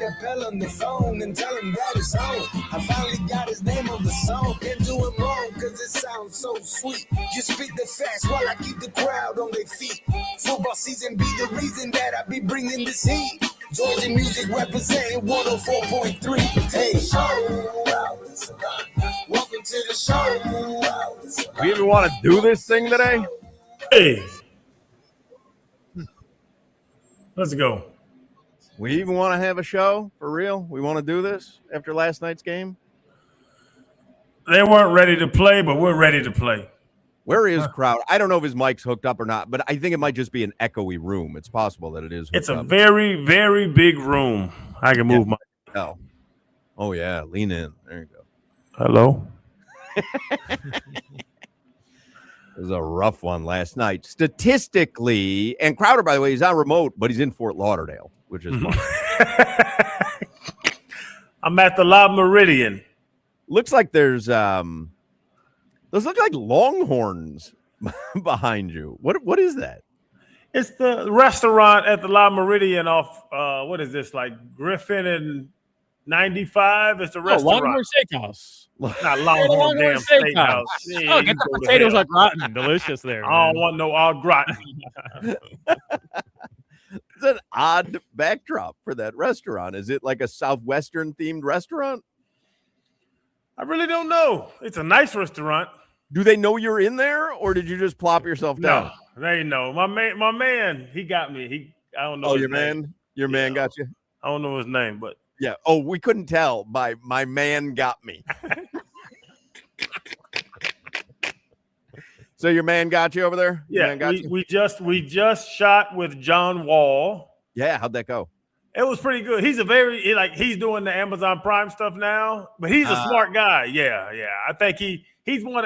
Capella on the phone and tell him that it's on. I finally got his name on the song. Can't do it wrong because it sounds so sweet. Just spit the facts while I keep the crowd on their feet. Football season be the reason that I be bringing this heat. Georgia music representing 104.3. Hey, welcome to the show. We even want to do this thing today? Hey. Let's go. We even want to have a show for real? We want to do this after last night's game? They weren't ready to play, but we're ready to play. Where is Crowder? I don't know if his mic's hooked up or not, but I think it might just be an echoey room. It's possible that it is hooked It's a up. very, very big room. I can move my... Oh, yeah. Lean in. There you go. Hello? It was a rough one last night. Statistically, and Crowder, by the way, he's on remote, but he's in Fort Lauderdale, which is fun. I'm at the La Meridian. Looks like there's those look like Longhorns behind you. What is that? It's the restaurant at the La Meridian off what is this, like Griffin and 95? It's the restaurant. Longhorn Steakhouse. Not Longhorn damn Steakhouse. Oh, get the potatoes like rotten. Delicious there. I don't want no au gratin. It's an odd backdrop for that restaurant. Is it like a Southwestern themed restaurant? I really don't know. It's a nice restaurant. Do they know you're in there, or did you just plop yourself down? No, they know. My man, he got me. I don't know. Oh, his your name. man? Your man got you? I don't know his name, but yeah. Oh, we couldn't tell by my man got me. So your man got you over there? Yeah, we just shot with John Wall. Yeah, how'd that go? It was pretty good. He's he's doing the Amazon Prime stuff now, but he's a smart guy. Yeah. I think he's one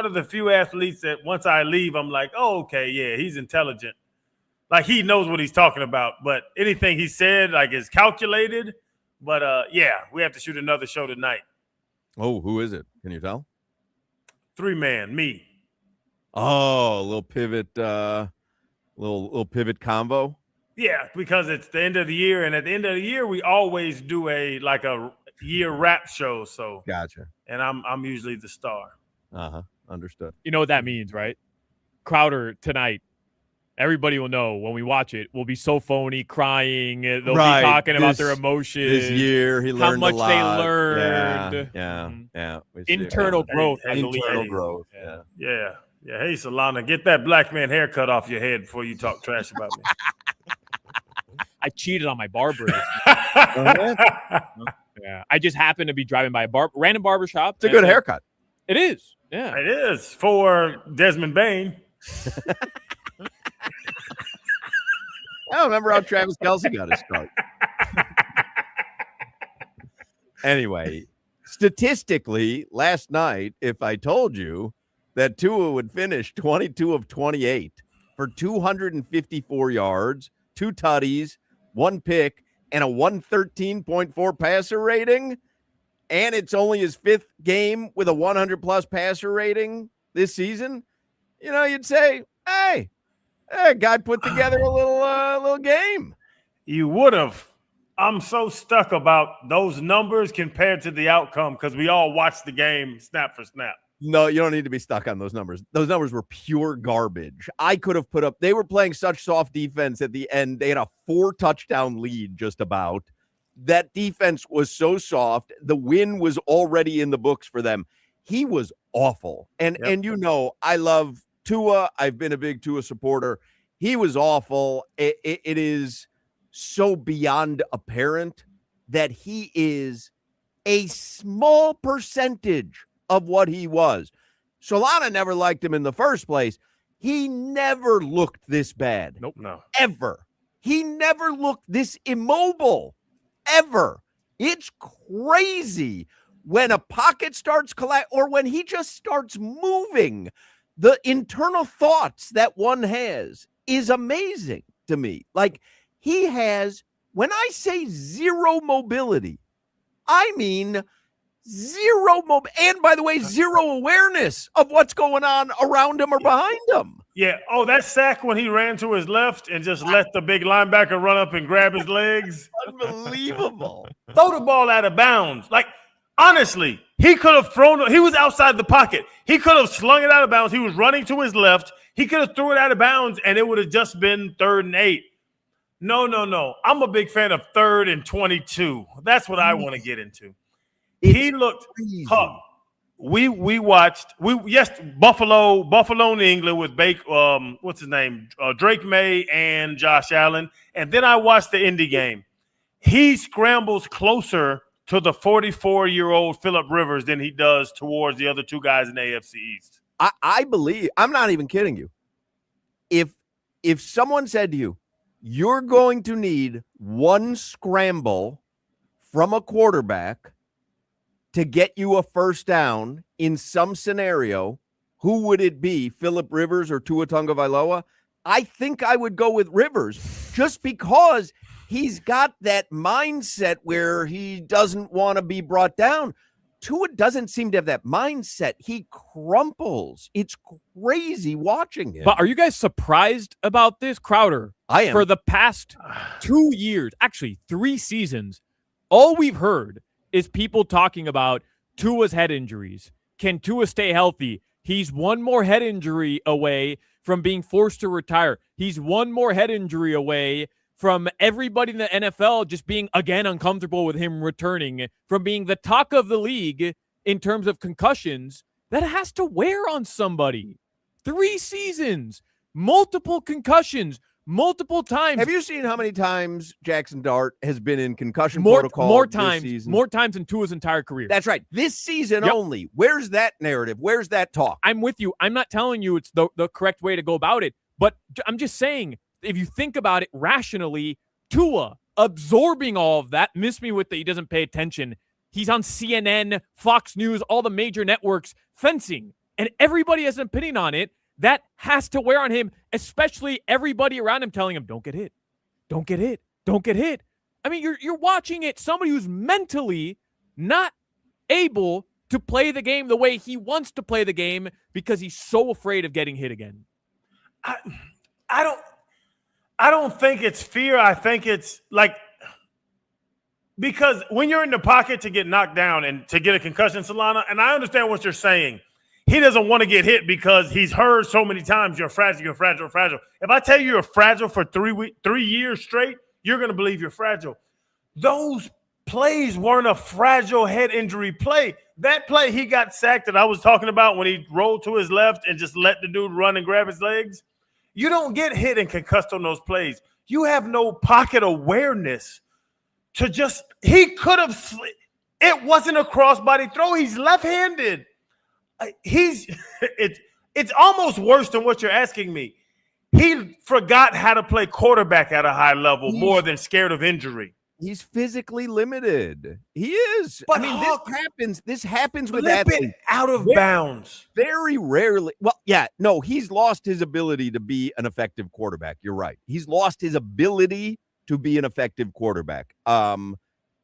of the few athletes that once I leave, I'm like, oh, okay, yeah, he's intelligent. Like he knows what he's talking about, but anything he said like is calculated. But yeah, we have to shoot another show tonight. Oh, who is it? Can you tell? 3-man, me. Oh, a little pivot, little pivot combo. Yeah, because it's the end of the year, and at the end of the year, we always do a year wrap show. So gotcha. And I'm usually the star. Understood. You know what that means, right? Crowder tonight. Everybody will know when we watch it. We'll be so phony, crying. They'll be talking about their emotions. This year, he learned how much a lot. they learned. Yeah. Internal growth. Internal growth. Yeah. Hey, Solana, get that black man haircut off your head before you talk trash about me. I cheated on my barber. Yeah, I just happened to be driving by a random barbershop. It's a good haircut. It is. Yeah, it is for Desmond Bain. I don't remember how Travis Kelce got his start. Anyway, statistically, last night, if I told you that Tua would finish 22 of 28 for 254 yards, 2 tutties, 1 pick, and a 113.4 passer rating, and it's only his 5th game with a 100-plus passer rating this season, you'd say, hey, guy put together a little game. You would have. I'm so stuck about those numbers compared to the outcome because we all watched the game snap for snap. No, you don't need to be stuck on those numbers. Those numbers were pure garbage. I could have put up – they were playing such soft defense at the end. They had a 4-touchdown lead just about. That defense was so soft. The win was already in the books for them. He was awful. And I love Tua. I've been a big Tua supporter. He was awful. It is so beyond apparent that he is a small percentage of what he was. Solana never liked him in the first place. He never looked this bad. Nope. No. Ever. He never looked this immobile. Ever. It's crazy when a pocket starts collapsing or when he just starts moving. The internal thoughts that one has is amazing to me. Like he has, when I say zero mobility, I mean zero and by the way, zero awareness of what's going on around him or behind him. Yeah. Oh, that sack when he ran to his left and just let the big linebacker run up and grab his legs. Unbelievable. Throw the ball out of bounds. Like, honestly, he could have thrown it. He was outside the pocket. He could have slung it out of bounds. He was running to his left. He could have threw it out of bounds, and it would have just been 3rd and 8. No. I'm a big fan of 3rd and 22. That's what I want to get into. He looked tough. We watched Buffalo, New England with what's his name? Drake May and Josh Allen. And then I watched the Indy game. He scrambles closer to the 44-year-old Phillip Rivers than he does towards the other two guys in the AFC East. I believe, I'm not even kidding you. If someone said to you, you're going to need one scramble from a quarterback to get you a first down in some scenario, who would it be, Phillip Rivers or Tua Tagovailoa? I think I would go with Rivers just because he's got that mindset where he doesn't want to be brought down. Tua doesn't seem to have that mindset. He crumples. It's crazy watching him. But are you guys surprised about this, Crowder? I am. For the past 2 years, actually 3 seasons, all we've heard is people talking about Tua's head injuries. Can Tua stay healthy? He's one more head injury away from being forced to retire. He's one more head injury away from everybody in the NFL just being, again, uncomfortable with him returning, from being the talk of the league in terms of concussions. That has to wear on somebody. 3 seasons, multiple concussions, multiple times. Have you seen how many times Jackson Dart has been in concussion protocol this season? More times than Tua's entire career. That's right. This season only. Where's that narrative? Where's that talk? I'm with you. I'm not telling you it's the correct way to go about it, but I'm just saying, if you think about it rationally, Tua absorbing all of that, miss me with that he doesn't pay attention. He's on CNN, Fox News, all the major networks, fencing, and everybody has an opinion on it. That has to wear on him, especially everybody around him telling him, don't get hit. Don't get hit. Don't get hit. I mean, you're watching it, somebody who's mentally not able to play the game the way he wants to play the game because he's so afraid of getting hit again. I don't think it's fear. I think it's like, because when you're in the pocket to get knocked down and to get a concussion, Solana, and I understand what you're saying, he doesn't want to get hit because he's heard so many times you're fragile, you're fragile, you're fragile. If I tell you you're fragile for 3 years straight, you're going to believe you're fragile. Those plays weren't a fragile head injury play. That play he got sacked that I was talking about when he rolled to his left and just let the dude run and grab his legs, you don't get hit and concussed on those plays. You have no pocket awareness to just – he could have – it wasn't a crossbody throw. He's left-handed. It's almost worse than what you're asking me. He forgot how to play quarterback at a high level more than scared of injury. He's physically limited. He is. But I mean, Hawk, this happens with flip athletes. it out of bounds. Very rarely. Well, yeah, no, he's lost his ability to be an effective quarterback. You're right. He's lost his ability to be an effective quarterback.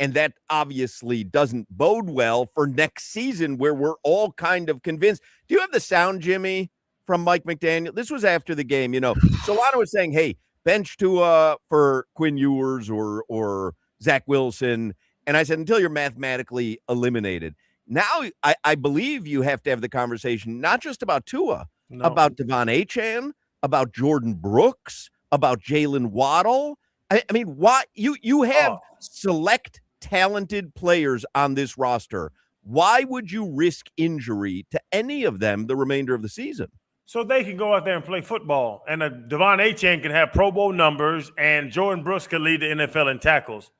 And that obviously doesn't bode well for next season, where we're all kind of convinced. Do you have the sound, Jimmy, from Mike McDaniel? This was after the game. You know, Solana was saying, hey, bench Tua for Quinn Ewers or Zach Wilson. And I said, until you're mathematically eliminated. Now, I believe you have to have the conversation, not just about Tua, about Devon Achane, about Jordan Brooks, about Jalen Waddle. I mean, why you have select talented players on this roster. Why would you risk injury to any of them the remainder of the season? So they can go out there and play football, and Devon Achane can have Pro Bowl numbers, and Jordan Brooks can lead the NFL in tackles.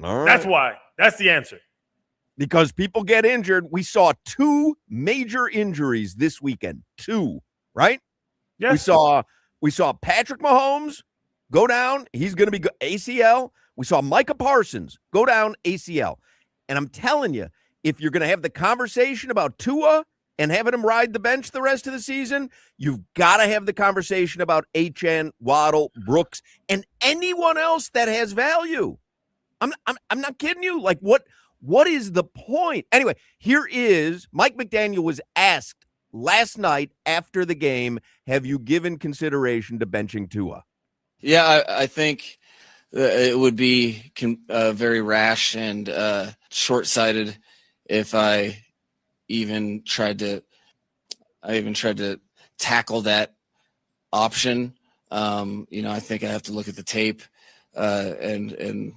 All right. That's why. That's the answer. Because people get injured. We saw 2 major injuries this weekend. 2, right? Yes. We saw Patrick Mahomes go down. He's going to be ACL. We saw Micah Parsons go down ACL. And I'm telling you, if you're going to have the conversation about Tua and having him ride the bench the rest of the season, you've got to have the conversation about Achane, Waddle, Brooks, and anyone else that has value. I'm not kidding you. Like, what is the point? Anyway, here is Mike McDaniel was asked last night after the game, have you given consideration to benching Tua? Yeah, I think it would be very rash and short-sighted if I even tried to tackle that option. I think I have to look at the tape and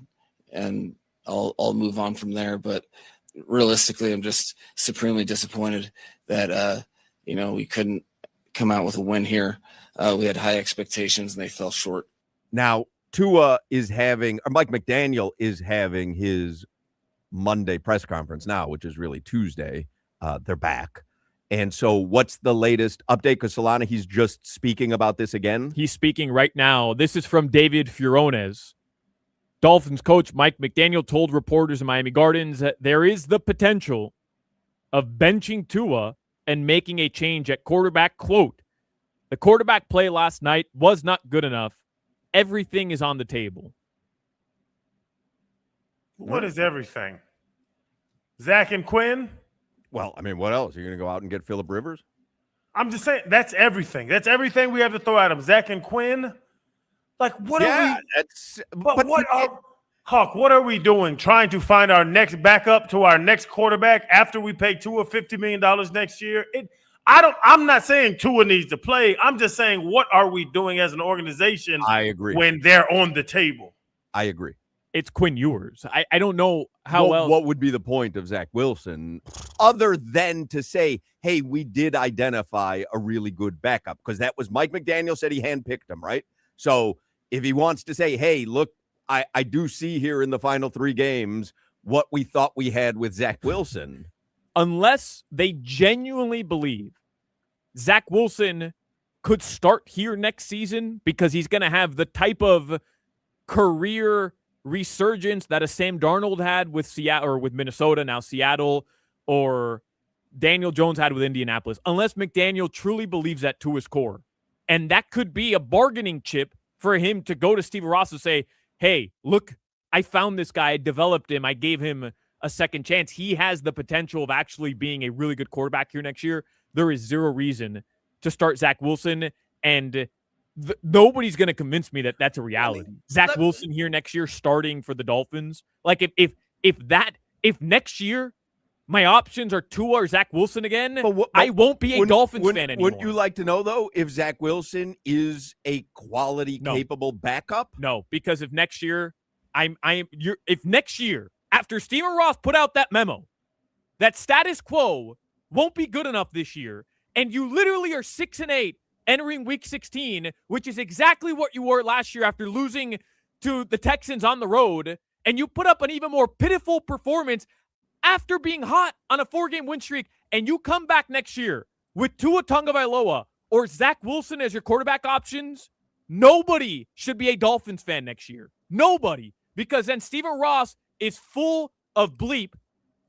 I'll move on from there. But realistically, I'm just supremely disappointed that we couldn't come out with a win here. We had high expectations and they fell short. Now, Tua is having, or Mike McDaniel is having his Monday press conference now, which is really Tuesday. They're back. And so what's the latest update? Because Solana, he's just speaking about this again. He's speaking right now. This is from David Furones. Dolphins coach Mike McDaniel told reporters in Miami Gardens that there is the potential of benching Tua and making a change at quarterback. Quote, the quarterback play last night was not good enough. Everything is on the table. What is everything? Zach and Quinn? Well, I mean, what else? You're going to go out and get Phillip Rivers? I'm just saying, that's everything. That's everything we have to throw at him. Zach and Quinn? Like, what are we? What are we doing? Trying to find our next backup to our next quarterback after we pay Tua $50 million next year? I'm not saying Tua needs to play. I'm just saying, what are we doing as an organization? I agree. When they're on the table. I agree. It's Quinn Ewers. I don't know how else. What would be the point of Zach Wilson other than to say, hey, we did identify a really good backup? Because that was Mike McDaniel said he handpicked him, right? So if he wants to say, hey, look, I do see here in the final 3 games what we thought we had with Zach Wilson. Unless they genuinely believe Zach Wilson could start here next season because he's going to have the type of career resurgence that a Sam Darnold had with Seattle or with Minnesota, now Seattle, or Daniel Jones had with Indianapolis. Unless McDaniel truly believes that to his core. And that could be a bargaining chip for him to go to Steven Ross and say, hey, look, I found this guy, I developed him, I gave him a second chance. He has the potential of actually being a really good quarterback here next year. There is zero reason to start Zach Wilson, and nobody's going to convince me that that's a reality. Zach Wilson here next year starting for the Dolphins. Like if next year my options are Tua or Zach Wilson again, I won't be a Dolphins fan anymore. Wouldn't you like to know, though, if Zach Wilson is a quality, capable backup? No, because if next year if next year, after Steven Ross put out that memo, that status quo won't be good enough this year, and you literally are 6-8 entering Week 16, which is exactly what you were last year after losing to the Texans on the road, and you put up an even more pitiful performance after being hot on a 4-game win streak, and you come back next year with Tua Tagovailoa or Zach Wilson as your quarterback options, nobody should be a Dolphins fan next year. Nobody. Because then Steven Ross is full of bleep,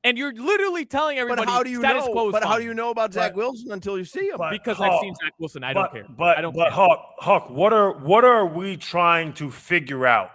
and you're literally telling everybody how do you status know? quo is But fine. how do you know about Zach Wilson until you see him? Because I've seen Zach Wilson. I don't care. I don't care. Hoch, what are we trying to figure out?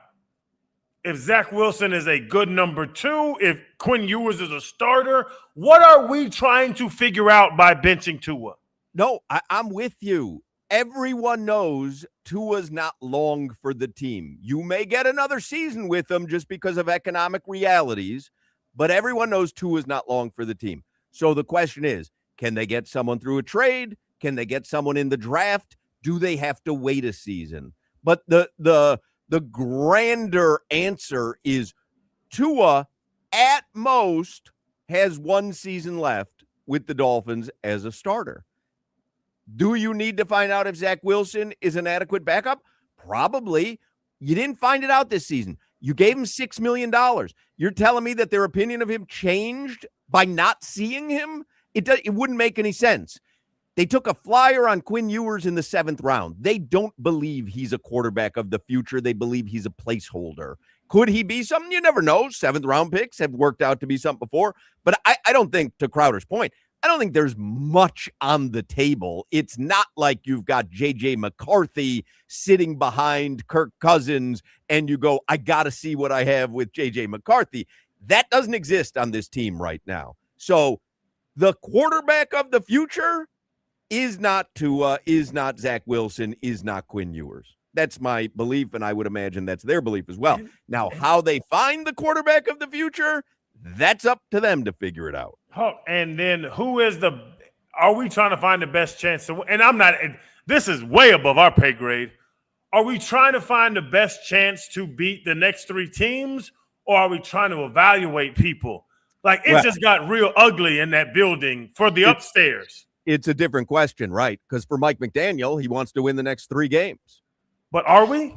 If Zach Wilson is a good number 2, if Quinn Ewers is a starter, what are we trying to figure out by benching Tua? No, I'm with you. Everyone knows Tua's not long for the team. You may get another season with him just because of economic realities, but everyone knows Tua's not long for the team. So the question is, can they get someone through a trade? Can they get someone in the draft? Do they have to wait a season? But the grander answer is Tua at most has 1 season left with the Dolphins as a starter. Do you need to find out if Zach Wilson is an adequate backup? Probably. You didn't find it out this season. You gave him $6 million. You're telling me that their opinion of him changed by not seeing him? It wouldn't make any sense. They took a flyer on Quinn Ewers in the 7th round. They don't believe he's a quarterback of the future. They believe he's a placeholder. Could he be something? You never know. 7th round picks have worked out to be something before. But I don't think, to Crowder's point, I don't think there's much on the table. It's not like you've got J.J. McCarthy sitting behind Kirk Cousins and you go, I got to see what I have with J.J. McCarthy. That doesn't exist on this team right now. So the quarterback of the future, is not Tua, is not Zach Wilson, is not Quinn Ewers. That's my belief, and I would imagine that's their belief as well. Now, how they find the quarterback of the future, that's up to them to figure it out. And then are we trying to find the best chance to win? And this is way above our pay grade. Are we trying to find the best chance to beat the next three teams, or are we trying to evaluate people? Like, it just got real ugly in that building for the upstairs. It's a different question, right? Because for Mike McDaniel, he wants to win the next 3 games. But are we?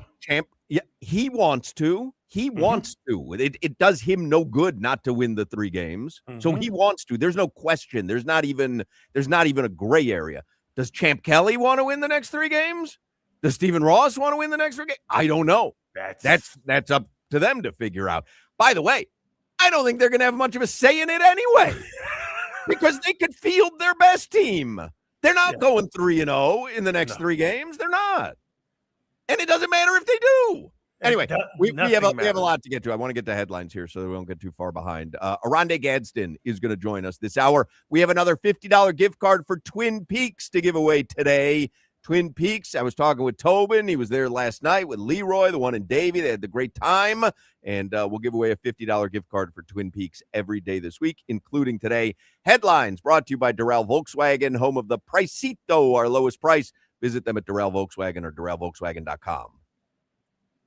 Yeah, he wants to. He wants to. It does him no good not to win the 3 games. So he wants to. There's no question. There's not even a gray area. Does Champ Kelly want to win the next 3 games? Does Stephen Ross want to win the next 3 games? I don't know. That's up to them to figure out. By the way, I don't think they're going to have much of a say in it anyway, because they could field their best team. They're not going 3-0 in the next 3 games. They're not. And it doesn't matter if they do. Anyway, we have a lot to get to. I want to get to headlines here so that we don't get too far behind. Arande Gadston is going to join us this hour. We have another $50 gift card for Twin Peaks to give away today. Twin Peaks, I was talking with Tobin. He was there last night with Leroy, the one in Davie. They had the great time. And we'll give away a $50 gift card for Twin Peaks every day this week, including today. Headlines brought to you by Doral Volkswagen, home of the Pricito, our lowest price. Visit them at Doral Volkswagen or DoralVolkswagen.com.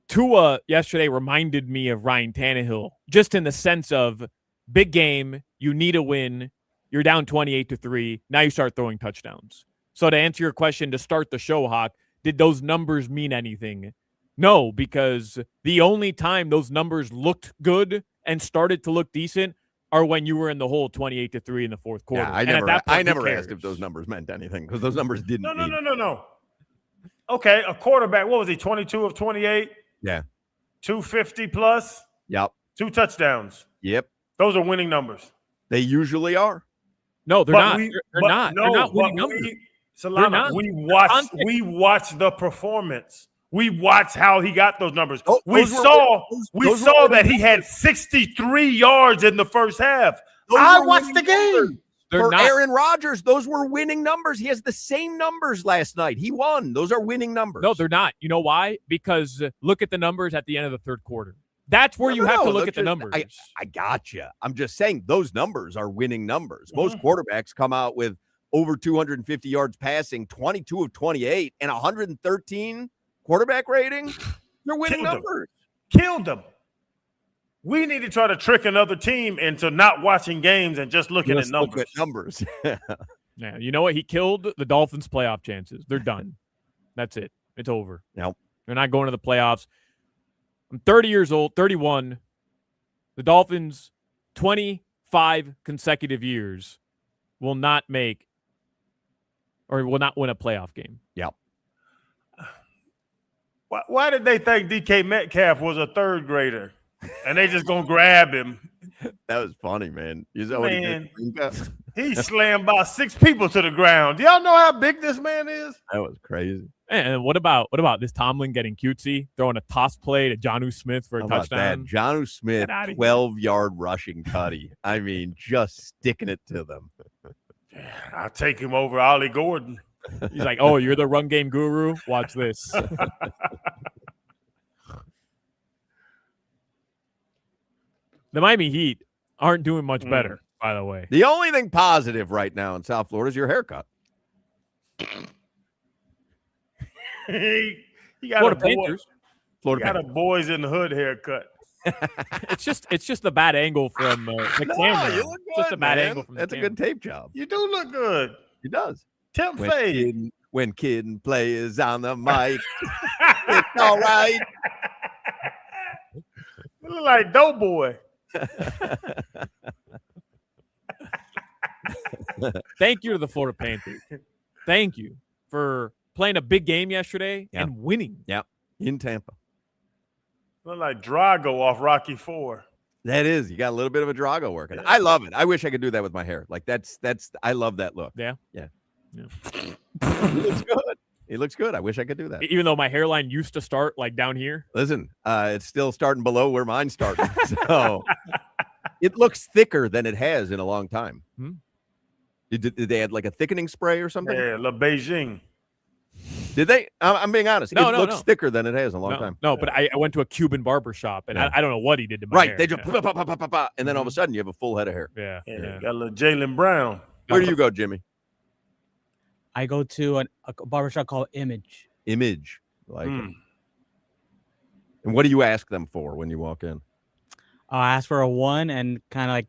Tua yesterday reminded me of Ryan Tannehill, just in the sense of big game, you need a win, you're down 28-3, now you start throwing touchdowns. So to answer your question to start the show, Hoch, did those numbers mean anything? No, because the only time those numbers looked good and started to look decent are when you were in the hole 28-3 in the fourth quarter. Yeah, I never asked if those numbers meant anything, because those numbers didn't. No. Okay, a quarterback, what was he, 22 of 28? Yeah. 250 plus? Yep. 2 touchdowns. Yep. Those are winning numbers. They usually are. No, they're not. They're not winning numbers. Solana, we watch the performance. We watch how he got those numbers. We saw that he had 63 yards in the first half. I watched the game. For Aaron Rodgers, those were winning numbers. He has the same numbers last night. He won. Those are winning numbers. No, they're not. You know why? Because look at the numbers at the end of the third quarter. That's where you have to look at the numbers. I got you. I'm just saying those numbers are winning numbers. Most quarterbacks come out with over 250 yards passing, 22 of 28, and 113 quarterback rating. They're winning numbers. Killed them. We need to try to trick another team into not watching games and just looking at numbers. Look at numbers. Yeah, you know what? He killed the Dolphins' playoff chances. They're done. That's it. It's over. Nope. They're not going to the playoffs. I'm 30 years old, 31. The Dolphins, 25 consecutive years, will not win a playoff game. Yep. Why did they think DK Metcalf was a third grader? And they just gonna grab him. That was funny, man. He slammed by 6 people to the ground. Do y'all know how big this man is? That was crazy. And what about this Tomlin getting cutesy, throwing a toss play to Jonnu Smith for a touchdown? Jonnu Smith, 12-yard rushing tutty. I mean, just sticking it to them. I'll take him over Ollie Gordon. He's like, oh, you're the run game guru? Watch this. The Miami Heat aren't doing much better, by the way. The only thing positive right now in South Florida is your haircut. He got a boys in the hood haircut. It's just a bad angle from the camera. You look good, just a bad man. angle from That's the a camera. good tape job. You do look good. He does. Temp fade. When Kid and Play is on the mic, it's all right. You look like Doughboy. Thank you to the Florida Panthers. Thank you for playing a big game yesterday and winning. Yep, in Tampa. Look like Drago off Rocky IV. That is. You got a little bit of a Drago working. I love it. I wish I could do that with my hair. Like that's. I love that look. Yeah. He looks good. He looks good. I wish I could do that. Even though my hairline used to start like down here. Listen, it's still starting below where mine's starting. So it looks thicker than it has in a long time. Did they add like a thickening spray or something? Yeah, La Beijing. Did they? I'm being honest. No, it looks thicker than it has in a long time. No, but I went to a Cuban barber shop, and I don't know what he did to my hair. They just and then all of a sudden you have a full head of hair. Yeah. Got a little Jaylen Brown. Where do you go, Jimmy? I go to a barbershop called Image. Image. Like it. And what do you ask them for when you walk in? I ask for a 1 and kind of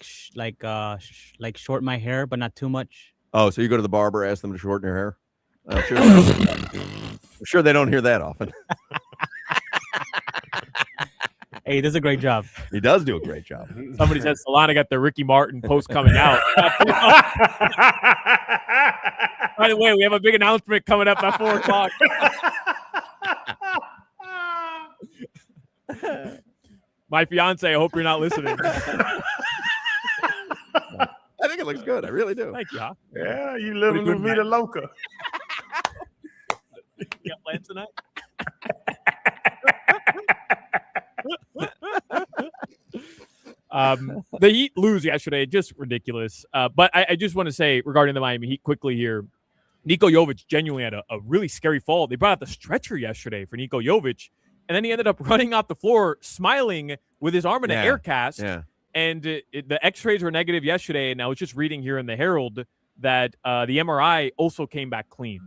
like short my hair, but not too much. Oh, so you go to the barber, ask them to shorten your hair? I'm sure they don't hear that often. Hey, he does a great job. He does do a great job. Somebody said Solana got the Ricky Martin post coming out. By the way, we have a big announcement coming up at 4 o'clock. My fiance, I hope you're not listening. I think it looks good. I really do. Thank you, huh? Yeah, you living with Vida Loca. You got plans tonight? The Heat lose yesterday, just ridiculous. But I just want to say regarding the Miami Heat quickly here, Niko Jovic genuinely had a really scary fall. They brought out the stretcher yesterday for Niko Jovic, and then he ended up running off the floor smiling with his arm in an air cast. Yeah. And the x-rays were negative yesterday, and I was just reading here in the Herald that the MRI also came back clean.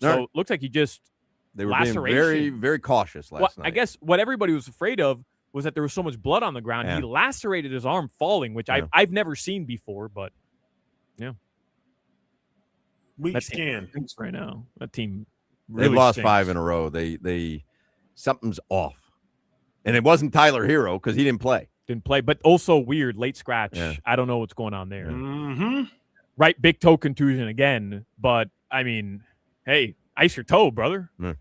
So it looks like he just they were being very, very cautious last night. I guess what everybody was afraid of was that there was so much blood on the ground. Yeah. He lacerated his arm falling, which I've never seen before, but yeah. Weak skin right now. That team really they lost stinks. 5 in a row. They something's off. And it wasn't Tyler Hero because he didn't play. But also weird, late scratch. Yeah. I don't know what's going on there. Right, big toe contusion again. But, I mean, hey, ice your toe, brother. All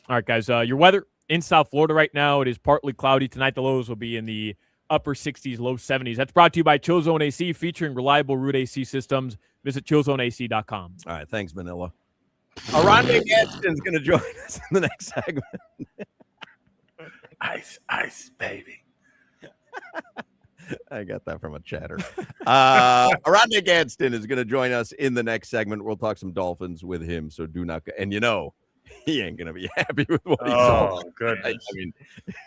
right, guys, your weather in South Florida right now, it is partly cloudy. Tonight, the lows will be in the upper 60s, low 70s. That's brought to you by Chill Zone AC, featuring reliable root AC systems. Visit chillzoneac.com. All right, thanks, Manila. Arande Gadston is going to join us in the next segment. Ice, baby. I got that from a chatter. Arande Gadston is going to join us in the next segment. We'll talk some Dolphins with him, so do not. And you know, he ain't going to be happy with what he saw. Oh, goodness. I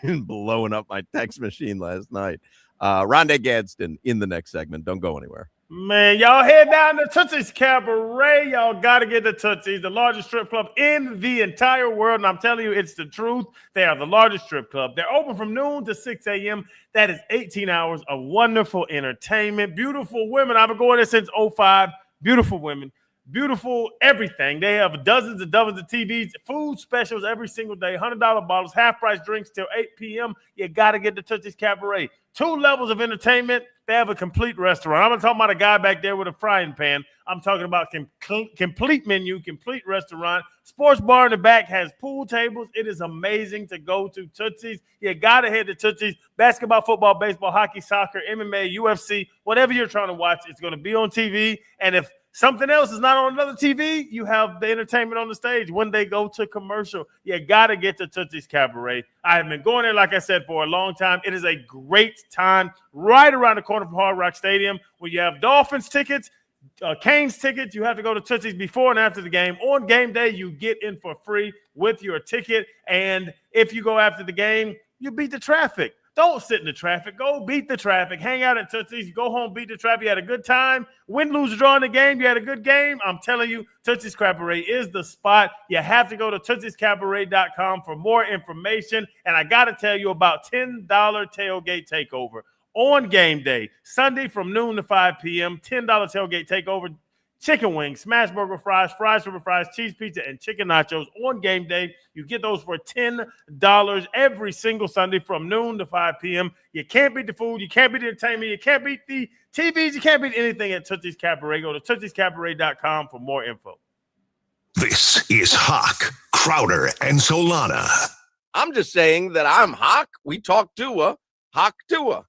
mean, blowing up my text machine last night. Arande Gadston in the next segment. Don't go anywhere. Man, y'all head down to Tootsie's Cabaret. Y'all got to get to Tootsie's, the largest strip club in the entire world. And I'm telling you, it's the truth. They are the largest strip club. They're open from noon to 6 a.m. That is 18 hours of wonderful entertainment. Beautiful women. I've been going there since 2005. Beautiful women. Beautiful everything. They have dozens and dozens of TVs, food specials every single day, $100 bottles, half-price drinks till 8 p.m. You got to get to Tootsie's Cabaret. 2 levels of entertainment. They have a complete restaurant. I'm not talking about a guy back there with a frying pan. I'm talking about complete menu, complete restaurant. Sports bar in the back has pool tables. It is amazing to go to Tootsie's. You got to head to Tootsie's. Basketball, football, baseball, hockey, soccer, MMA, UFC, whatever you're trying to watch, it's going to be on TV. And if something else is not on another TV, you have the entertainment on the stage when they go to commercial. You got to get to Tootsie's Cabaret. I have been going there, like I said, for a long time. It is a great time right around the corner from Hard Rock Stadium where you have Dolphins tickets, Canes tickets. You have to go to Tootsie's before and after the game. On game day, you get in for free with your ticket. And if you go after the game, you beat the traffic. Don't sit in the traffic. Go beat the traffic. Hang out at Tootsie's. Go home, beat the traffic. You had a good time. Win, lose, or draw in the game. You had a good game. I'm telling you, Tootsie's Cabaret is the spot. You have to go to TootsiesCabaret.com for more information. And I got to tell you about $10 tailgate takeover on game day. Sunday from noon to 5 p.m., $10 tailgate takeover. Chicken wings, smash burger fries, fries over fries, cheese pizza, and chicken nachos on game day. You get those for $10 every single Sunday from noon to 5 p.m. You can't beat the food. You can't beat the entertainment. You can't beat the TVs. You can't beat anything at Tootsie's Cabaret. Go to TootsiesCabaret.com for more info. This is Hoch, Crowder, and Solana. I'm just saying that I'm Hoch. We talk Tua. Hoch Tua.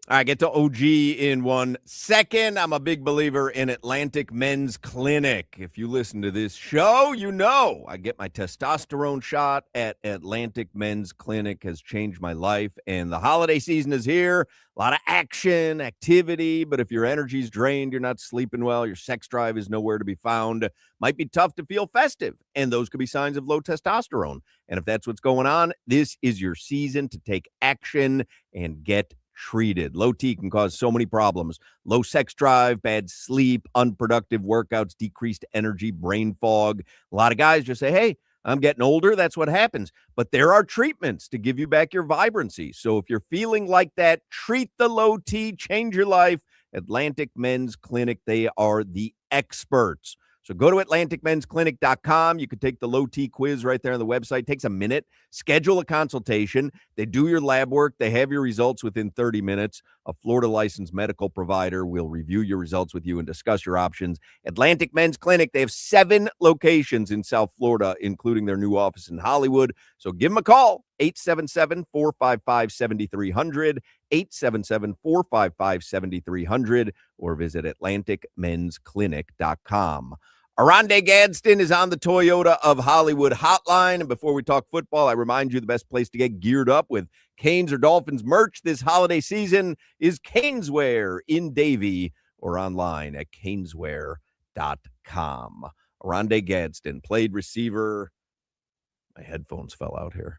All right, get to OG in 1 second. I'm a big believer in Atlantic Men's Clinic. If you listen to this show, you know I get my testosterone shot at Atlantic Men's Clinic. Has changed my life, and the holiday season is here. A lot of action, activity, but if your energy's drained, you're not sleeping well, your sex drive is nowhere to be found, might be tough to feel festive, and those could be signs of low testosterone. And if that's what's going on, this is your season to take action and get treated. Low T can cause so many problems: low sex drive, bad sleep, unproductive workouts, decreased energy, brain fog. A lot of guys just say, hey, I'm getting older. That's what happens. But there are treatments to give you back your vibrancy. So if you're feeling like that, treat the Low T, change your life. Atlantic Men's Clinic, they are the experts. So go to AtlanticMen'sClinic.com. You can take the Low T quiz right there on the website. It takes a minute. Schedule a consultation. They do your lab work. They have your results within 30 minutes. A Florida licensed medical provider will review your results with you and discuss your options. Atlantic Men's Clinic, they have 7 locations in South Florida, including their new office in Hollywood. So give them a call, 877-455-7300, 877-455-7300, or visit AtlanticMen'sClinic.com. Arande Gadston is on the Toyota of Hollywood hotline. And before we talk football, I remind you the best place to get geared up with Canes or Dolphins merch this holiday season is Caneswear in Davie or online at caneswear.com. Arande Gadston played receiver. My headphones fell out here.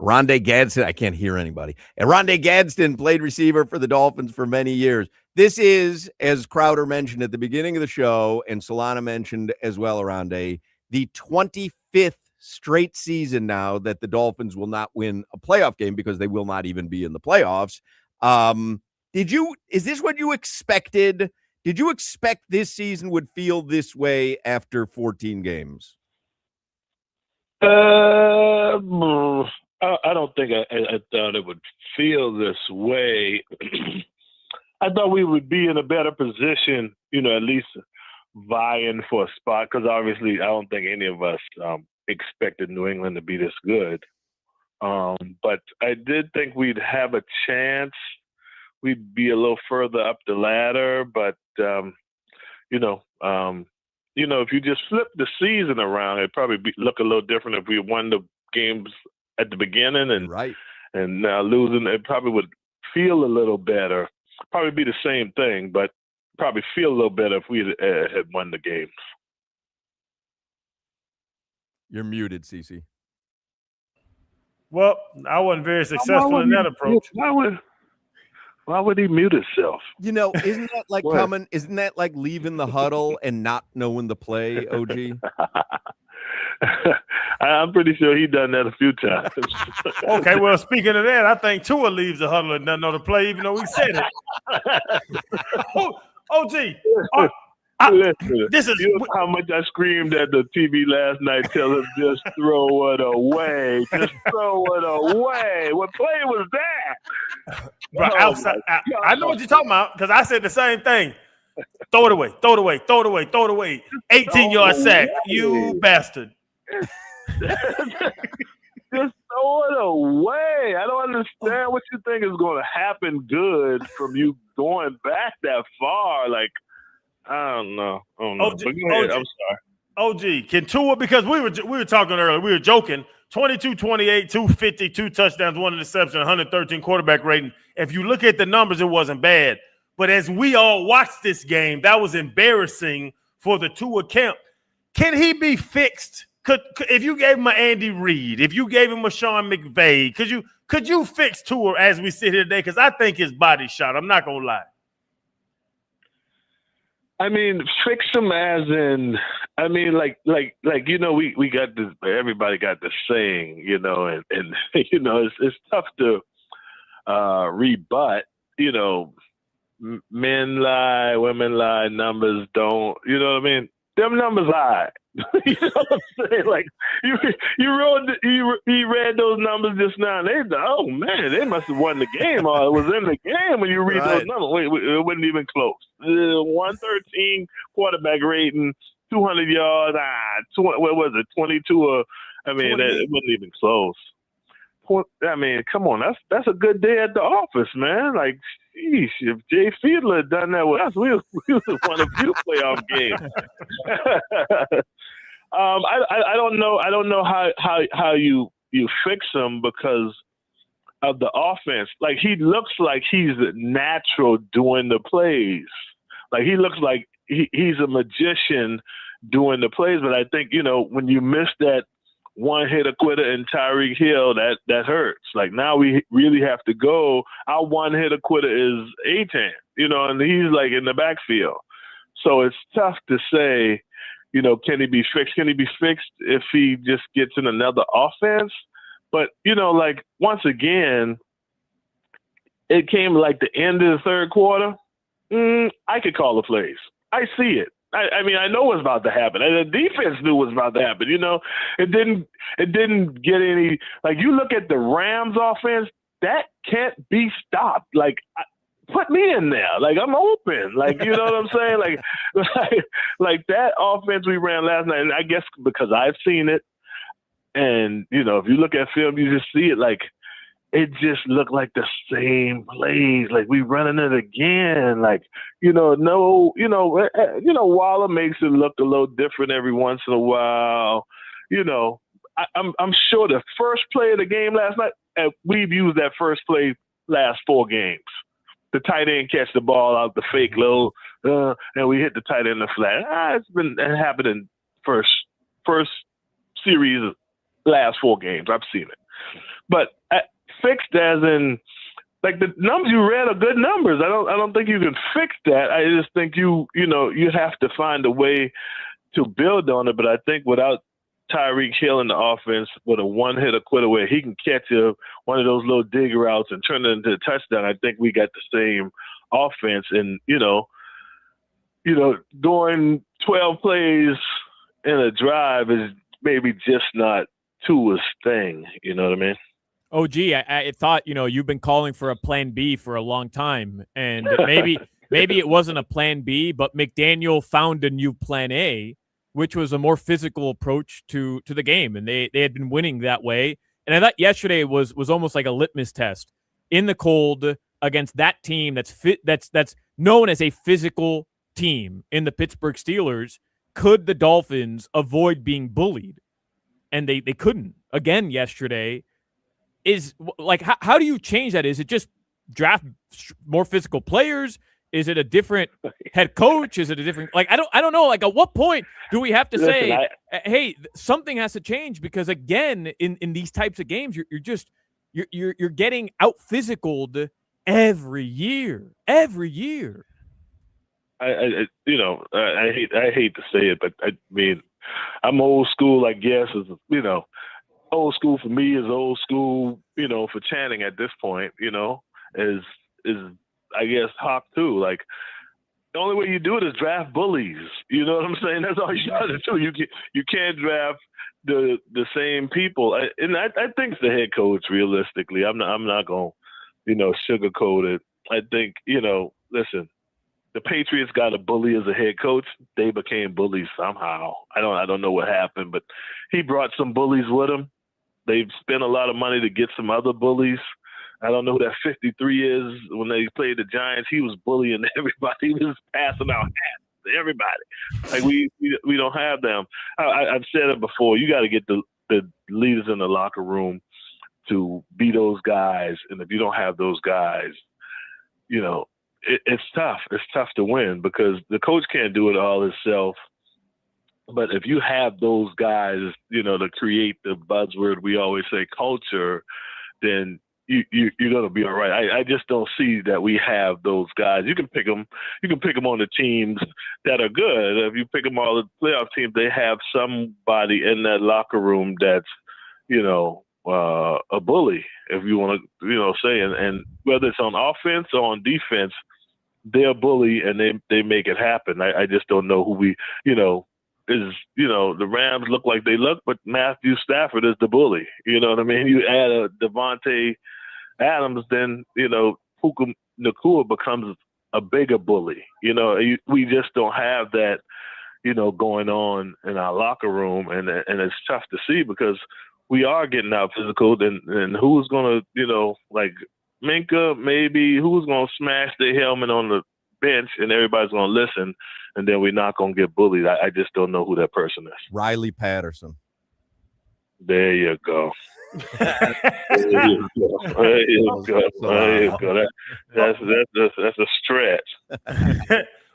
Arande Gadston, I can't hear anybody. Arande Gadston played receiver for the Dolphins for many years. This is, as Crowder mentioned at the beginning of the show, and Solana mentioned as well, Arande, the 25th straight season now that the Dolphins will not win a playoff game because they will not even be in the playoffs. Is this what you expected? Did you expect this season would feel this way after 14 games? I don't think I thought it would feel this way. I thought we would be in a better position, at least vying for a spot, because obviously I don't think any of us expected New England to be this good. But I did think we'd have a chance. We'd be a little further up the ladder, but if you just flip the season around, it'd probably look a little different if we won the games at the beginning and now losing. It probably would feel a little better. Probably be the same thing, but probably feel a little better if we had won the games. You're muted, CeCe. Well, I wasn't very successful in that approach. Why would he mute himself? Isn't that like isn't that like leaving the huddle and not knowing the play, OG? I'm pretty sure he done that a few times. Okay, well, speaking of that, I think Tua leaves the huddle and doesn't know the play, even though he said it. OG, this is how much I screamed at the TV last night. Tell him just throw it away. Just throw it away. What play was that? Bro, outside, I know what you're talking about because I said the same thing. Throw it away. Throw it away. Throw it away. Throw it away. 18-yard sack. You bastard. Just throw it away. I don't understand what you think is going to happen good from you going back that far. Like, I don't know. OG, but go ahead. I'm sorry. OG, can Tua, because we were talking earlier, we were joking, 22-28, 250, 2 touchdowns, 1 interception, 113 quarterback rating. If you look at the numbers, it wasn't bad. But as we all watched this game, that was embarrassing for the Tua camp. Can he be fixed? If you gave him an Andy Reid, if you gave him a Sean McVay, could you fix Tua as we sit here today? Because I think his body's shot. I'm not gonna lie. I mean, fix him as in, I mean, like we got this. Everybody got this saying, and it's tough to rebut. Men lie, women lie, numbers don't. You know what I mean? Them numbers lie. You know what I'm saying? Like you read those numbers just now. And they must have won the game, or it was in the game when you read those numbers. Wait, it wasn't even close. 113 quarterback rating, 200 yards. What was it? 22. It wasn't even close. I mean, come on, that's a good day at the office, man. Like, sheesh, if Jay Fiedler had done that with us, we would have won a few playoff games. I don't know. I don't know how you fix him because of the offense. Like, he looks like he's natural doing the plays. Like, he looks like he's a magician doing the plays. But I think, when you miss that one hitter quitter in Tyreek Hill, that hurts. Like, now we really have to go. Our one hitter quitter is Achane, and he's like in the backfield. So it's tough to say, can he be fixed? Can he be fixed if he just gets in another offense? But, like, once again, it came like the end of the third quarter. I could call the plays. I see it. I mean, I know what's about to happen. And the defense knew what's about to happen. It didn't get any. Like, you look at the Rams offense, that can't be stopped. Like, put me in there. Like, I'm open. Like, you know what I'm saying? Like that offense we ran last night, and I guess because I've seen it, and, if you look at film, you just see it. Like, it just looked like the same plays. Like, we running it again. Like, Waller makes it look a little different every once in a while. I'm sure the first play of the game last night, we've used that first play last 4 games. The tight end catch the ball out the fake low, and we hit the tight end in the flat. It happened in first series, last 4 games. I've seen it. But fixed as in, like, the numbers you read are good numbers. I don't think you can fix that. I just think you have to find a way to build on it. But I think without Tyreek Hill in the offense with a one-hitter quitter where he can catch one of those little dig routes and turn it into a touchdown, I think we got the same offense. And, doing 12 plays in a drive is maybe just not Tua's thing. You know what I mean? Oh, gee, I thought, you've been calling for a plan B for a long time. And maybe it wasn't a plan B, but McDaniel found a new plan A, which was a more physical approach to the game. And they had been winning that way. And I thought yesterday was almost like a litmus test in the cold against that team that's known as a physical team in the Pittsburgh Steelers. Could the Dolphins avoid being bullied? And they couldn't. Again yesterday. Is like, how do you change that? Is it just draft more physical players? Is it a different head coach? Is it a different, like, I don't know. Like, at what point do we have to say, hey, something has to change? Because again, in these types of games, you're getting out physicaled every year. I hate to say it, but I mean, I'm old school, I guess, old school for me is old school, for Channing at this point, is I guess Hoch too. Like, the only way you do it is draft bullies. You know what I'm saying? That's all you got to do. You can't draft the same people. And I think it's the head coach. Realistically, I'm not gonna sugarcoat it. I think listen, the Patriots got a bully as a head coach. They became bullies somehow. I don't know what happened, but he brought some bullies with him. They've spent a lot of money to get some other bullies. I don't know who that 53 is. When they played the Giants, he was bullying everybody. He was passing out hats to everybody. Like, we don't have them. I've said it before. You got to get the leaders in the locker room to be those guys. And if you don't have those guys, it's tough. It's tough to win because the coach can't do it all himself. But if you have those guys, to create the buzzword we always say, culture, then you're going to be all right. I just don't see that we have those guys. You can pick them. You can pick them on the teams that are good. If you pick them all the playoff teams, they have somebody in that locker room that's, a bully, if you want to, say. And whether it's on offense or on defense, they're a bully and they make it happen. I just don't know who we, the Rams look like they look, but Matthew Stafford is the bully. You know what I mean? You add a Devontae Adams, then, Puka Nacua becomes a bigger bully. We just don't have that, going on in our locker room. And it's tough to see because we are getting out physical, then who's gonna, like Minka, maybe who's gonna smash the helmet on the bench and everybody's gonna listen, and then we're not gonna get bullied. I just don't know who that person is. Riley Patterson. There you go. There you go. That's a stretch.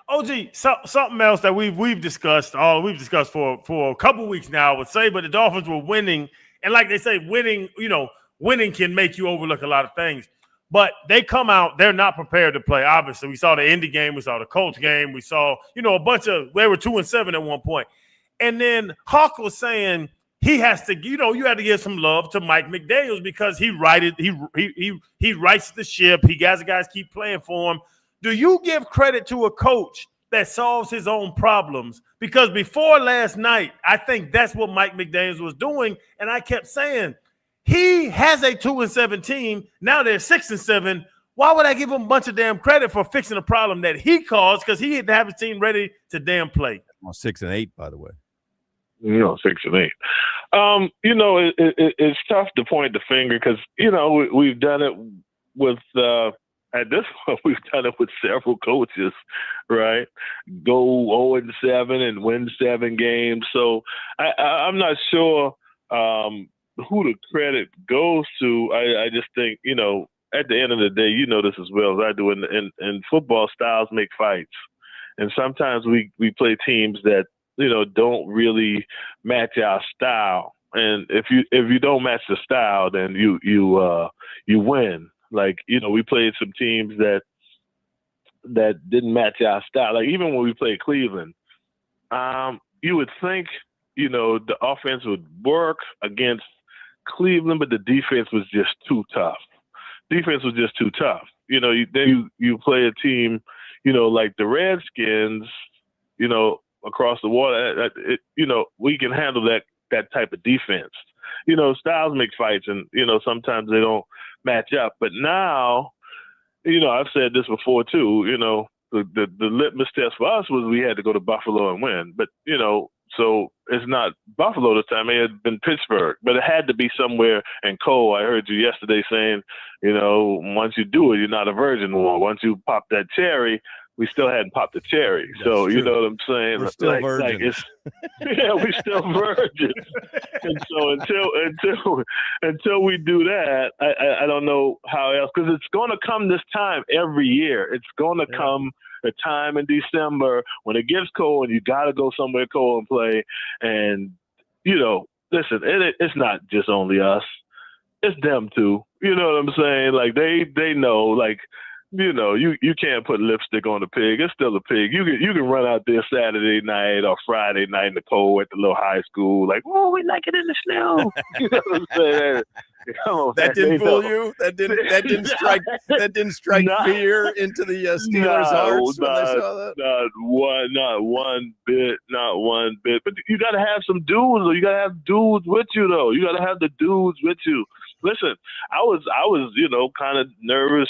OG, something else that we've discussed for a couple weeks now, I would say, but the Dolphins were winning, and like they say, winning can make you overlook a lot of things. But they come out, they're not prepared to play. Obviously, we saw the Indy game, we saw the Colts game, we saw, they were 2-7 at one point. And then Hoch was saying he has to, you had to give some love to Mike McDaniel because he writes the ship. He guys keep playing for him. Do you give credit to a coach that solves his own problems? Because before last night, I think that's what Mike McDaniel was doing. And I kept saying, he has a 2-7 team. Now they're 6-7. Why would I give him a bunch of damn credit for fixing a problem that he caused? Because he didn't have his team ready to damn play. Well, 6-8, by the way. 6-8. It's tough to point the finger because, we've done it with at this point, we've done it with several coaches, right? Go 0-7 and win 7 games. So I'm not sure who the credit goes to. I just think, at the end of the day, you know this as well as I do. In football, styles make fights, and sometimes we play teams that don't really match our style. And if you don't match the style, then you win. Like, we played some teams that didn't match our style. Like, even when we played Cleveland, you would think, the offense would work against Cleveland, but the defense was just too tough. Then you play a team, like the Redskins, across the water, we can handle that type of defense. Styles make fights, and, sometimes they don't match up. But now, I've said this before too, the litmus test for us was we had to go to Buffalo and win. But, so it's not Buffalo this time. It had been Pittsburgh, but it had to be somewhere. And Cole, I heard you yesterday saying, once you do it, you're not a virgin anymore. Once you pop that cherry, we still hadn't popped the cherry. That's so true. You know what I'm saying? We're still virgins. We're still virgins. And so until we do that, I don't know how else, because it's going to come this time every year. It's going to come a time in December when it gets cold and you got to go somewhere cold and play. And, listen, it's not just only us. It's them too. You know what I'm saying? Like they know, like, you can't put lipstick on a pig. It's still a pig. You can run out there Saturday night or Friday night in the cold at the little high school, like, oh, we like it in the snow. You know what I'm saying? That didn't fool you. That didn't strike fear into the Steelers' hearts when they saw that. Not one bit. But you got to have some dudes, though. You got to have dudes with you, though. You got to have the dudes with you. Listen, I was kind of nervous.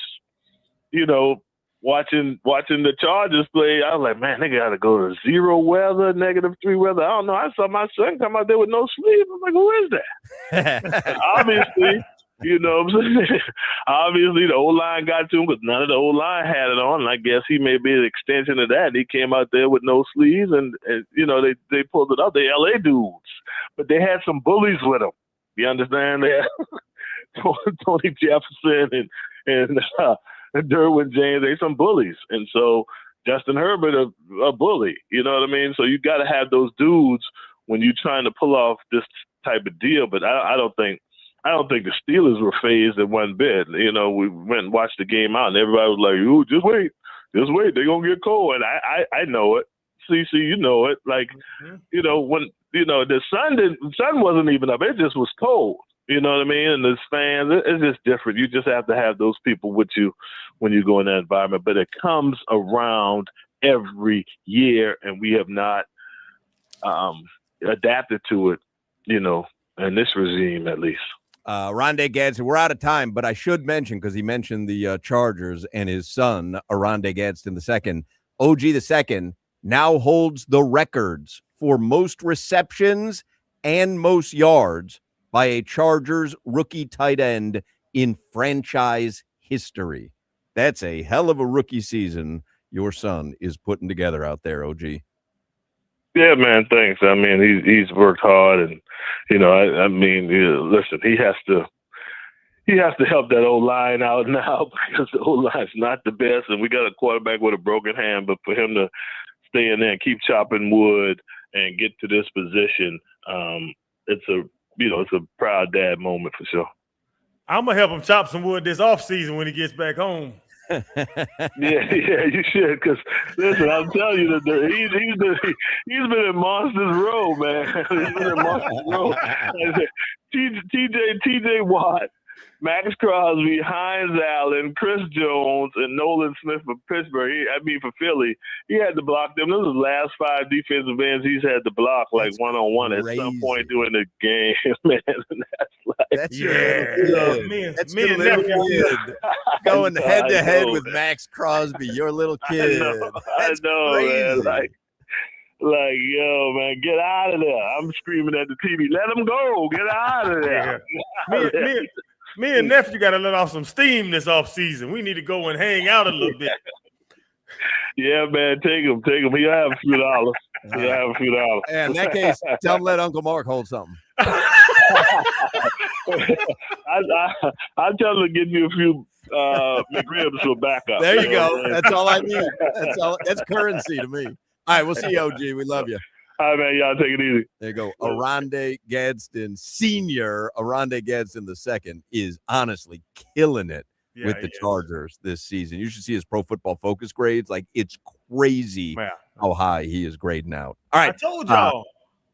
Watching the Chargers play, I was like, man, they got to go to 0 weather, -3 weather. I don't know. I saw my son come out there with no sleeve. I'm like, who is that? Obviously, what I'm saying? Obviously, the O-line got to him because none of the O-line had it on. And I guess he may be an extension of that. He came out there with no sleeves, and they pulled it up. They LA dudes. But they had some bullies with them. You understand? They had Tony Jefferson and Derwin James, they some bullies. And so Justin Herbert, a bully. You know what I mean? So you got to have those dudes when you're trying to pull off this type of deal. But I don't think the Steelers were phased in one bit. We went and watched the game out, and everybody was like, "Ooh, just wait. They're gonna get cold." And I know it. CC, you know it. Like, when the sun wasn't even up. It just was cold. You know what I mean? And the fans, it's just different. You just have to have those people with you when you go in that environment. But it comes around every year, and we have not adapted to it, in this regime at least. Arande Gadston, we're out of time, but I should mention, because he mentioned the Chargers and his son, Arande Gadston II. OG II now holds the records for most receptions and most yards by a Chargers rookie tight end in franchise history. That's a hell of a rookie season your son is putting together out there, OG. Yeah, man. Thanks. I mean, he's worked hard, and I mean, listen, he has to help that old line out now because the old line's not the best, and we got a quarterback with a broken hand. But for him to stay in there and keep chopping wood and get to this position, it's a proud dad moment for sure. I'm gonna help him chop some wood this offseason when he gets back home. Yeah, you should. Because listen, I'm telling you that he's been in Monsters Row, man. He's been in Monsters Row. TJ Watt, Max Crosby, Hines Allen, Chris Jones, and Nolan Smith for Pittsburgh. For Philly, he had to block them. Those are the last 5 defensive ends he's had to block like one-on-one at some point during the game, man. And that's your little kid. That's your little kid. Going head-to-head with Max Crosby, your little kid. I know, man. Like, yo, man, get out of there. I'm screaming at the TV, let him go. Get out of there. Me and nephew got to let off some steam this offseason. We need to go and hang out a little bit. Yeah, man, take him. He'll have a few dollars. Yeah, in that case, tell him let Uncle Mark hold something. I'll tell him to give you a few McRibs for backup. There you go. That's all I need. That's currency to me. All right, we'll see you, OG. We love you. All right, man. Y'all take it easy. There you go. Arande Gadston, senior Arande Gadston II, is honestly killing it with the Chargers this season. You should see his Pro Football Focus grades. Like, it's crazy how high he is grading out. All right. I told y'all.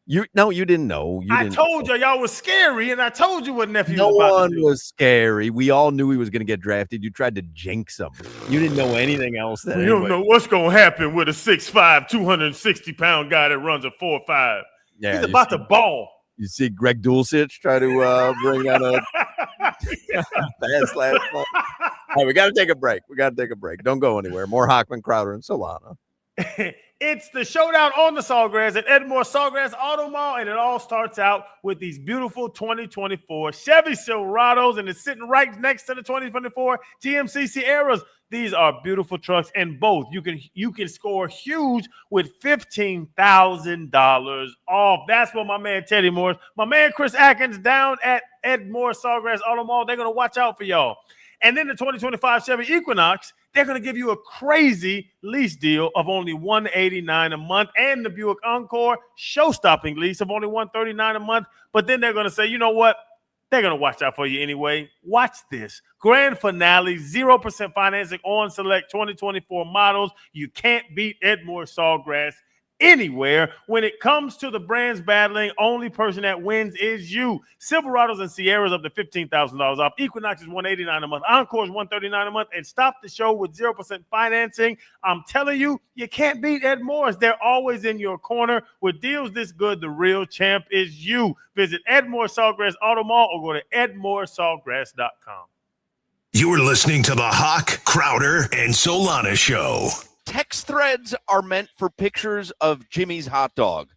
You didn't know. I told y'all was scary, and I told you what nephew no was about one to do. was scary. We all knew he was going to get drafted. You tried to jinx him. You didn't know anything else. You don't know what's going to happen with a 6'5", 260-pound guy that runs a 4.5. Yeah, he's about to ball. You see Greg Dulcich try to bring out a fast last ball. All right, we got to take a break. Don't go anywhere. More Hochman, Crowder, and Solana. It's the showdown on the Sawgrass at Edmore Sawgrass Auto Mall, and it all starts out with these beautiful 2024 Chevy Silverados, and it's sitting right next to the 2024 GMC Sierras. These are beautiful trucks, and both you can score huge with $15,000 off. That's what my man Teddy Morris, my man Chris Atkins down at Edmore Sawgrass Auto Mall. They're gonna watch out for y'all. And then the 2025 Chevy Equinox, they're going to give you a crazy lease deal of only $189 a month, and the Buick Encore show-stopping lease of only $139 a month. But then they're going to say, you know what? They're going to watch out for you anyway. Watch this. Grand finale, 0% financing on select 2024 models. You can't beat Edmore Sawgrass anywhere. When it comes to the brands battling, only person that wins is you. Silverados and Sierras up to $15,000 off. Equinox is $189 a month. Encore is $139 a month. And stop the show with 0% financing. I'm telling you, you can't beat Ed Morris. They're always in your corner. With deals this good, the real champ is you. Visit Edmore Sawgrass Auto Mall or go to edmoresawgrass.com. You're listening to the Hoch, Crowder, and Solana Show. Text threads are meant for pictures of Jimmy's hot dog.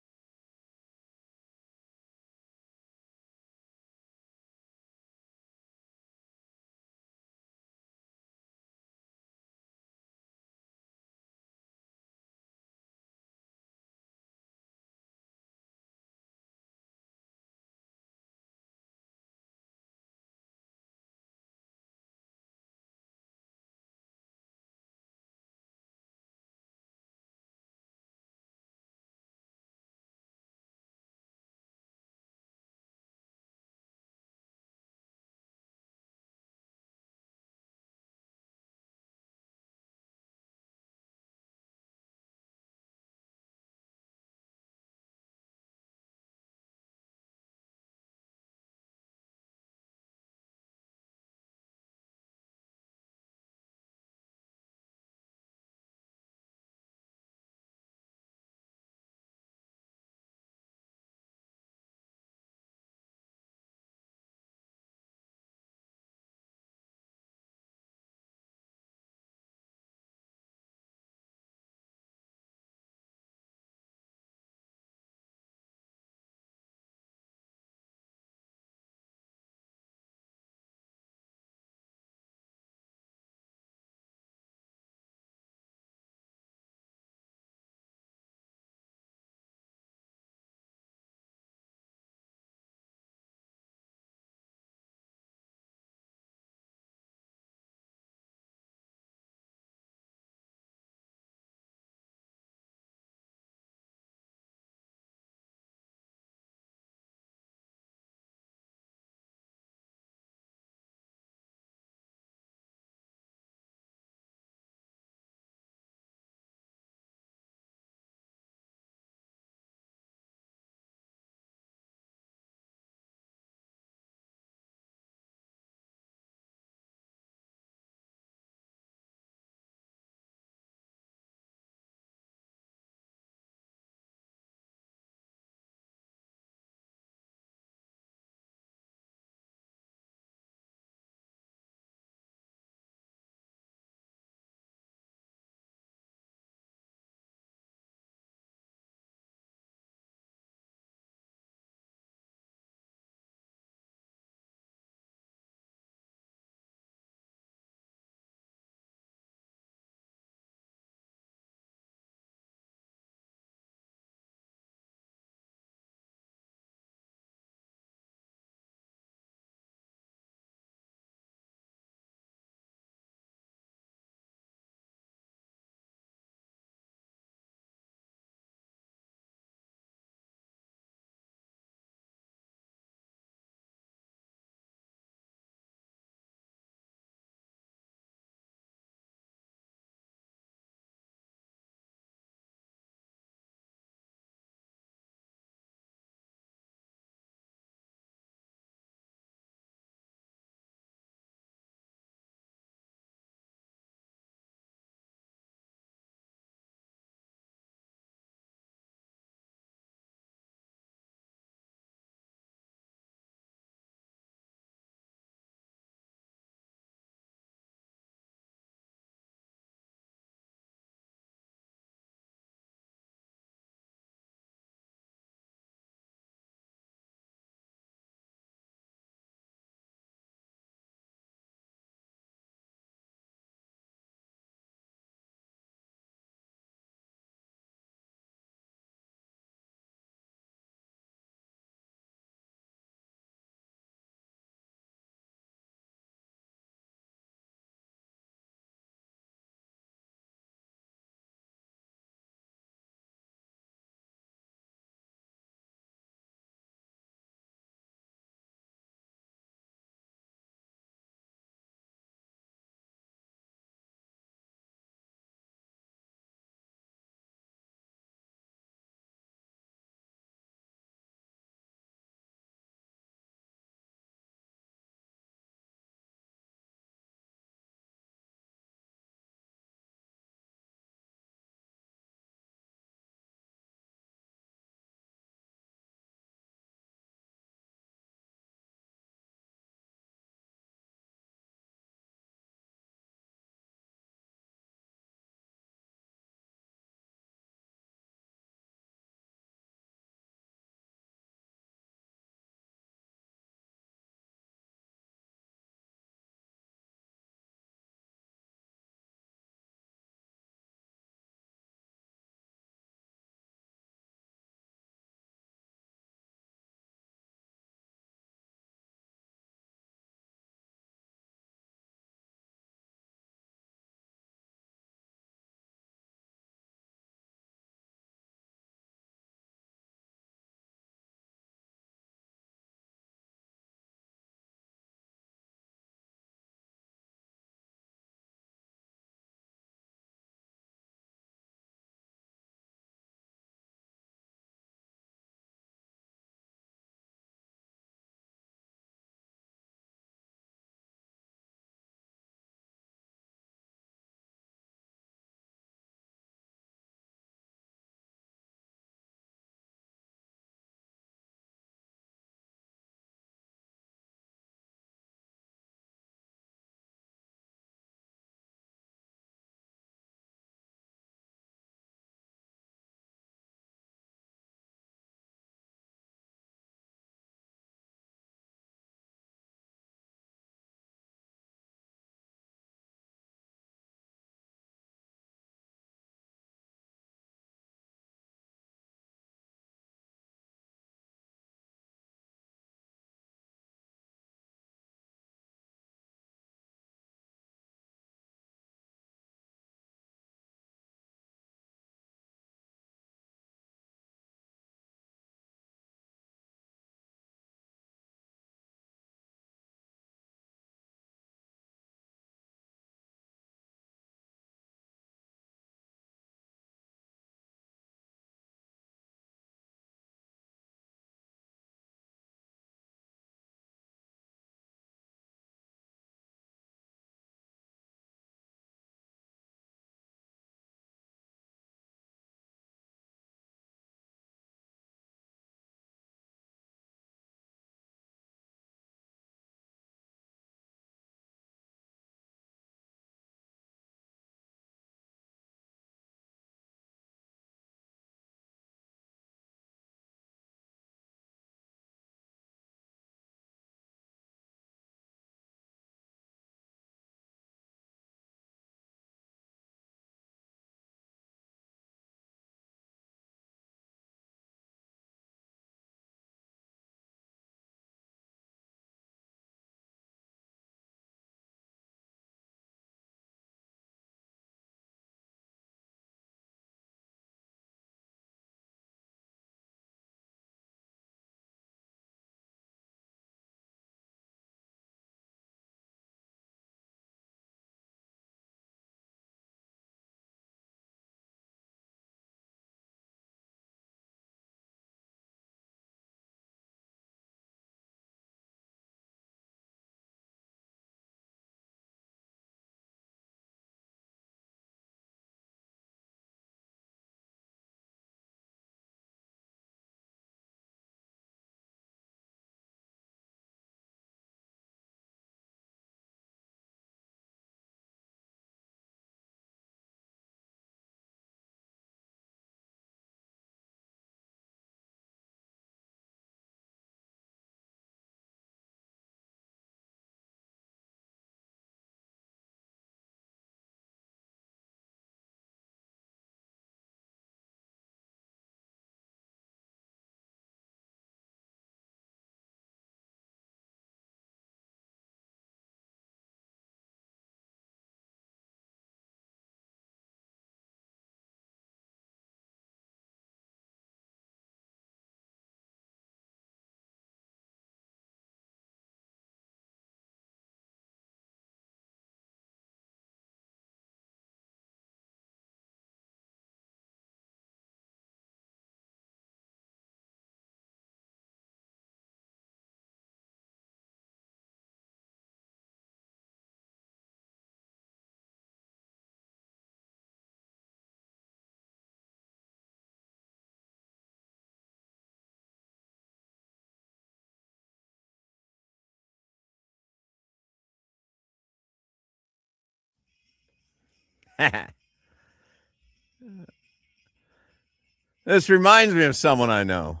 This reminds me of someone I know.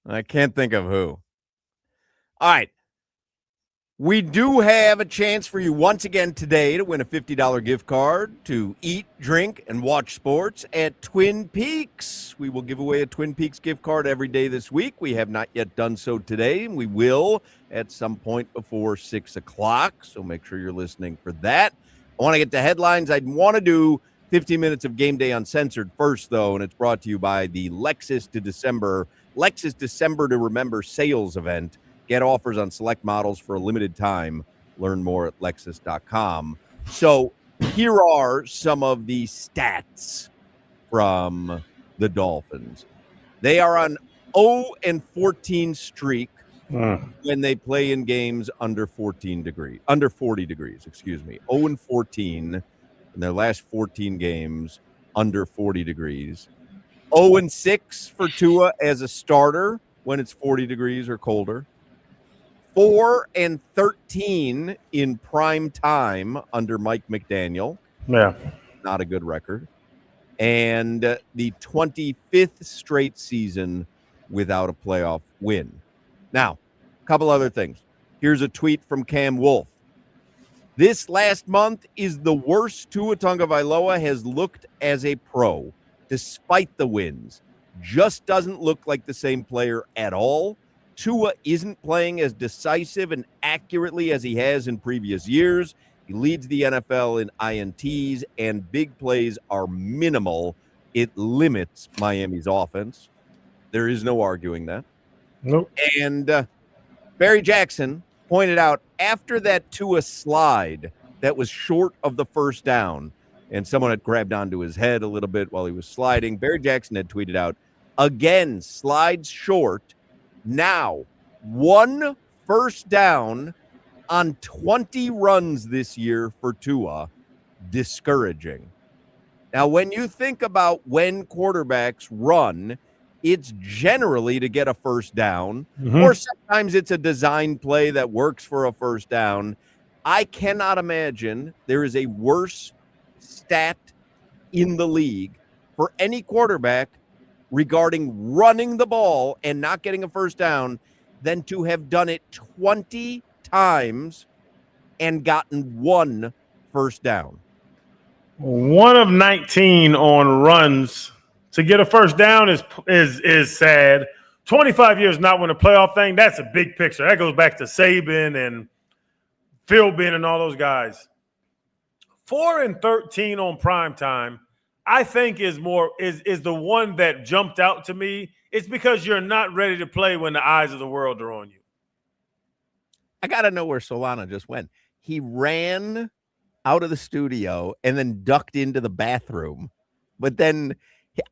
I can't think of who. All right. We do have a chance for you once again today to win a $50 gift card to eat, drink, and watch sports at Twin Peaks. We will give away a Twin Peaks gift card every day this week. We have not yet done so today, and we will at some point before 6 o'clock, so make sure you're listening for that. I want to get to headlines. I'd want to do 15 minutes of Game Day Uncensored first, though, and it's brought to you by the Lexus December to Remember sales event. Get offers on select models for a limited time. Learn more at Lexus.com. So here are some of the stats from the Dolphins. They are on 0-14 streak when they play in games under 40 degrees, 0-14 in their last 14 games under 40 degrees. 0-6 for Tua as a starter when it's 40 degrees or colder. 4-13 in prime time under Mike McDaniel. Yeah. Not a good record. And the 25th straight season without a playoff win. Now, a couple other things. Here's a tweet from Cam Wolfe. This last month is the worst Tua Tagovailoa has looked as a pro, despite the wins. Just doesn't look like the same player at all. Tua isn't playing as decisive and accurately as he has in previous years. He leads the NFL in INTs, and big plays are minimal. It limits Miami's offense. There is no arguing that. Nope. And Barry Jackson pointed out after that Tua slide that was short of the first down, and someone had grabbed onto his head a little bit while he was sliding, Barry Jackson had tweeted out, again, slides short. Now, 1 first down on 20 runs this year for Tua, discouraging. Now, when you think about when quarterbacks run, it's generally to get a first down, or sometimes it's a design play that works for a first down. I cannot imagine there is a worse stat in the league for any quarterback regarding running the ball and not getting a first down than to have done it 20 times and gotten 1 first down. 1 of 19 on runs to get a first down is sad. 25 years not win a playoff thing, that's a big picture. That goes back to Saban and Philbin and all those guys. 4-13 on prime time, I think is the one that jumped out to me. It's because you're not ready to play when the eyes of the world are on you. I got to know where Solana just went. He ran out of the studio and then ducked into the bathroom. But then,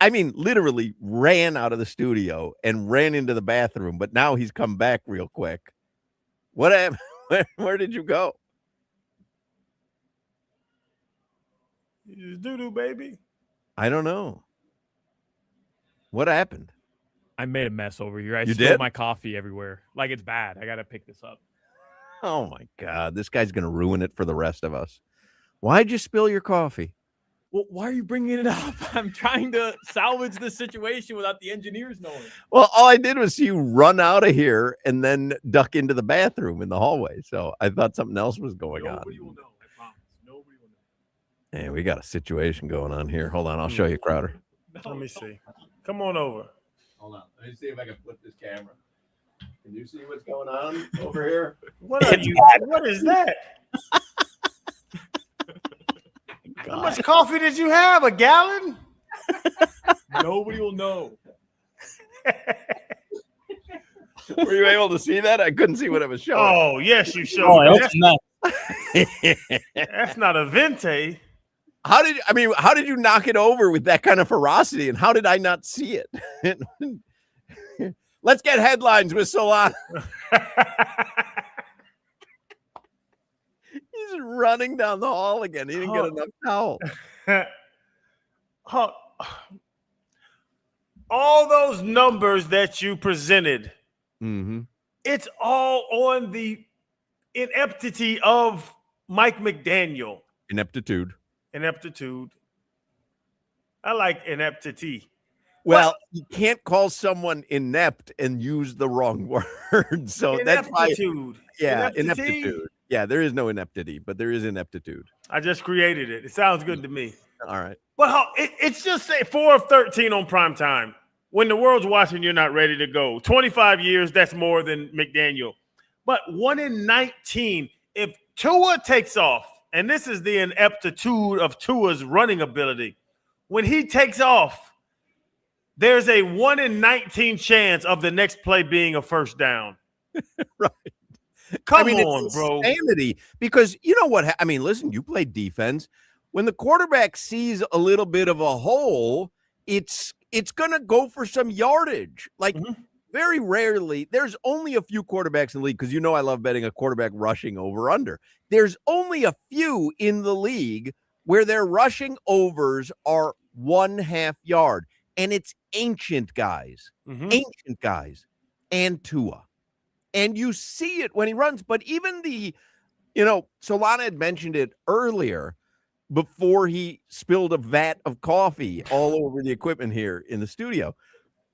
I mean, literally ran out of the studio and ran into the bathroom. But now he's come back real quick. What happened? Where did you go? You just doo-doo, baby. I don't know. What happened? I made a mess over here. I You spilled did? my coffee everywhere. Like, it's bad. I got to pick this up. Oh, my God. This guy's going to ruin it for the rest of us. Why'd you spill your coffee? Well, why are you bringing it up? I'm trying to salvage the situation without the engineers knowing. Well, all I did was see you run out of here and then duck into the bathroom in the hallway. So I thought something else was going on. Nobody will know. I promise. Nobody will know. Hey, we got a situation going on here. Hold on. I'll show you, Crowder. Let me see. Come on over. Hold on. Let me see if I can flip this camera. Can you see what's going on over here? What is that? How much coffee did you have? A gallon? Nobody will know. Were you able to see that? I couldn't see what it was showing. Oh, yes, you showed. Oh, that's nuts. That's not a vente. How did you knock it over with that kind of ferocity? And how did I not see it? Let's get headlines with Solana. He's running down the hall again. He didn't get enough towel. All those numbers that you presented, It's all on the ineptity of Mike McDaniel. Ineptitude. Ineptitude. I like ineptity. Well, you can't call someone inept and use the wrong word. So that's why. Ineptitude. Yeah, Ineptity? ineptitude. Yeah, there is no ineptity, but there is ineptitude. I just created it. It sounds good to me. All right. But it's just say 4 of 13 on prime time. When the world's watching, you're not ready to go. 25 years, that's more than McDaniel. But 1 in 19, if Tua takes off, and this is the ineptitude of Tua's running ability, when he takes off, there's a 1 in 19 chance of the next play being a first down. Right. Come on, it's bro. Insanity. Because you know what? I mean, listen, you played defense. When the quarterback sees a little bit of a hole, it's going to go for some yardage. Like, very rarely, there's only a few quarterbacks in the league, because you know I love betting a quarterback rushing over-under. There's only a few in the league where their rushing overs are 1/2 yard. And it's ancient guys, and Tua. And you see it when he runs. But even Solana had mentioned it earlier before he spilled a vat of coffee all over the equipment here in the studio,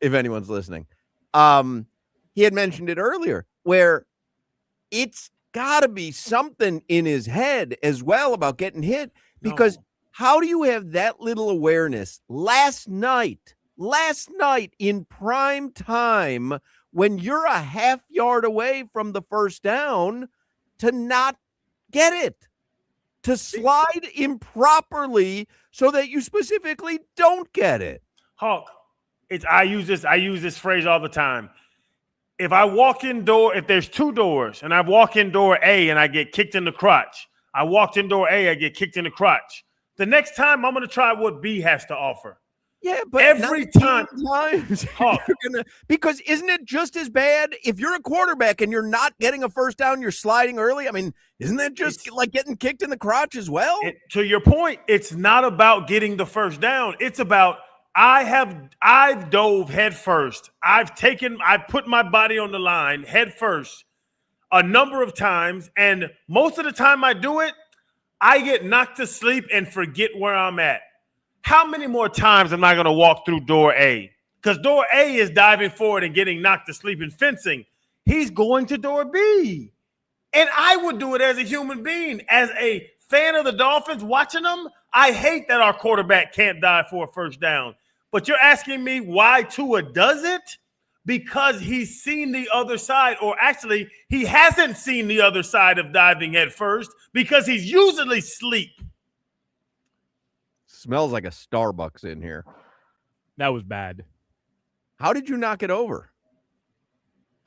if anyone's listening. He had mentioned it earlier where it's got to be something in his head as well about getting hit, because how do you have that little awareness last night in prime time when you're a 1/2 yard away from the first down to not get it, to slide improperly so that you specifically don't get it? Hawk, I use this phrase all the time. If there's 2 doors and I walk in door A and I get kicked in the crotch, I walked in door A, I get kicked in the crotch. The next time I'm going to try what B has to offer. Yeah, but every time, because isn't it just as bad if you're a quarterback and you're not getting a first down, you're sliding early? I mean, isn't that just like getting kicked in the crotch as well? To your point, it's not about getting the first down. It's about I've dove head first. I've put my body on the line head first a number of times, and most of the time I do it, I get knocked to sleep and forget where I'm at. How many more times am I going to walk through door A? Because door A is diving forward and getting knocked to sleep and fencing. He's going to door B. And I would do it as a human being. As a fan of the Dolphins watching them, I hate that our quarterback can't dive for a first down. But you're asking me why Tua does it? Because he's seen the other side, or actually he hasn't seen the other side of diving head first because he's usually asleep. Smells like a Starbucks in here. That was bad. How did you knock it over?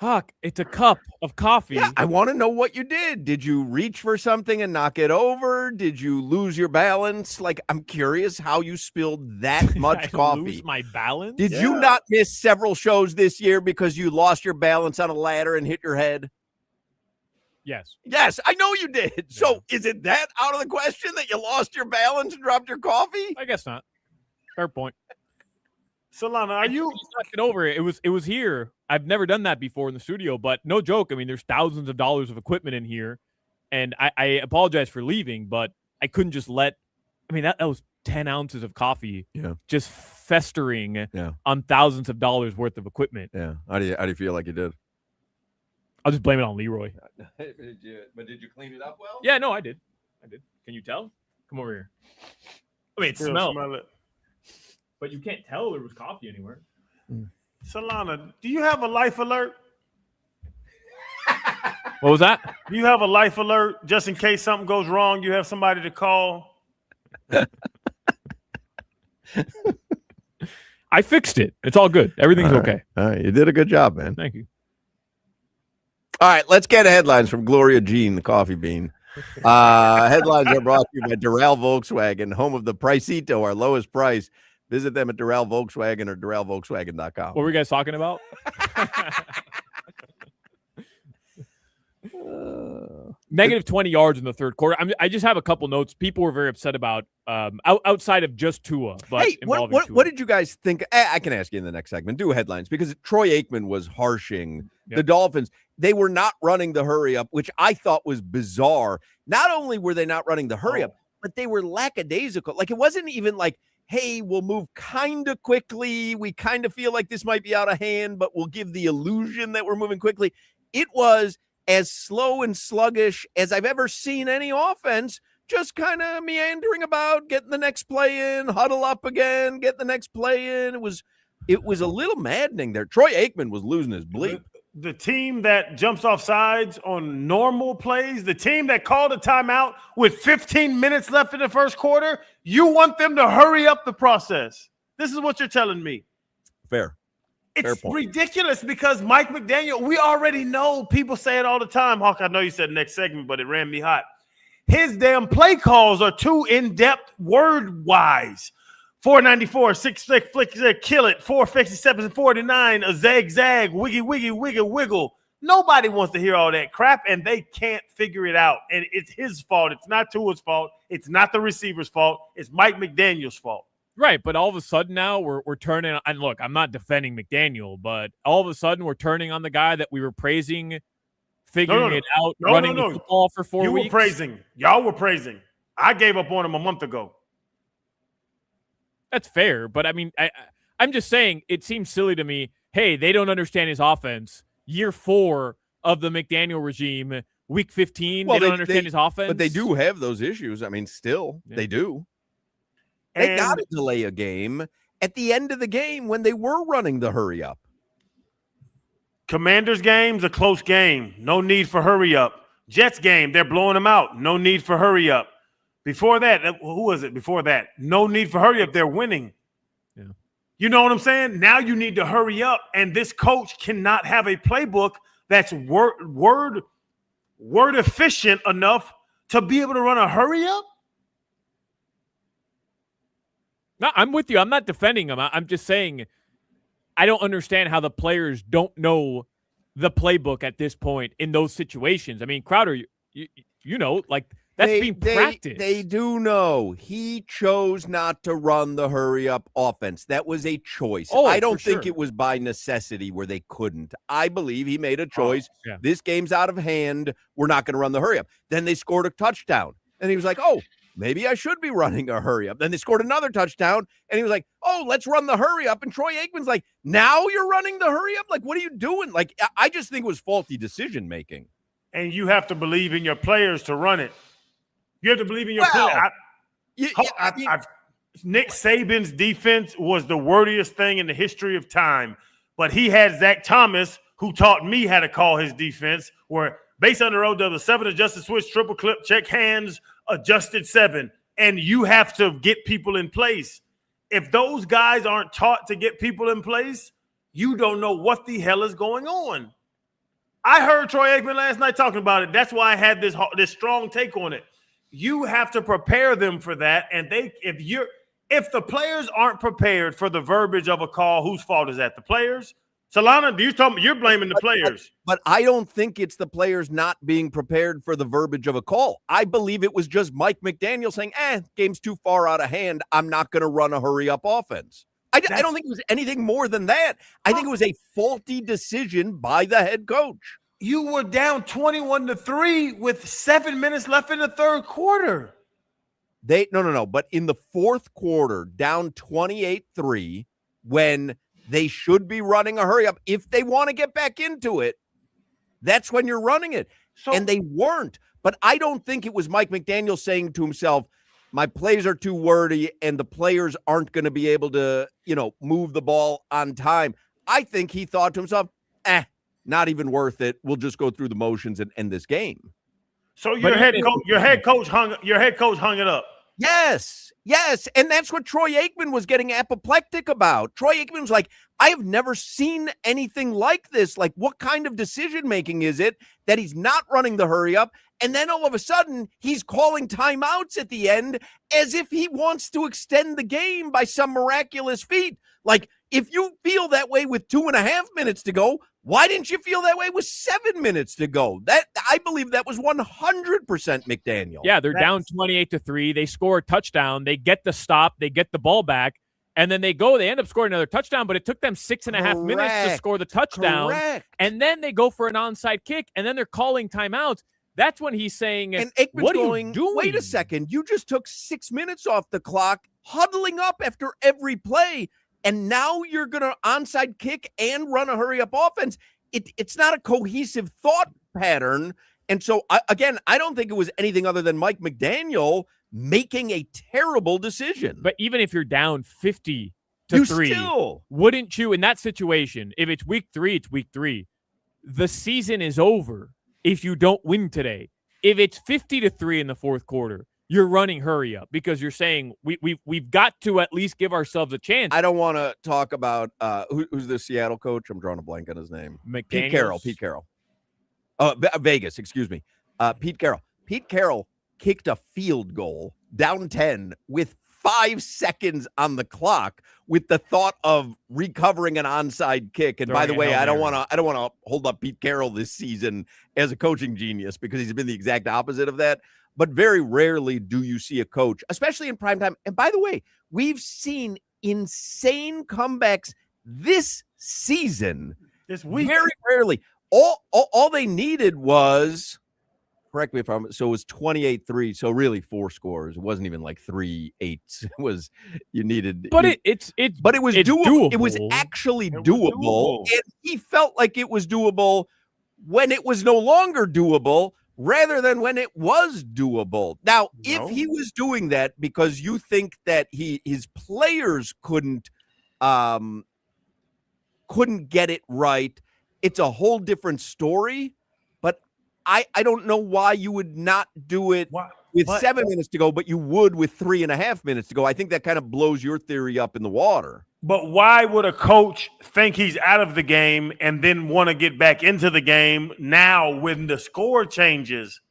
Huck, it's a cup of coffee. Yeah, I want to know what you did. Did you reach for something and knock it over? Did you lose your balance? Like, I'm curious how you spilled that much coffee. Lose my balance? Did you not miss several shows this year because you lost your balance on a ladder and hit your head? Yes. Yes, I know you did. Yeah. So is it that out of the question that you lost your balance and dropped your coffee? I guess not. Fair point. Solana, are you knocking over it? It was here. I've never done that before in the studio, but no joke. I mean, there's thousands of dollars of equipment in here, and I apologize for leaving, but I couldn't just let. I mean, that was 10 ounces of coffee, just festering on thousands of dollars worth of equipment. Yeah. How do you feel like you did? I'll just blame it on Leroy. But did you clean it up well? Yeah, no, I did. Can you tell? Come over here. I mean, it smells. Smell it. But you can't tell there was coffee anywhere. Solana, do you have a life alert? What was that? Do you have a life alert just in case something goes wrong? You have somebody to call? I fixed it. It's all good. Everything's okay. All right. You did a good job, man. Thank you. All right. Let's get headlines from Gloria Jean, the coffee bean. Headlines are brought to you by Doral Volkswagen, home of the Pricito, our lowest price. Visit them at Doral Volkswagen or DoralVolkswagen.com. What were you guys talking about? Negative 20 yards in the third quarter. I just have a couple notes. People were very upset about outside of just Tua. But hey, what did you guys think? I can ask you in the next segment. Do headlines, because Troy Aikman was harshing the Dolphins. They were not running the hurry up, which I thought was bizarre. Not only were they not running the hurry up, but they were lackadaisical. Like, it wasn't even like, hey, we'll move kind of quickly. We kind of feel like this might be out of hand, but we'll give the illusion that we're moving quickly. It was as slow and sluggish as I've ever seen any offense, just kind of meandering about, getting the next play in, huddle up again, get the next play in. It was a little maddening there. Troy Aikman was losing his bleep. The team that jumps off sides on normal plays, the team that called a timeout with 15 minutes left in the first quarter, you want them to hurry up the process. This is what you're telling me. Fair. It's ridiculous because Mike McDaniel, we already know, people say it all the time. Hawk, I know you said next segment, but it ran me hot. His damn play calls are too in-depth word-wise. 494, 6 flick, kill it, 457, 49, a zag, wiggle. Nobody wants to hear all that crap, and they can't figure it out. And it's his fault. It's not Tua's fault. It's not the receiver's fault. It's Mike McDaniel's fault. Right, but all of a sudden now we're turning. And look, I'm not defending McDaniel, but all of a sudden we're turning on the guy that we were praising, figuring it out, running the football for 4 weeks. You were praising. Y'all were praising. I gave up on him a month ago. That's fair, but I mean, I'm just saying it seems silly to me. Hey, they don't understand his offense. Year 4 of the McDaniel regime, week 15, they don't understand his offense. But they do have those issues. I mean, still, they do. And they got to delay a game at the end of the game when they were running the hurry up. Commanders game's a close game. No need for hurry up. Jets game, they're blowing them out. No need for hurry up. Before that, who was it? Before that, no need for hurry up. They're winning. Yeah. You know what I'm saying? Now you need to hurry up, and this coach cannot have a playbook that's word efficient enough to be able to run a hurry up. No, I'm with you. I'm not defending him. I'm just saying I don't understand how the players don't know the playbook at this point in those situations. I mean, Crowder, you know, like that's being practiced. They do know. He chose not to run the hurry-up offense. That was a choice. I don't think it was by necessity where they couldn't. I believe he made a choice. Yeah. This game's out of hand. We're not going to run the hurry-up. Then they scored a touchdown. And he was like, oh, maybe I should be running a hurry-up. Then they scored another touchdown. And he was like, oh, let's run the hurry-up. And Troy Aikman's like, now you're running the hurry-up? Like, what are you doing? Like, I just think it was faulty decision-making. And you have to believe in your players to run it. You have to believe in your players. Nick Saban's defense was the wordiest thing in the history of time. But he had Zach Thomas, who taught me how to call his defense, where base on the road does a 7 adjusted switch, triple clip, check hands, adjusted 7. And you have to get people in place. If those guys aren't taught to get people in place, you don't know what the hell is going on. I heard Troy Aikman last night talking about it. That's why I had this strong take on it. You have to prepare them for that. And if the players aren't prepared for the verbiage of a call, whose fault is that? The players? Solana, you're blaming the players. But I don't think it's the players not being prepared for the verbiage of a call. I believe it was just Mike McDaniel saying, game's too far out of hand. I'm not going to run a hurry-up offense. I don't think it was anything more than that. I think it was a faulty decision by the head coach. You were down 21-3 with 7 minutes left in the third quarter. No. But in the fourth quarter, down 28-3, when they should be running a hurry up, if they want to get back into it, that's when you're running it. And they weren't. But I don't think it was Mike McDaniel saying to himself, my plays are too wordy and the players aren't going to be able to, move the ball on time. I think he thought to himself, not even worth it. We'll just go through the motions and end this game. So your head coach hung it up. Yes. And that's what Troy Aikman was getting apoplectic about. Troy Aikman was like, I have never seen anything like this. Like, what kind of decision-making is it that he's not running the hurry up? And then all of a sudden, he's calling timeouts at the end as if he wants to extend the game by some miraculous feat. Like, if you feel that way with 2.5 minutes to go, why didn't you feel that way with 7 minutes to go? That I believe that was 100% McDaniel. Yeah, they're down 28-3. They score a touchdown. They get the stop. They get the ball back. And then they end up scoring another touchdown, but it took them 6.5 minutes to score the touchdown. Correct. And then they go for an onside kick, and then they're calling timeouts. That's when he's saying, and Aikman's what are going, you doing? wait a second, you just took 6 minutes off the clock, huddling up after every play, and now you're going to onside kick and run a hurry-up offense. It's not a cohesive thought pattern. And so, I don't think it was anything other than Mike McDaniel making a terrible decision. But even if you're down 50 to 3, wouldn't you, in that situation, if it's week 3, it's week 3. The season is over if you don't win today. If it's 50 to 3 in the fourth quarter, you're running hurry up because you're saying we've got to at least give ourselves a chance. I don't want to talk about who's the Seattle coach. I'm drawing a blank on his name. McDaniels? Pete Carroll. Vegas, excuse me. Pete Carroll. Pete Carroll kicked a field goal down 10 with 5 seconds on the clock with the thought of recovering an onside kick. And by the way, I don't want to hold up Pete Carroll this season as a coaching genius because he's been the exact opposite of that. But very rarely do you see a coach, especially in prime time. And by the way, we've seen insane comebacks this season. This week. Very rarely. All they needed was, correct me if I'm, so it was 28-3. So really 4 scores. It wasn't even like 3-8. It was, you needed. But it was doable. It was actually doable. And he felt like it was doable when it was no longer doable, rather than when it was doable. Now, if he was doing that because you think that his players couldn't get it right, it's a whole different story. But I don't know why you would not do it with 7 minutes to go, but you would with 3.5 minutes to go. I think that kind of blows your theory up in the water. But why would a coach think he's out of the game and then want to get back into the game now when the score changes?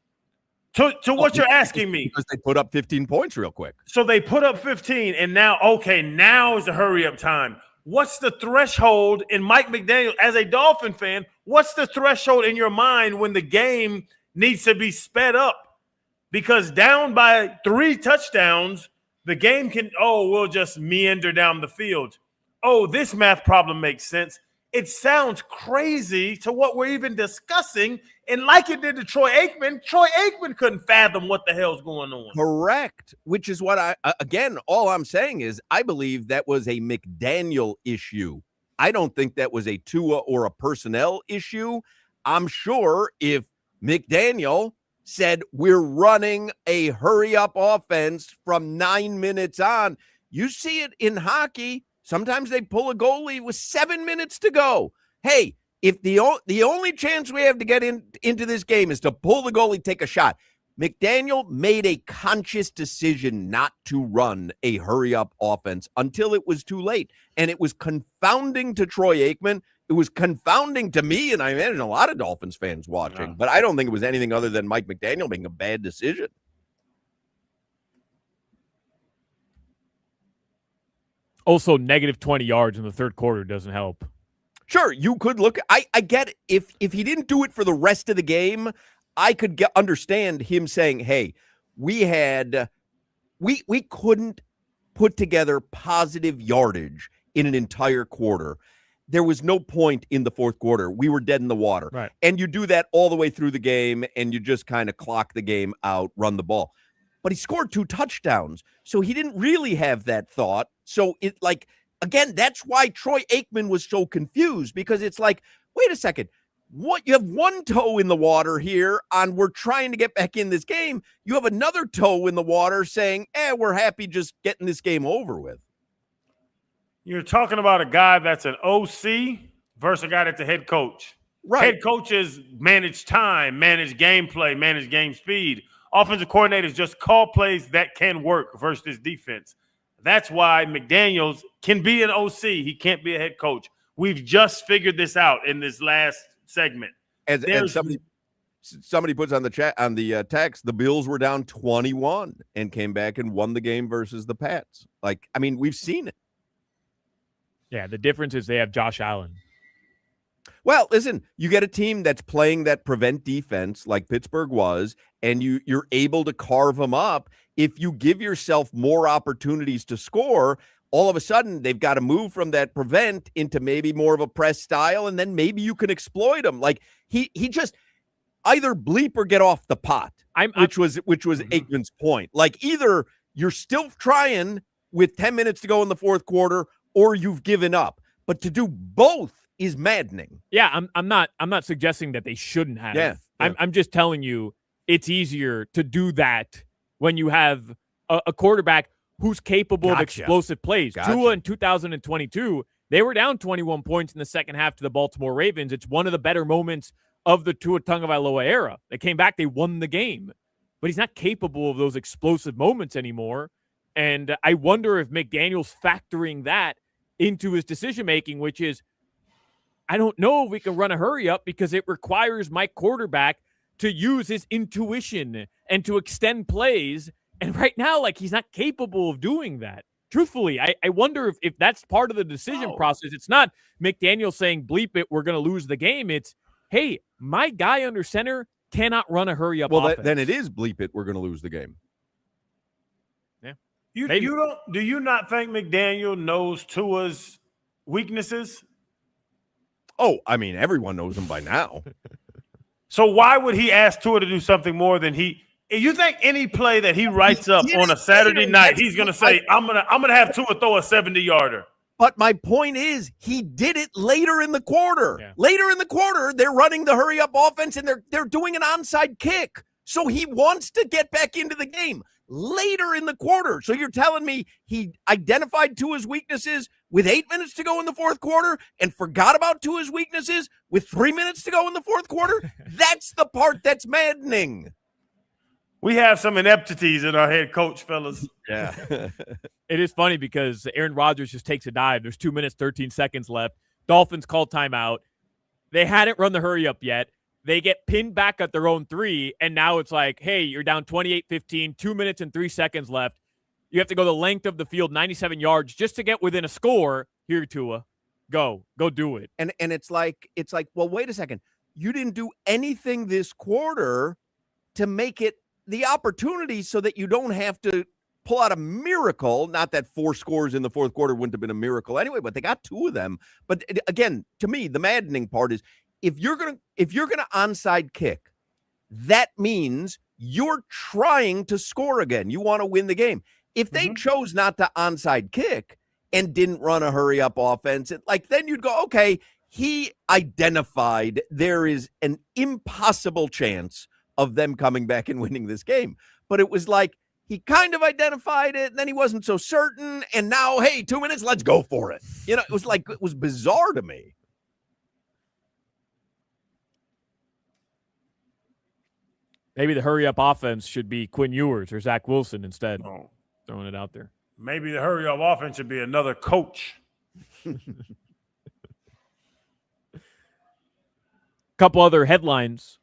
To what you're asking me. Because they put up 15 points real quick. So they put up 15, and now is the hurry-up time. What's the threshold in Mike McDaniel, as a Dolphin fan, what's the threshold in your mind when the game needs to be sped up? Because down by 3 touchdowns, the game we'll just meander down the field. Oh, this math problem makes sense. It sounds crazy to what we're even discussing. And like it did to Troy Aikman couldn't fathom what the hell's going on. Correct. Which is what all I'm saying is I believe that was a McDaniel issue. I don't think that was a Tua or a personnel issue. I'm sure if McDaniel said we're running a hurry-up offense from 9 minutes on, you see it in hockey. Sometimes they pull a goalie with 7 minutes to go. Hey, if the only chance we have to get into this game is to pull the goalie, take a shot. McDaniel made a conscious decision not to run a hurry-up offense until it was too late. And it was confounding to Troy Aikman. It was confounding to me, and I imagine a lot of Dolphins fans watching. But I don't think it was anything other than Mike McDaniel making a bad decision. Also, negative 20 yards in the third quarter doesn't help. Sure, you could look. I get it. If he didn't do it for the rest of the game, I could understand him saying, "Hey, we couldn't put together positive yardage in an entire quarter. There was no point in the fourth quarter. We were dead in the water." Right. And you do that all the way through the game, and you just kind of clock the game out, run the ball. But he scored 2 touchdowns, so he didn't really have that thought. So again, that's why Troy Aikman was so confused, because it's like, wait a second, what? You have one toe in the water here on we're trying to get back in this game. You have another toe in the water saying, we're happy just getting this game over with. You're talking about a guy that's an OC versus a guy that's a head coach. Right. Head coaches manage time, manage gameplay, manage game speed. Offensive coordinators just call plays that can work versus this defense. That's why McDaniels can be an OC. He can't be a head coach. We've just figured this out in this last segment. And somebody puts on the chat, on the text, the Bills were down 21 and came back and won the game versus the Pats. We've seen it. Yeah, the difference is they have Josh Allen. Well, listen, you get a team that's playing that prevent defense like Pittsburgh was, and you're able to carve them up. If you give yourself more opportunities to score, all of a sudden they've got to move from that prevent into maybe more of a press style, and then maybe you can exploit them. Like he just either bleep or get off the pot, which was Aikman's point. Like, either you're still trying with 10 minutes to go in the fourth quarter, or you've given up. But to do both is maddening. Yeah, I'm not suggesting that they shouldn't have. Yeah. I'm just telling you it's easier to do that when you have a quarterback who's capable of explosive plays. Tua in 2022, they were down 21 points in the second half to the Baltimore Ravens. It's one of the better moments of the Tua Tagovailoa era. They came back, they won the game. But he's not capable of those explosive moments anymore. And I wonder if McDaniel's factoring that into his decision-making, which is, I don't know if we can run a hurry up because it requires my quarterback to use his intuition and to extend plays. And right now, like, he's not capable of doing that. Truthfully, I wonder if that's part of the decision process. It's not McDaniel saying, bleep it, we're going to lose the game. It's, hey, my guy under center cannot run a hurry up offense. Then it is bleep it, we're going to lose the game. Yeah. Do you not think McDaniel knows Tua's weaknesses? Oh, I mean, everyone knows them by now. So why would he ask Tua to do something more than he? You think any play that he writes up on a Saturday night, he's going to say, I'm gonna have Tua throw a 70-yarder? But my point is, he did it later in the quarter. Yeah. Later in the quarter, they're running the hurry up offense and they're doing an onside kick. So he wants to get back into the game later in the quarter. So you're telling me he identified Tua's weaknesses with 8 minutes to go in the fourth quarter and forgot about Tua's weaknesses with 3 minutes to go in the fourth quarter? That's the part that's maddening. We have some ineptities in our head coach, fellas. Yeah. It is funny because Aaron Rodgers just takes a dive. There's 2 minutes, 13 seconds left. Dolphins call timeout. They hadn't run the hurry up yet. They get pinned back at their own 3, and now it's like, hey, you're down 28-15, 2 minutes and 3 seconds left. You have to go the length of the field, 97 yards, just to get within a score. Here, Tua, go do it. And it's like, well, wait a second. You didn't do anything this quarter to make it the opportunity so that you don't have to pull out a miracle. Not that 4 scores in the fourth quarter wouldn't have been a miracle anyway, but they got 2 of them. But again, to me, the maddening part is if you're gonna onside kick, that means you're trying to score again. You want to win the game. If they chose not to onside kick and didn't run a hurry up offense, then you'd go, okay, he identified there is an impossible chance of them coming back and winning this game. But it was like he kind of identified it, and then he wasn't so certain, and now, hey, 2 minutes, let's go for it. It was bizarre to me. Maybe the hurry up offense should be Quinn Ewers or Zach Wilson instead. Oh. Throwing it out there. Maybe the hurry up offense should be another coach. Couple other headlines.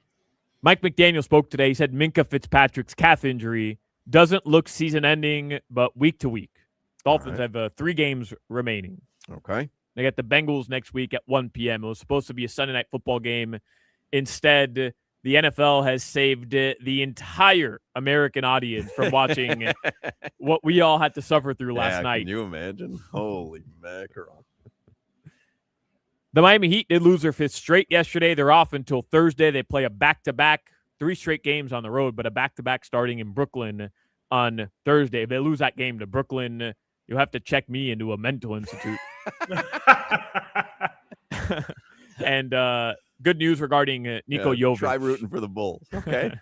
Mike McDaniel spoke today. He said Minkah Fitzpatrick's calf injury doesn't look season-ending, but week to week. Dolphins have 3 games remaining. Okay. They got the Bengals next week at 1 p.m. It was supposed to be a Sunday night football game. Instead, the NFL has saved the entire American audience from watching what we all had to suffer through last night. Can you imagine? Holy mackerel. The Miami Heat did lose their 5th straight yesterday. They're off until Thursday. They play a back-to-back, 3 straight games on the road, but a back-to-back starting in Brooklyn on Thursday. If they lose that game to Brooklyn, you'll have to check me into a mental institute. And good news regarding Niko Jovic. Try rooting for the Bulls. Okay.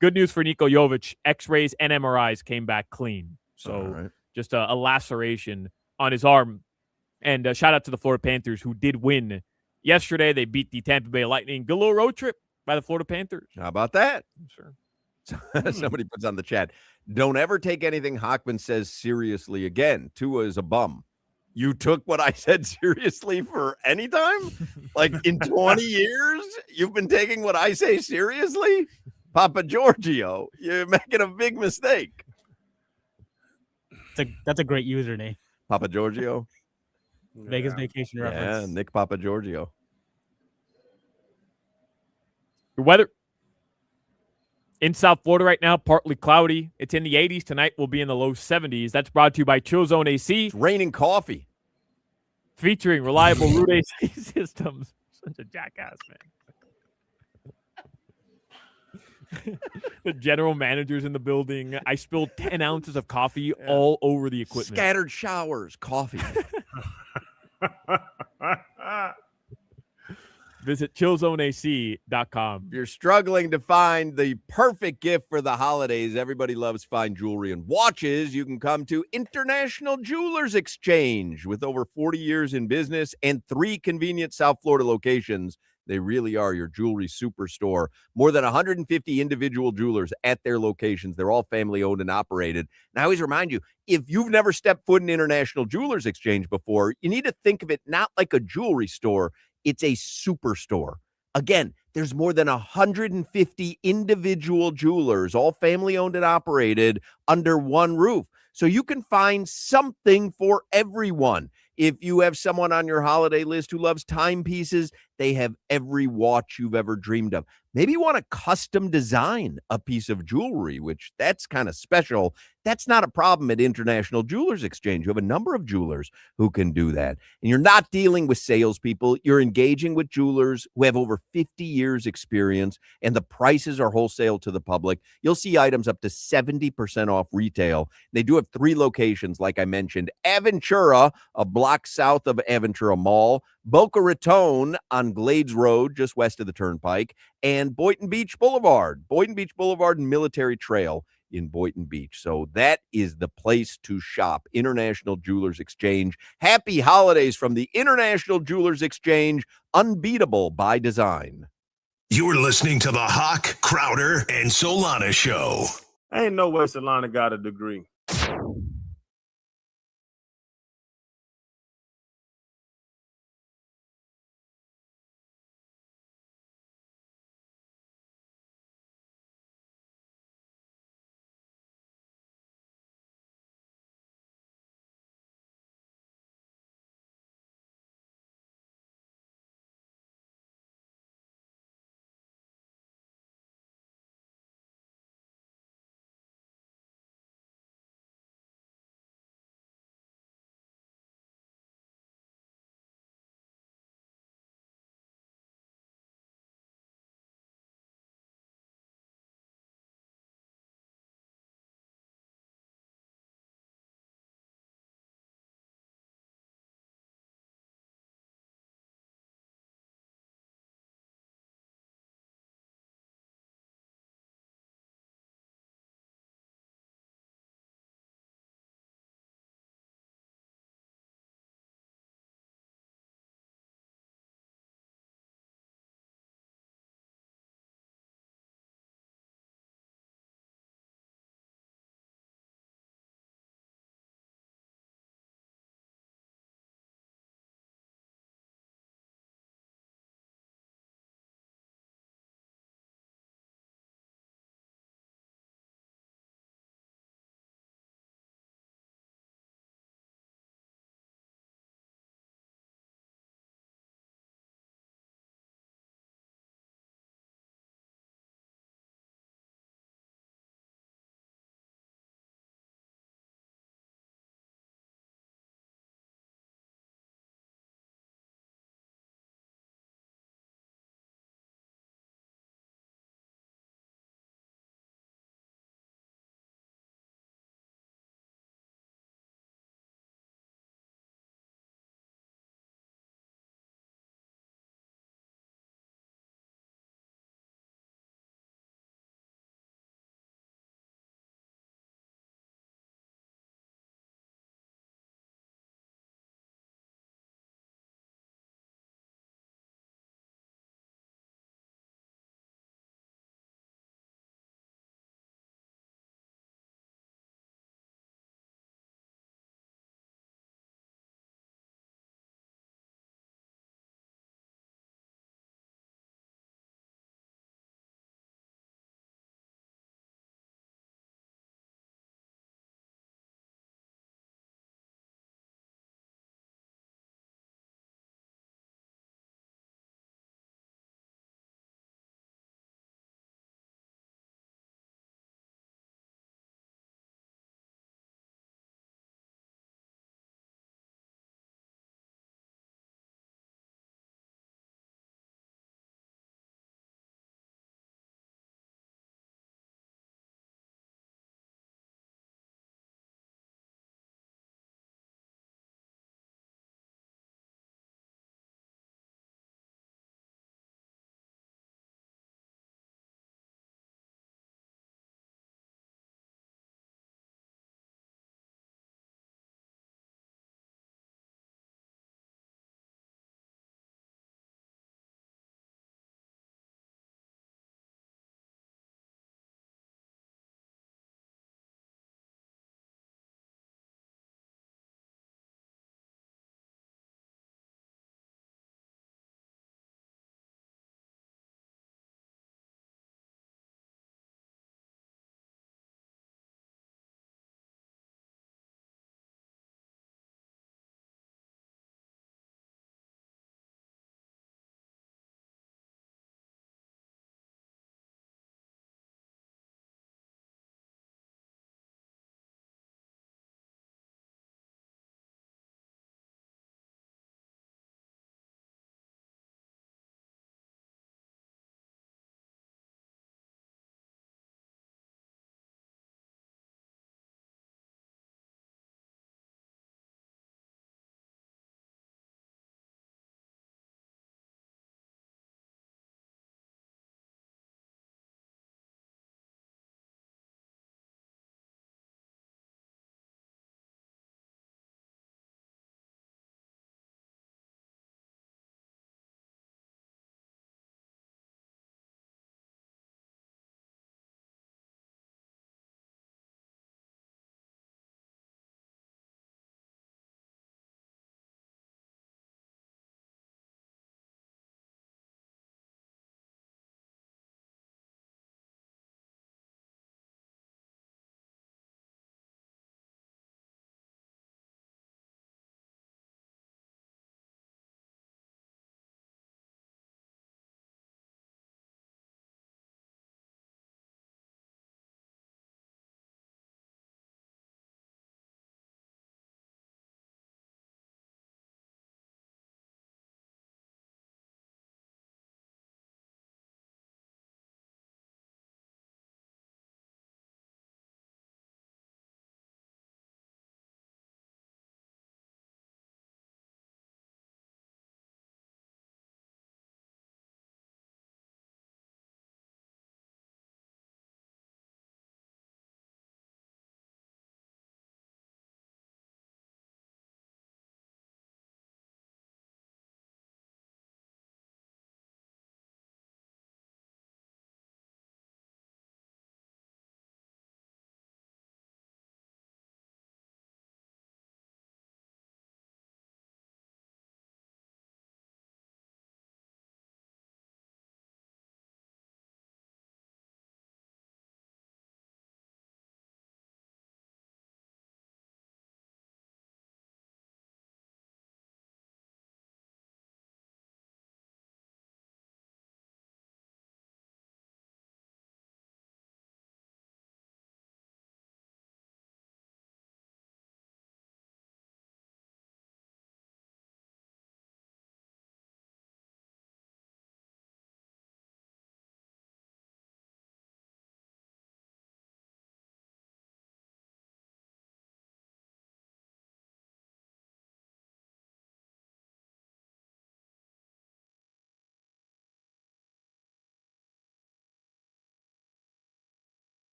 Good news for Niko Jovic. X-rays and MRIs came back clean. So just a laceration on his arm. And shout out to the Florida Panthers who did win yesterday. They beat the Tampa Bay Lightning. Good little road trip by the Florida Panthers. How about that? Sure. Somebody puts on the chat, don't ever take anything Hochman says seriously again. Tua is a bum. You took what I said seriously for any time? Like in 20 years, you've been taking what I say seriously? Papa Giorgio, you're making a big mistake. That's a great username. Papa Giorgio. Vegas vacation reference. Yeah, Nick Papa Giorgio. The weather in South Florida right now, partly cloudy. It's in the 80s. Tonight will be in the low 70s. That's brought to you by Chill Zone AC. It's raining coffee. Featuring reliable root AC systems. Such a jackass, man. The general manager's in the building. I spilled 10 ounces of coffee all over the equipment. Scattered showers, coffee. Visit chillzoneac.com. If you're struggling to find the perfect gift for the holidays, everybody loves fine jewelry and watches. You can come to International Jewelers Exchange. With over 40 years in business and 3 convenient South Florida locations, they really are your jewelry superstore. More than 150 individual jewelers at their locations. They're all family owned and operated. And I always remind you, if you've never stepped foot in International Jewelers Exchange before, you need to think of it not like a jewelry store. It's a superstore. Again, there's more than 150 individual jewelers, all family owned and operated, under one roof. So you can find something for everyone. If you have someone on your holiday list who loves timepieces, they have every watch you've ever dreamed of. Maybe you want to custom design a piece of jewelry, which that's kind of special. That's not a problem at International Jewelers Exchange. You have a number of jewelers who can do that. And you're not dealing with salespeople. You're engaging with jewelers who have over 50 years experience, and the prices are wholesale to the public. You'll see items up to 70% off retail. They do have 3 locations, like I mentioned. Aventura, a block south of Aventura Mall, Boca Raton on Glades Road, just west of the Turnpike, and Boynton Beach Boulevard and Military Trail in Boynton Beach. So that is the place to shop. International Jewelers Exchange. Happy holidays from the International Jewelers Exchange, unbeatable by design. You're listening to the Hoch, Crowder, and Solana Show. Ain't no way Solana got a degree.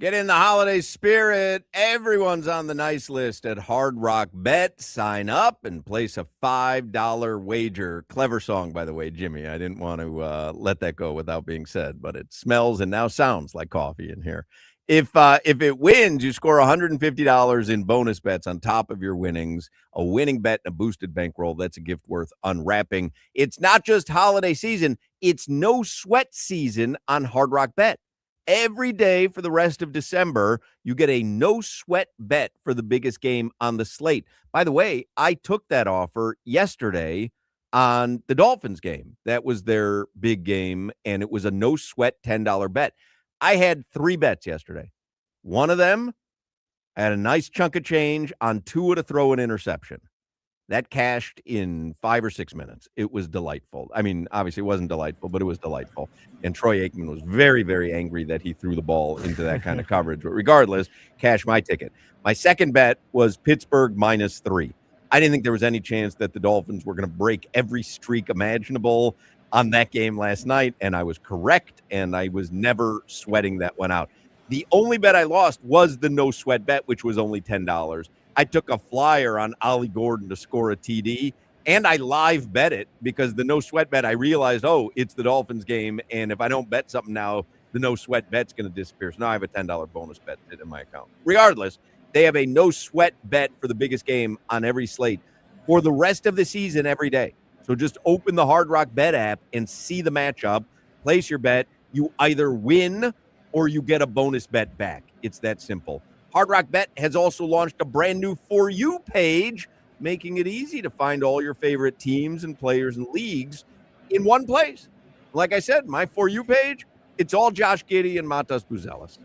Get in the holiday spirit. Everyone's on the nice list at Hard Rock Bet. Sign up and place a $5 wager. Clever song, by the way, Jimmy. I didn't want to let that go without being said, but it smells and now sounds like coffee in here. If it wins, you score $150 in bonus bets on top of your winnings. A winning bet and a boosted bankroll. That's a gift worth unwrapping. It's not just holiday season. It's no sweat season on Hard Rock Bet. Every day for the rest of December, you get a no sweat bet for the biggest game on the slate. By the way, I took that offer yesterday on the Dolphins game. That was their big game, and it was a no sweat $10 bet. I had 3 bets yesterday. One of them, I had a nice chunk of change on Tua to throw an interception. That cashed in 5 or 6 minutes. It was delightful. I mean, obviously it wasn't delightful, but it was delightful. And Troy Aikman was very, very angry that he threw the ball into that kind of coverage. But regardless, cash my ticket. My second bet was Pittsburgh -3. I didn't think there was any chance that the Dolphins were going to break every streak imaginable on that game last night, and I was correct, and I was never sweating that one out. The only bet I lost was the no sweat bet, which was only $10. I took a flyer on Ollie Gordon to score a TD, and I live bet it because the no sweat bet, I realized, oh, it's the Dolphins game, and if I don't bet something now, the no sweat bet's going to disappear. So now I have a $10 bonus bet in my account. Regardless, they have a no sweat bet for the biggest game on every slate for the rest of the season every day. So just open the Hard Rock Bet app and see the matchup, place your bet. You either win or you get a bonus bet back. It's that simple. Hard Rock Bet has also launched a brand new For You page, making it easy to find all your favorite teams and players and leagues in one place. Like I said, my For You page, it's all Josh Giddey and Matas Buzelis.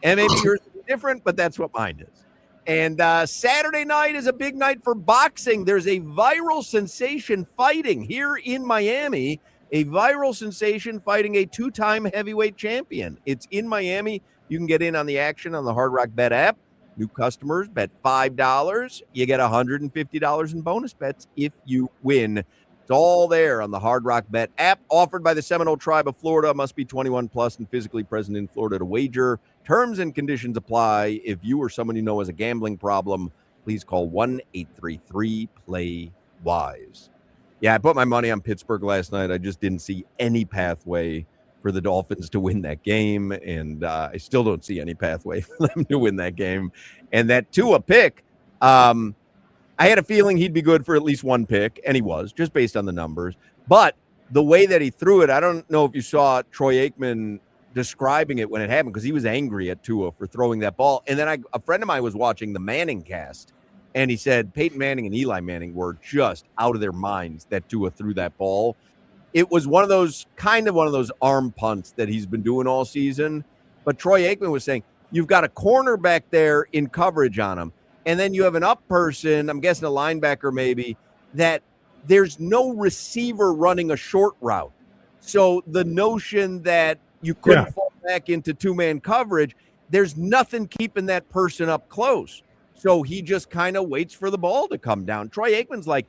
And maybe yours is different, but that's what mine is. And Saturday night is a big night for boxing. There's a viral sensation fighting here in Miami, a viral sensation fighting a 2-time heavyweight champion. It's in Miami. You can get in on the action on the Hard Rock Bet app. New customers bet $5. You get $150 in bonus bets if you win. It's all there on the Hard Rock Bet app, offered by the Seminole Tribe of Florida. Must be 21 plus and physically present in Florida to wager. Terms and conditions apply. If you or someone you know has a gambling problem, please call 1-833-PLAY-WISE. Yeah, I put my money on Pittsburgh last night. I just didn't see any pathway for the Dolphins to win that game, and I still don't see any pathway for them to win that game. And that Tua pick, I had a feeling he'd be good for at least one pick, and he was, just based on the numbers. But the way that he threw it, I don't know if you saw Troy Aikman describing it when it happened, because he was angry at Tua for throwing that ball. And then a friend of mine was watching the Manning cast, and he said Peyton Manning and Eli Manning were just out of their minds that Tua threw that ball. It was one of those arm punts that he's been doing all season. But Troy Aikman was saying, you've got a corner back there in coverage on him, and then you have an up person, I'm guessing a linebacker maybe, that there's no receiver running a short route. So the notion that you couldn't fall back into 2-man coverage, there's nothing keeping that person up close. So he just kind of waits for the ball to come down. Troy Aikman's like,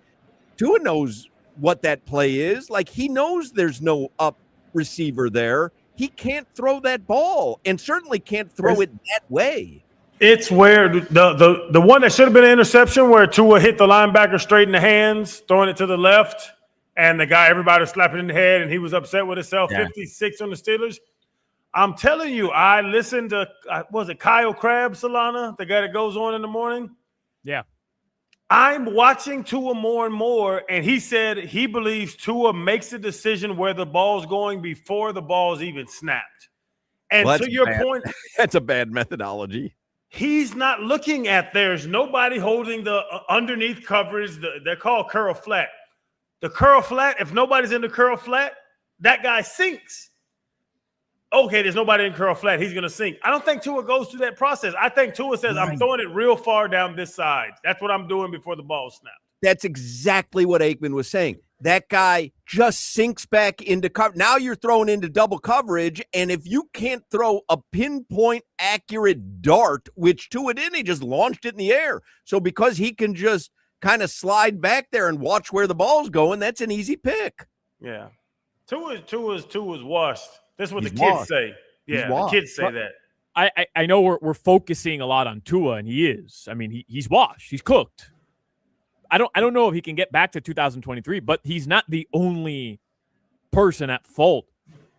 Tua knows what that play is. Like, he knows there's no up receiver there. He can't throw that ball, and certainly can't throw it that way. It's where the one that should have been an interception, where Tua hit the linebacker straight in the hands, throwing it to the left, and the guy, everybody was slapping in the head, and he was upset with himself. 56 on the Steelers. I'm telling you, I listened to, was it Kyle Crabb, Solana, the guy that goes on in the morning? Yeah. I'm watching Tua more and more, and he said he believes Tua makes a decision where the ball's going before the ball's even snapped. And to your point, that's a bad methodology. He's not looking at, there's nobody holding the underneath coverage. They're called curl flat. The curl flat, if nobody's in the curl flat, that guy sinks. Okay, there's nobody in curl flat. He's going to sink. I don't think Tua goes through that process. I think Tua says, I'm throwing it real far down this side. That's what I'm doing before the ball snaps. That's exactly what Aikman was saying. That guy just sinks back into cover. Now you're throwing into double coverage, and if you can't throw a pinpoint accurate dart, which Tua didn't, he just launched it in the air. So because he can just kind of slide back there and watch where the ball's going, that's an easy pick. Yeah. Tua's washed. That's what the kids say. Yeah, the kids say that. I know we're focusing a lot on Tua, and he is. I mean, he's washed. He's cooked. I don't know if he can get back to 2023, but he's not the only person at fault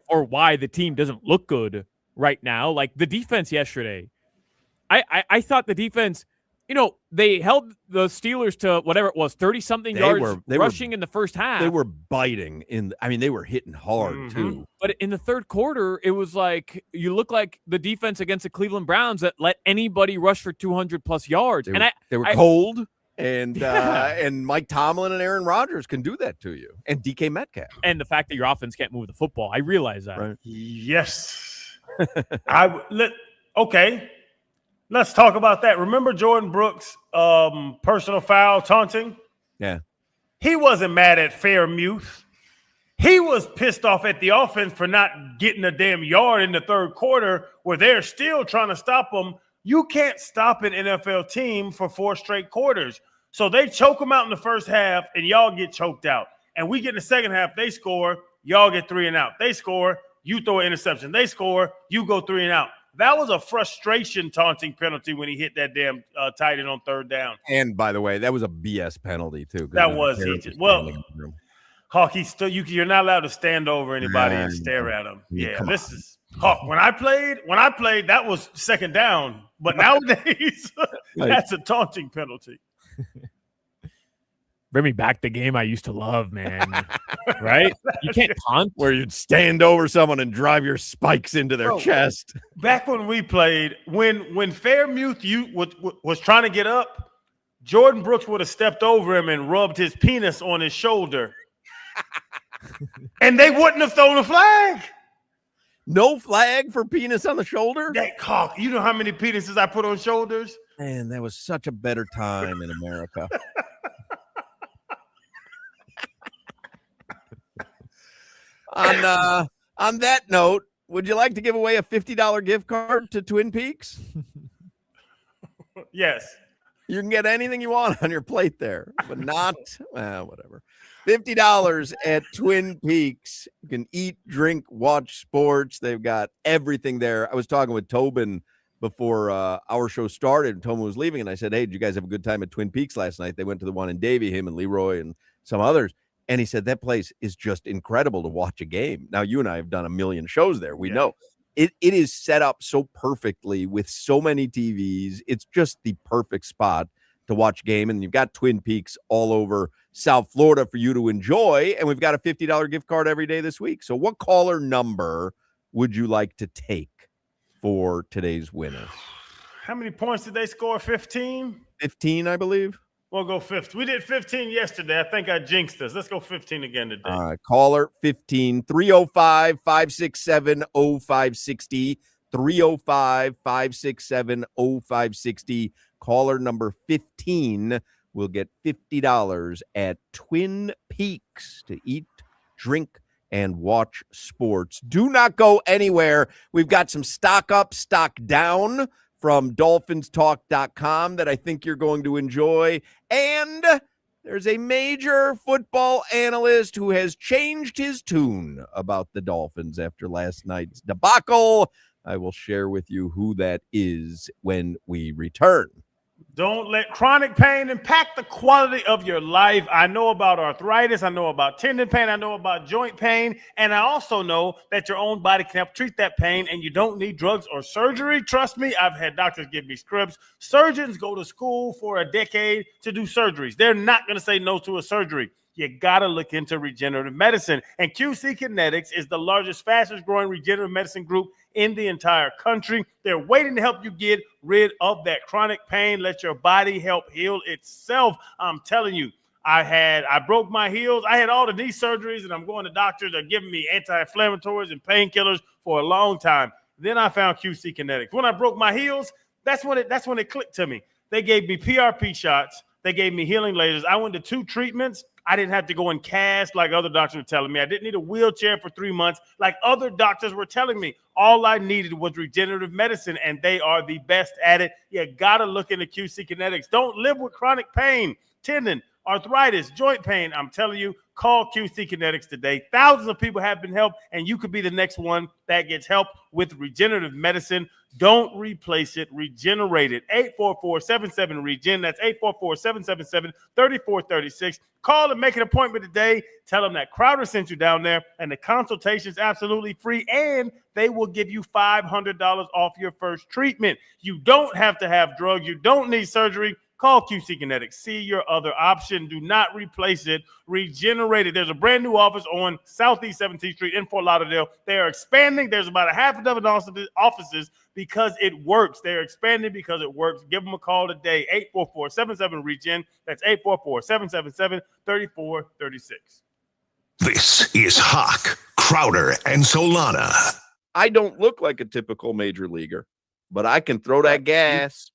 or why the team doesn't look good right now. Like the defense yesterday, I thought the defense, they held the Steelers to whatever it was, 30-something yards rushing in the first half. They were biting they were hitting hard too. But in the third quarter, it was like you look like the defense against the Cleveland Browns that let anybody rush for 200+ yards. They were cold. And Mike Tomlin and Aaron Rodgers can do that to you, and DK Metcalf. And the fact that your offense can't move the football, I realize that. Right. Yes. Okay. Let's talk about that. Remember Jordan Brooks' personal foul taunting? Yeah. He wasn't mad at Fairmuth. He was pissed off at the offense for not getting a damn yard in the third quarter where they're still trying to stop them. You can't stop an NFL team for 4 straight quarters. So they choke them out in the first half, and y'all get choked out. And we get in the second half, they score, y'all get 3 and out. They score, you throw an interception. They score, you go 3 and out. That was a frustration taunting penalty when he hit that damn tight end on third down. And by the way, that was a BS penalty too. That was Hawk. You're not allowed to stand over anybody and stare at them. Yeah, this is Hawk. When I played, that was second down. But nowadays, that's a taunting penalty. Bring me back the game I used to love, man. Right? You can't taunt. Where you'd stand over someone and drive your spikes into their chest. Back when we played, when Fairmuth was trying to get up, Jordan Brooks would have stepped over him and rubbed his penis on his shoulder. And they wouldn't have thrown a flag. No flag for penis on the shoulder? That cock. You know how many penises I put on shoulders? Man, that was such a better time in America. On that note, would you like to give away a $50 gift card to Twin Peaks? Yes. You can get anything you want on your plate there, but not, whatever. $50 at Twin Peaks. You can eat, drink, watch sports. They've got everything there. I was talking with Tobin before our show started. Tobin was leaving, and I said, hey, did you guys have a good time at Twin Peaks last night? They went to the one in Davie, him and Leroy and some others. And he said, that place is just incredible to watch a game. Now, you and I have done a million shows there. We know. It is set up so perfectly with so many TVs. It's just the perfect spot to watch a game. And you've got Twin Peaks all over South Florida for you to enjoy. And we've got a $50 gift card every day this week. So what caller number would you like to take for today's winner? How many points did they score? 15? 15, I believe. We'll go 15. We did 15 yesterday. I think I jinxed us. Let's go 15 again today. All right. Caller 15, 305-567-0560. 305-567-0560. Caller number 15 will get $50 at Twin Peaks to eat, drink, and watch sports. Do not go anywhere. We've got some stock up, stock down from DolphinsTalk.com that I think you're going to enjoy. And there's a major football analyst who has changed his tune about the Dolphins after last night's debacle. I will share with you who that is when we return. Don't let chronic pain impact the quality of your life. I know about arthritis. I know about tendon pain. I know about joint pain. And I also know that your own body can help treat that pain, and you don't need drugs or surgery. Trust me, I've had doctors give me scripts. Surgeons go to school for a decade to do surgeries. They're not going to say no to a surgery. You got to look into regenerative medicine. And QC Kinetics is the largest, fastest growing regenerative medicine group in the entire country. They're waiting to help you get rid of that chronic pain. Let your body help heal itself. I'm telling you, I broke my heels. I had all the knee surgeries, and I'm going to doctors that are giving me anti-inflammatories and painkillers for a long time. Then I found QC Kinetics. When I broke my heels, that's when it clicked to me. They gave me PRP shots. They gave me healing lasers. I went to 2 treatments. I didn't have to go in cast like other doctors were telling me. I didn't need a wheelchair for 3 months like other doctors were telling me. All I needed was regenerative medicine, and they are the best at it. You got to look into QC Kinetics. Don't live with chronic pain, tendon, arthritis, joint pain. I'm telling you, call QC Kinetics today. Thousands of people have been helped, and you could be the next one that gets help with regenerative medicine. Don't replace it. Regenerate it. 844-77-REGEN. That's 844-777-3436. Call and make an appointment today. Tell them that Crowder sent you down there, and the consultation is absolutely free, and they will give you $500 off your first treatment. You don't have to have drugs. You don't need surgery. Call QC Kinetics. See your other option. Do not replace it. Regenerate it. There's a brand new office on Southeast 17th Street in Fort Lauderdale. They are expanding. There's about a half a dozen offices because it works. They're expanding because it works. Give them a call today. 844-77-REGEN. That's 844-777-3436. This is Hoch, Crowder, and Solana. I don't look like a typical major leaguer, but I can throw that gas.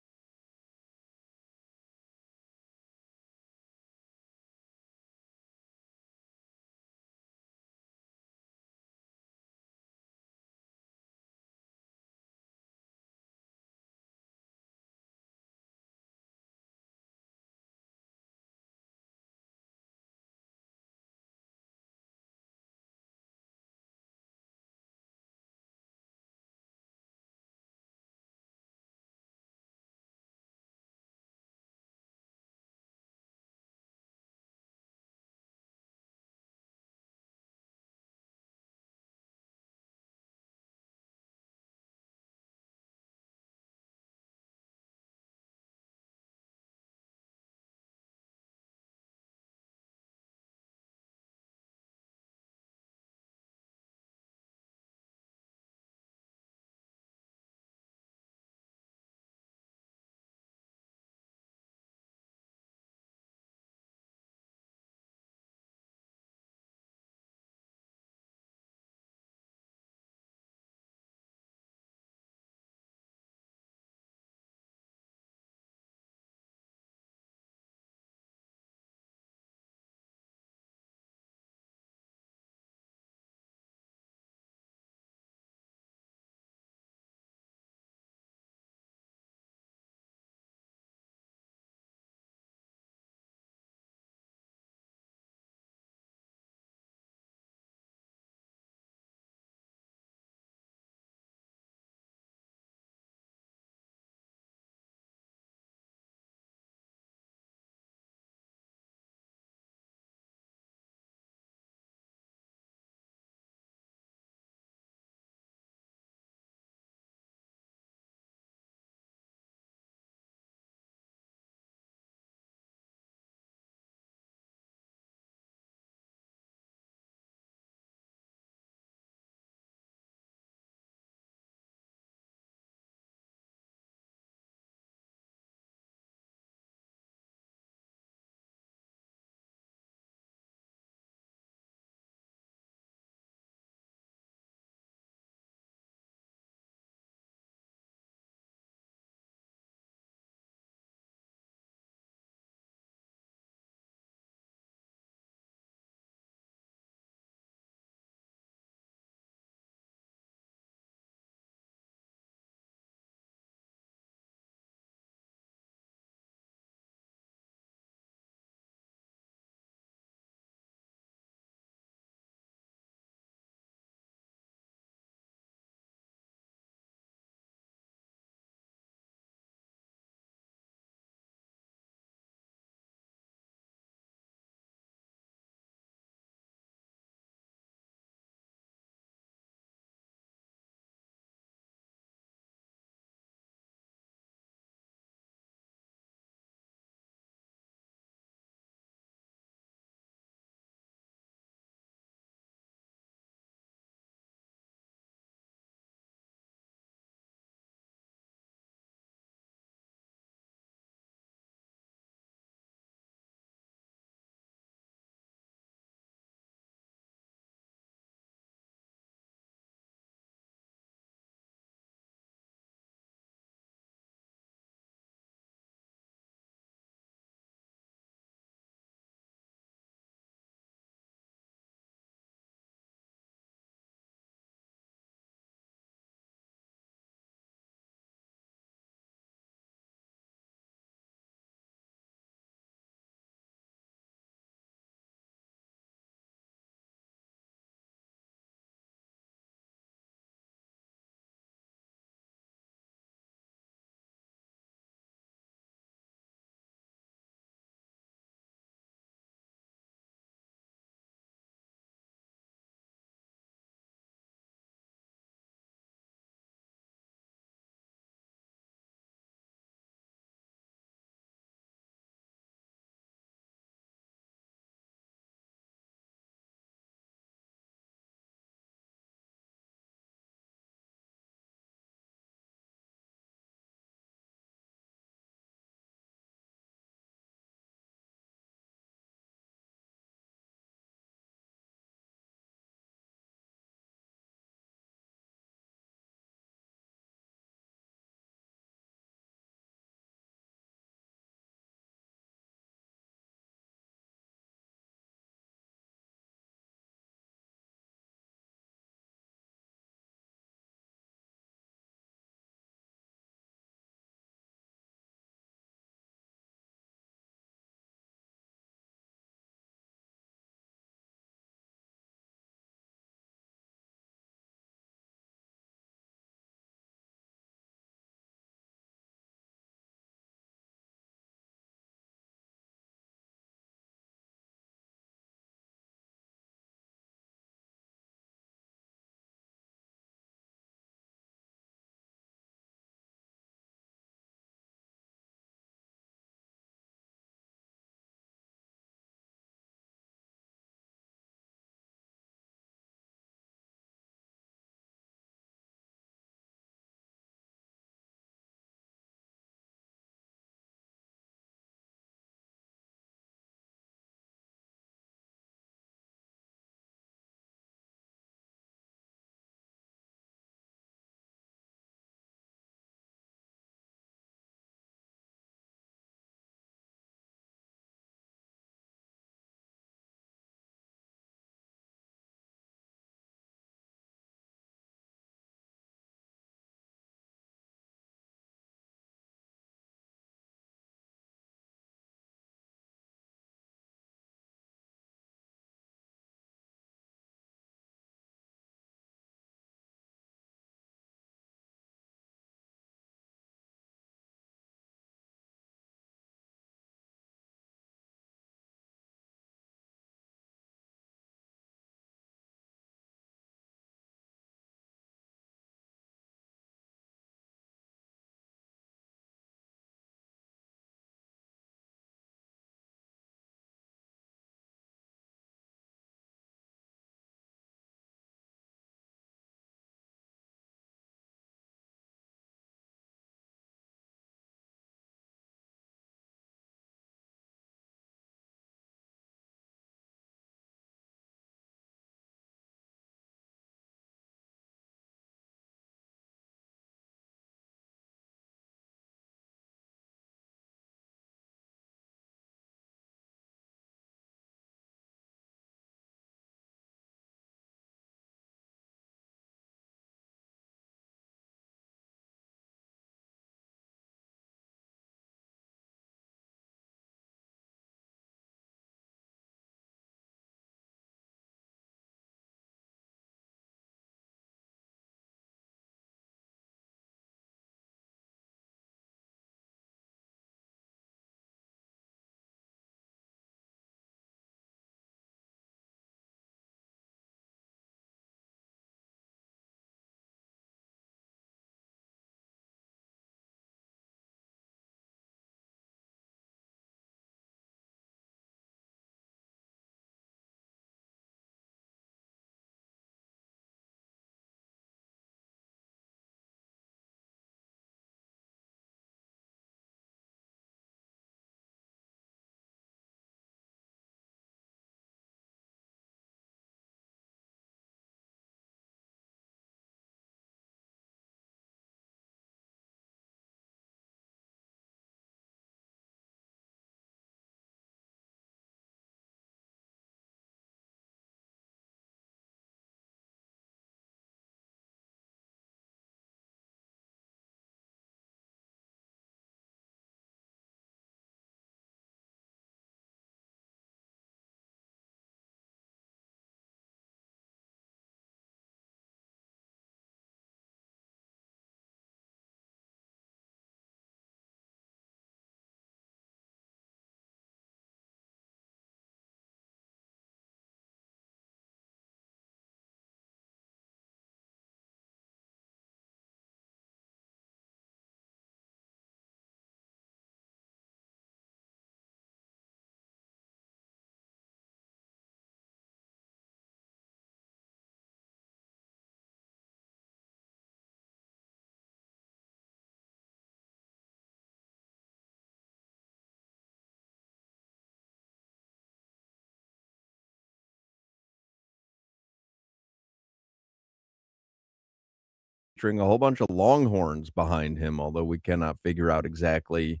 featuring a whole bunch of Longhorns behind him, although we cannot figure out exactly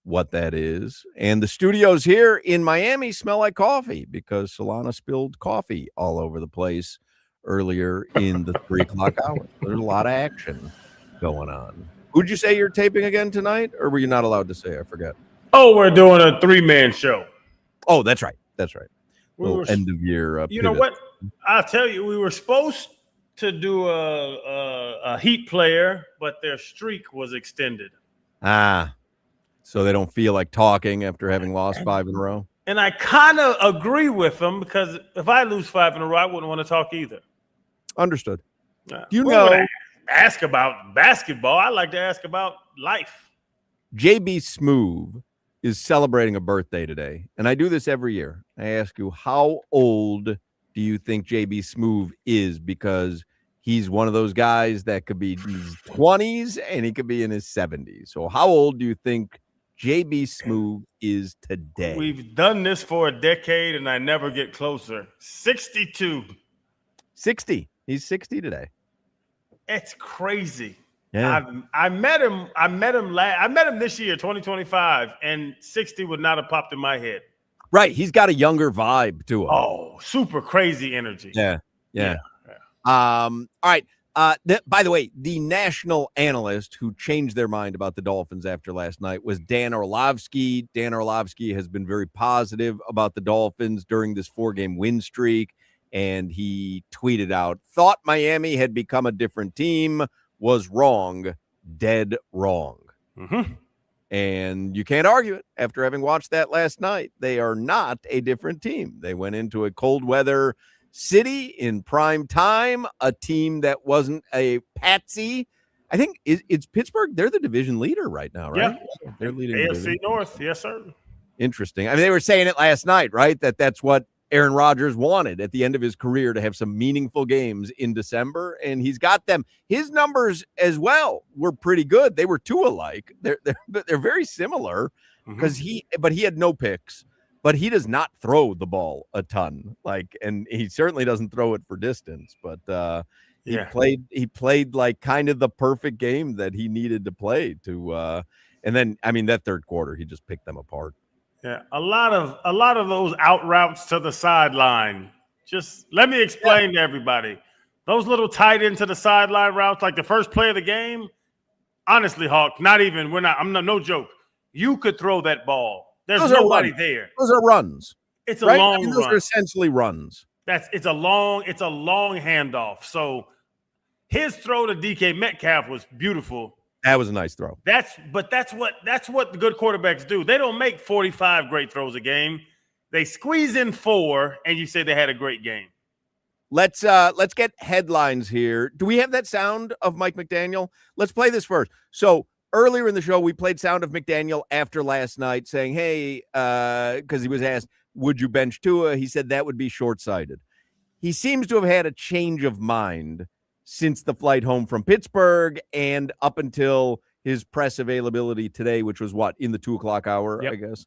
what that is. And the studios here in Miami smell like coffee because Solana spilled coffee all over the place earlier in the 3 o'clock hour. There's a lot of action going on. Who'd you say you're taping again tonight, or were you not allowed to say? I forget. Oh, we're doing a 3-man show. Oh, that's right. That's right. End of year. You know what? I'll tell you, we were supposed to do a Heat player, but their streak was extended. So they don't feel like talking after having lost 5 in a row. And I kind of agree with them because if I lose 5 in a row, I wouldn't want to talk either. Understood. You know, ask about basketball. I like to ask about life. JB Smoove is celebrating a birthday today, and I do this every year. I ask you, how old do you think JB Smoove is? Because he's one of those guys that could be in his 20s and he could be in his 70s. So how old do you think JB Smoove is today? We've done this for a decade, and I never get closer. 62. 60. He's 60 today. It's crazy. Yeah. I met him this year, 2025, and 60 would not have popped in my head. Right. He's got a younger vibe to him. Oh, super crazy energy. Yeah. All right. By the way, the national analyst who changed their mind about the Dolphins after last night was Dan Orlovsky. Dan Orlovsky has been very positive about the Dolphins during this 4-game win streak, and he tweeted out, "Thought Miami had become a different team. Was wrong. Dead wrong." Mm-hmm. And you can't argue it after having watched that last night. They are not a different team. They went into a cold weather city in prime time, a team that wasn't a patsy. I think it's Pittsburgh. They're the division leader right now, right? Yeah. They're leading AFC North. Yes, sir. Interesting. I mean, they were saying it last night, right? That's what Aaron Rodgers wanted at the end of his career, to have some meaningful games in December, and he's got them. His numbers as well were pretty good. They were two alike. They're very similar because he had no picks, but he does not throw the ball a ton. And he certainly doesn't throw it for distance. But he played like kind of the perfect game that he needed to play to. And then, I mean, that third quarter, he just picked them apart. Yeah, a lot of those out routes to the sideline. Just let me explain to everybody. Those little tight end to the sideline routes, like the first play of the game. Honestly, Hawk, I'm no joke. You could throw that ball. There's nobody there. Those are runs. It's a long run. Those are essentially runs. It's a long handoff. So his throw to DK Metcalf was beautiful. That was a nice throw. That's what the good quarterbacks do. They don't make 45 great throws a game. They squeeze in 4, and you say they had a great game. Let's get headlines here. Do we have that sound of Mike McDaniel? Let's play this first. So earlier in the show, we played sound of McDaniel after last night saying, hey, because he was asked, would you bench Tua? He said that would be short-sighted. He seems to have had a change of mind since the flight home from Pittsburgh and up until his press availability today, which was in the 2 o'clock hour, yep. I guess.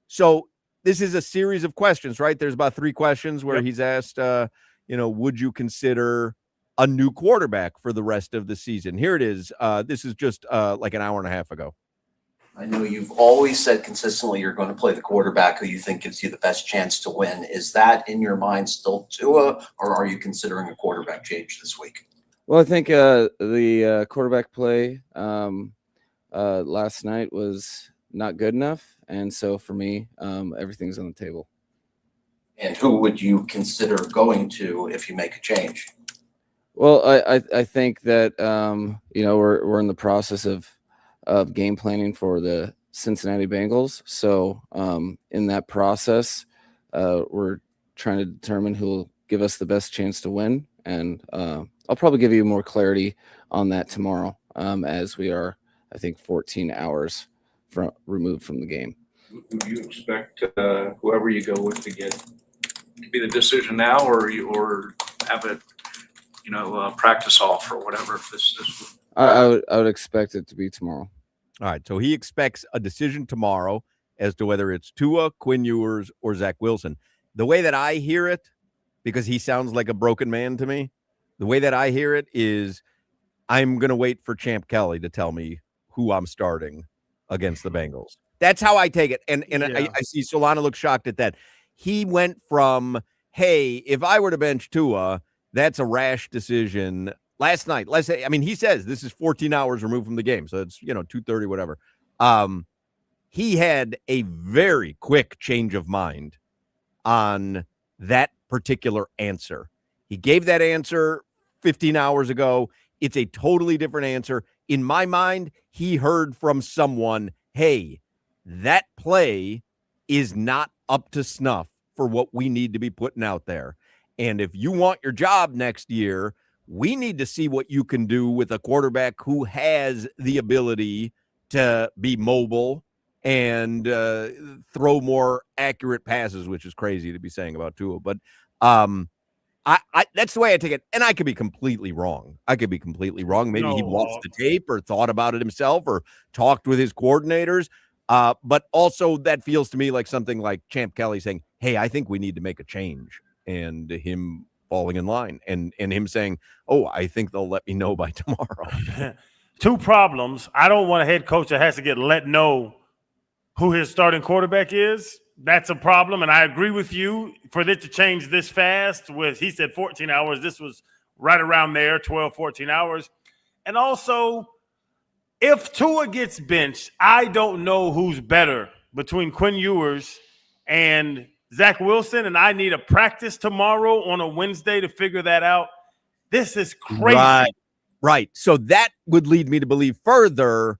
So this is a series of questions, right? There's about 3 questions where he's asked, would you consider a new quarterback for the rest of the season? Here it is. This is just like an hour and a half ago. I know you've always said consistently you're going to play the quarterback who you think gives you the best chance to win. Is that in your mind still Tua, or are you considering a quarterback change this week? Well, I think the quarterback play last night was not good enough. And so for me, everything's on the table. And who would you consider going to if you make a change? Well, I think that, we're in the process of game planning for the Cincinnati Bengals. So in that process, we're trying to determine who will give us the best chance to win. And I'll probably give you more clarity on that tomorrow as we are, I think, 14 hours removed from the game. Who do you expect whoever you go with to be the decision now, or have it, practice off or whatever? I would expect it to be tomorrow. All right, so he expects a decision tomorrow as to whether it's Tua, Quinn Ewers, or Zach Wilson. The way that I hear it, because he sounds like a broken man to me, the way that I hear it is I'm going to wait for Champ Kelly to tell me who I'm starting against the Bengals. That's how I take it. And I see Solana look shocked at that. He went from, hey, if I were to bench Tua, that's a rash decision. Last night, let's say, I mean, he says this is 14 hours removed from the game. So it's, 2:30, whatever. He had a very quick change of mind on that particular answer. He gave that answer 15 hours ago. It's a totally different answer. In my mind, he heard from someone, hey, that play is not up to snuff for what we need to be putting out there. And if you want your job next year, we need to see what you can do with a quarterback who has the ability to be mobile and throw more accurate passes, which is crazy to be saying about Tua. But I that's the way I take it. And I could be completely wrong. Maybe he watched the tape or thought about it himself or talked with his coordinators. But also that feels to me like something like Champ Kelly saying, hey, I think we need to make a change, and him falling in line and him saying, oh, I think they'll let me know by tomorrow. Two problems. I don't want a head coach that has to get let know who his starting quarterback is. That's a problem. And I agree with you for it to change this fast he said 14 hours. This was right around there, 12, 14 hours. And also, if Tua gets benched, I don't know who's better between Quinn Ewers and Zach Wilson, and I need a practice tomorrow on a Wednesday to figure that out. This is crazy. Right. So that would lead me to believe further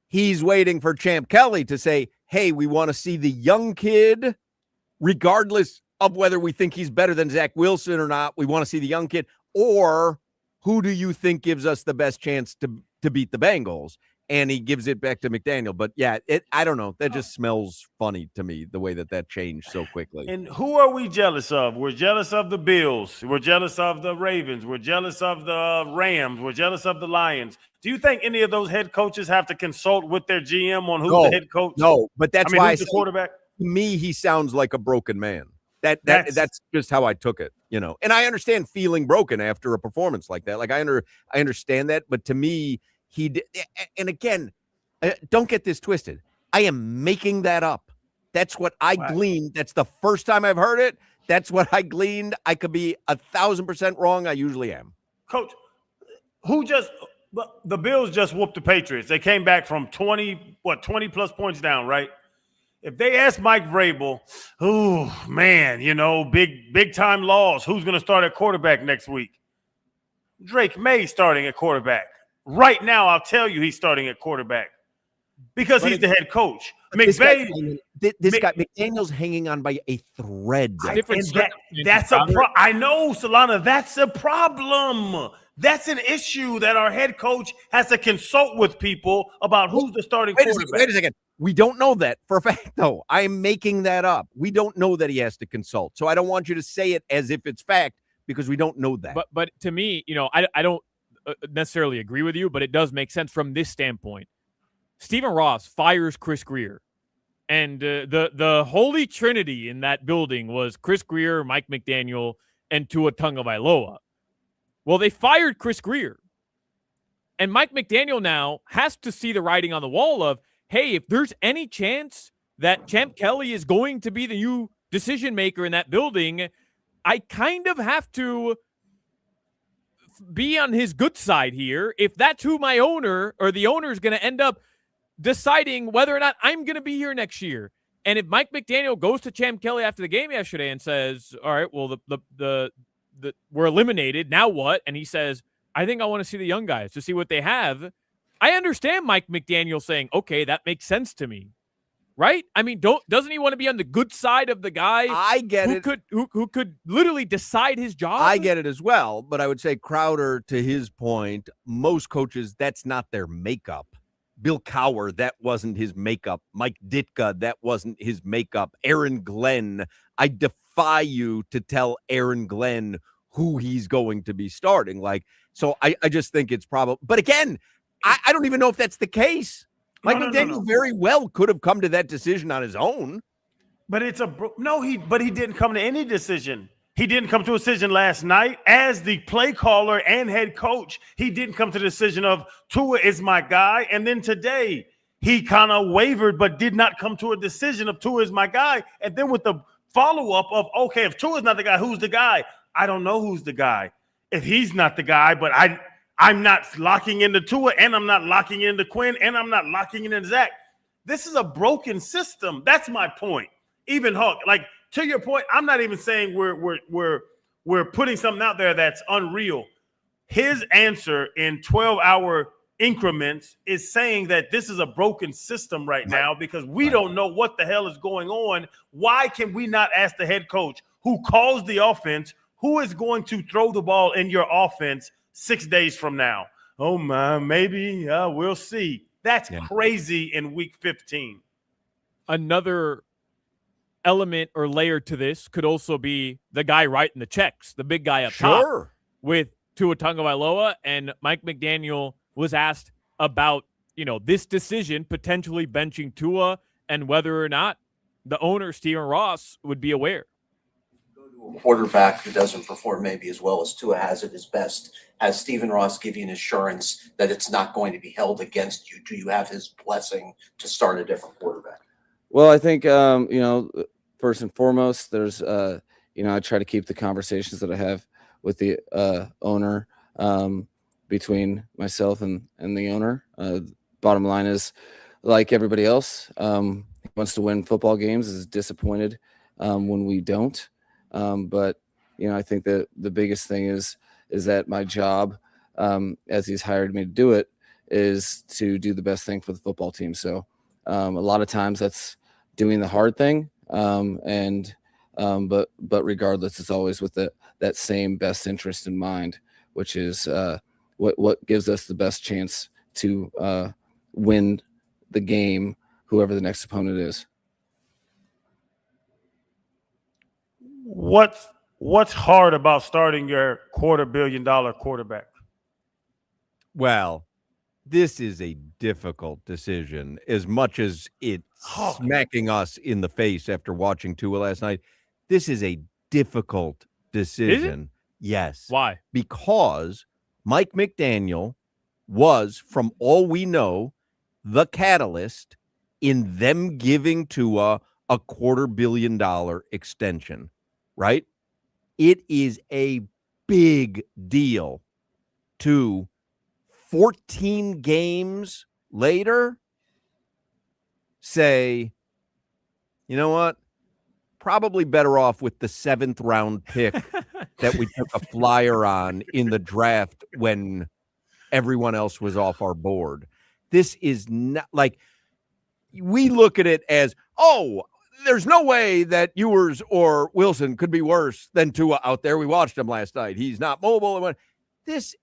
he's waiting for Champ Kelly to say, hey, we want to see the young kid, regardless of whether we think he's better than Zach Wilson or not. We want to see the young kid. Or who do you think gives us the best chance to beat the Bengals? And he gives it back to McDaniel. But yeah, I don't know. That just smells funny to me, the way that changed so quickly. And who are we jealous of? We're jealous of the Bills. We're jealous of the Ravens. We're jealous of the Rams. We're jealous of the Lions. Do you think any of those head coaches have to consult with their GM on who's the head coach? No, but that's why who's the quarterback? To me, he sounds like a broken man. That's just how I took it, And I understand feeling broken after a performance like that. Like I understand that, but to me, he did. And again, don't get this twisted. I am making that up. That's what I gleaned. That's the first time I've heard it. That's what I gleaned. I could be 1,000% wrong. I usually am. Coach, the Bills just whooped the Patriots. They came back from 20 plus points down, right? If they ask Mike Vrabel, oh man, big time loss. Who's going to start at quarterback next week? Drake May starting at quarterback. Right now, I'll tell you he's starting at quarterback because he's the head coach. This guy, McDaniel's hanging on by a thread. That's a problem. I know, Solana, that's a problem. That's an issue that our head coach has to consult with people about who's the starting quarterback. Wait a second. We don't know that for a fact, though. I'm making that up. We don't know that he has to consult. So I don't want you to say it as if it's fact because we don't know that. But to me, I don't necessarily agree with you, but it does make sense from this standpoint. Stephen Ross fires Chris Grier. And the holy trinity in that building was Chris Grier, Mike McDaniel, and Tua Tagovailoa. Well, they fired Chris Grier. And Mike McDaniel now has to see the writing on the wall of, hey, if there's any chance that Champ Kelly is going to be the new decision maker in that building, I kind of have to be on his good side here. If that's who my owner or the owner is going to end up deciding whether or not I'm going to be here next year. And if Mike McDaniel goes to Champ Kelly after the game yesterday and says, all right, well, we're eliminated. Now what? And he says, I think I want to see the young guys to see what they have. I understand Mike McDaniel saying, okay, that makes sense to me. Right? I mean, doesn't he want to be on the good side of the guy? I get it. Who could literally decide his job? I get it as well, but I would say Crowder, to his point, most coaches, that's not their makeup. Bill Cowher, that wasn't his makeup. Mike Ditka, that wasn't his makeup. Aaron Glenn, I defy you to tell Aaron Glenn who he's going to be starting. So I just think it's probably, but again, I don't even know if that's the case. Mike McDaniel very well could have come to that decision on his own. But he didn't come to any decision. He didn't come to a decision last night. As the play caller and head coach, he didn't come to the decision of Tua is my guy. And then today, he kind of wavered but did not come to a decision of Tua is my guy. And then with the follow-up of, okay, if Tua is not the guy, who's the guy? I don't know who's the guy. If he's not the guy, but I'm not locking into Tua, and I'm not locking into Quinn, and I'm not locking into Zach. This is a broken system. That's my point. Even Hoch, like, to your point, I'm not even saying we're putting something out there that's unreal. His answer in 12-hour increments is saying that this is a broken system right now because we don't know what the hell is going on. Why can we not ask the head coach who calls the offense, who is going to throw the ball in your offense 6 days from now? Oh, my, maybe we'll see. That's crazy in week 15. Another element or layer to this could also be the guy writing the checks, the big guy up top with Tua Tagovailoa. And Mike McDaniel was asked about, this decision potentially benching Tua and whether or not the owner, Stephen Ross, would be aware. A quarterback who doesn't perform maybe as well as Tua has at his best, has Stephen Ross give you an assurance that it's not going to be held against you? Do you have his blessing to start a different quarterback? Well, I think, first and foremost, there's, I try to keep the conversations that I have with the owner between myself and the owner. Bottom line is, like everybody else, he wants to win football games, is disappointed when we don't. But, I think that the biggest thing is that my job, as he's hired me to do it, is to do the best thing for the football team. So a lot of times that's doing the hard thing. But regardless, it's always with that same best interest in mind, which is what gives us the best chance to win the game, whoever the next opponent is. What's hard about starting your $250 million quarterback? Well, this is a difficult decision, as much as it's smacking us in the face after watching Tua last night. This is a difficult decision. Yes. Why? Because Mike McDaniel was, from all we know, the catalyst in them giving Tua a $250 million extension, right? It is a big deal to 14 games later say, you know what? Probably better off with the 7th round pick that we took a flyer on in the draft when everyone else was off our board. This is not like, we look at it as, oh, there's no way that Ewers or Wilson could be worse than Tua out there. We watched him last night. He's not mobile. This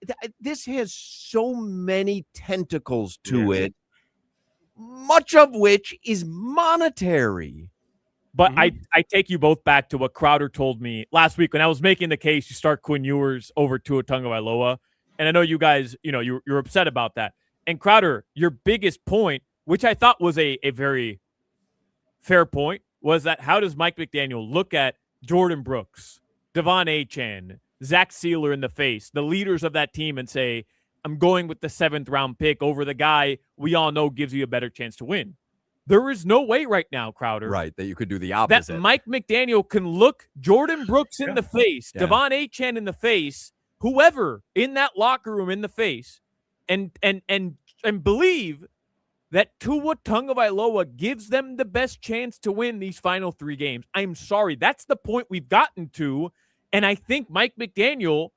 has so many tentacles to it, much of which is monetary. But I take you both back to what Crowder told me last week when I was making the case you start Quinn Ewers over Tua Tagovailoa. And I know you guys, you're upset about that. And Crowder, your biggest point, which I thought was a very fair point, was that how does Mike McDaniel look at Jordan Brooks, Devon Achane, Zach Sealer in the face, the leaders of that team, and say, I'm going with the 7th round pick over the guy we all know gives you a better chance to win? There is no way right now, Crowder, right, that you could do the opposite. That Mike McDaniel can look Jordan Brooks in the face, Devon Achane in the face, whoever in that locker room in the face, and believe that Tua Tagovailoa gives them the best chance to win these final 3 games. I'm sorry. That's the point we've gotten to. And I think Mike McDaniel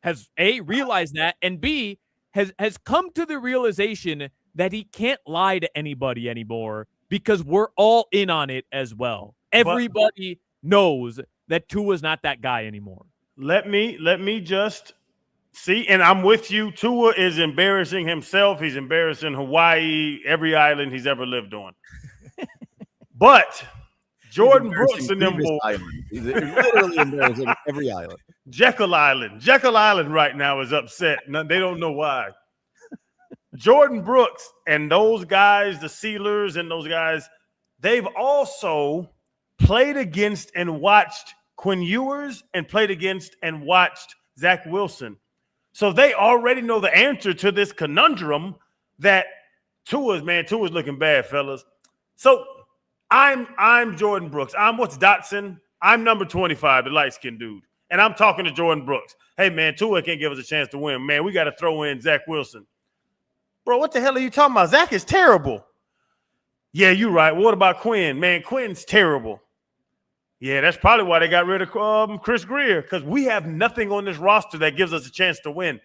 has, A, realized that, and B, has come to the realization that he can't lie to anybody anymore because we're all in on it as well. Everybody knows that Tua's not that guy anymore. Let me just see, and I'm with you. Tua is embarrassing himself. He's embarrassing Hawaii, every island he's ever lived on. But Jordan Brooks and them boys. He's literally embarrassing every island. Jekyll Island right now is upset. They don't know why. Jordan Brooks and those guys, the Sealers and those guys, they've also played against and watched Quinn Ewers and played against and watched Zach Wilson. So they already know the answer to this conundrum that Tua's looking bad, fellas. So I'm Jordan Brooks. What's Dotson? I'm number 25, the light-skinned dude. And I'm talking to Jordan Brooks. Hey, man, Tua can't give us a chance to win. Man, we got to throw in Zach Wilson. Bro, what the hell are you talking about? Zach is terrible. Yeah, you're right. What about Quinn? Man, Quinn's terrible. Yeah, that's probably why they got rid of Chris Greer, because we have nothing on this roster that gives us a chance to win.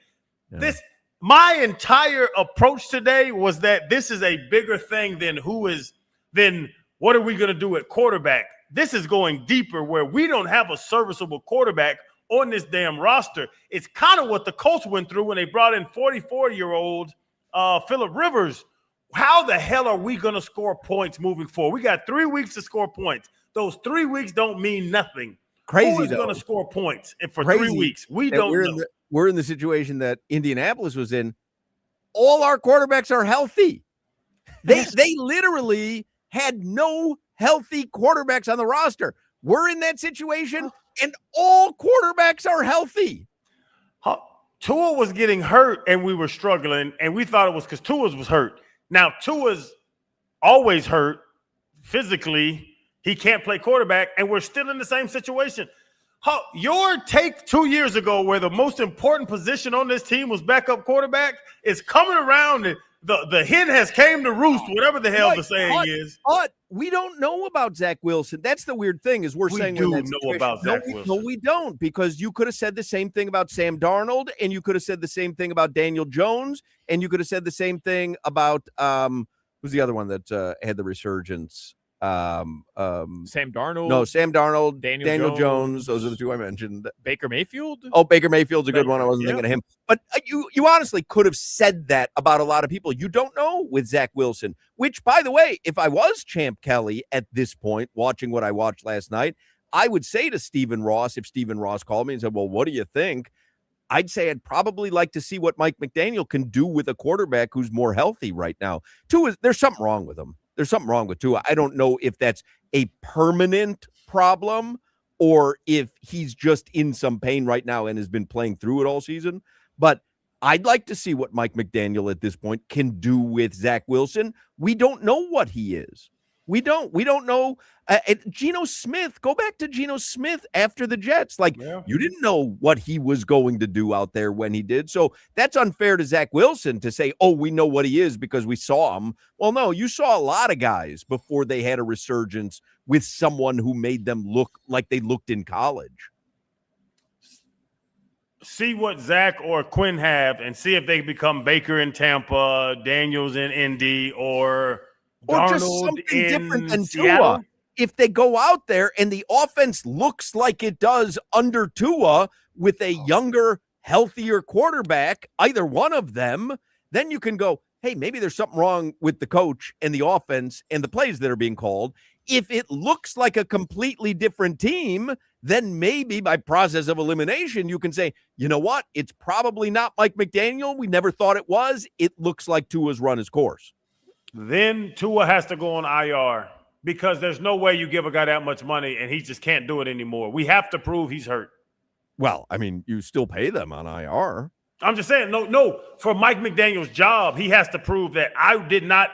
Yeah. My entire approach today was that this is a bigger thing than what are we going to do at quarterback? This is going deeper where we don't have a serviceable quarterback on this damn roster. It's kind of what the Colts went through when they brought in 44-year-old Phillip Rivers. How the hell are we going to score points moving forward? We got 3 weeks to score points. Those 3 weeks don't mean nothing. Crazy, who is going to score points for 3 weeks? We don't know. We're in the situation that Indianapolis was in. All our quarterbacks are healthy. They literally had no healthy quarterbacks on the roster. We're in that situation, and all quarterbacks are healthy. Tua was getting hurt, and we were struggling, and we thought it was because Tua was hurt. Now, Tua's always hurt physically. He can't play quarterback, and we're still in the same situation. Your take 2 years ago where the most important position on this team was backup quarterback is coming around, and the hen has came to roost, whatever the hell the saying is. But we don't know about Zach Wilson. That's the weird thing is we saying do know about Zach Wilson. No, we don't, because you could have said the same thing about Sam Darnold, and you could have said the same thing about Daniel Jones, and you could have said the same thing about who's the other one that had the resurgence? Sam Darnold. No, Sam Darnold, Daniel Jones. Those are the two I mentioned. Baker Mayfield. Oh, Baker Mayfield's a good one. I wasn't thinking of him. But you honestly could have said that about a lot of people. You don't know with Zach Wilson, which, by the way, if I was Champ Kelly at this point, watching what I watched last night, I would say to Stephen Ross, if Stephen Ross called me and said, well, what do you think? I'd say I'd probably like to see what Mike McDaniel can do with a quarterback who's more healthy right now. There's something wrong with him. There's something wrong with Tua. I don't know if that's a permanent problem or if he's just in some pain right now and has been playing through it all season. But I'd like to see what Mike McDaniel at this point can do with Zach Wilson. We don't know what he is. We don't know. Geno Smith, go back to Geno Smith after the Jets. You didn't know what he was going to do out there when he did. So that's unfair to Zach Wilson to say, oh, we know what he is because we saw him. Well, no, you saw a lot of guys before they had a resurgence with someone who made them look like they looked in college. See what Zach or Quinn have and see if they become Baker in Tampa, Daniels in Indy, or just something different than Tua. If they go out there and the offense looks like it does under Tua with a younger, healthier quarterback, either one of them, then you can go, hey, maybe there's something wrong with the coach and the offense and the plays that are being called. If it looks like a completely different team, then maybe by process of elimination, you can say, you know what? It's probably not Mike McDaniel. We never thought it was. It looks like Tua's run his course. Then Tua has to go on IR because there's no way you give a guy that much money and he just can't do it anymore. We have to prove he's hurt. Well, I mean, you still pay them on IR. I'm just saying, no. For Mike McDaniel's job, he has to prove that I did not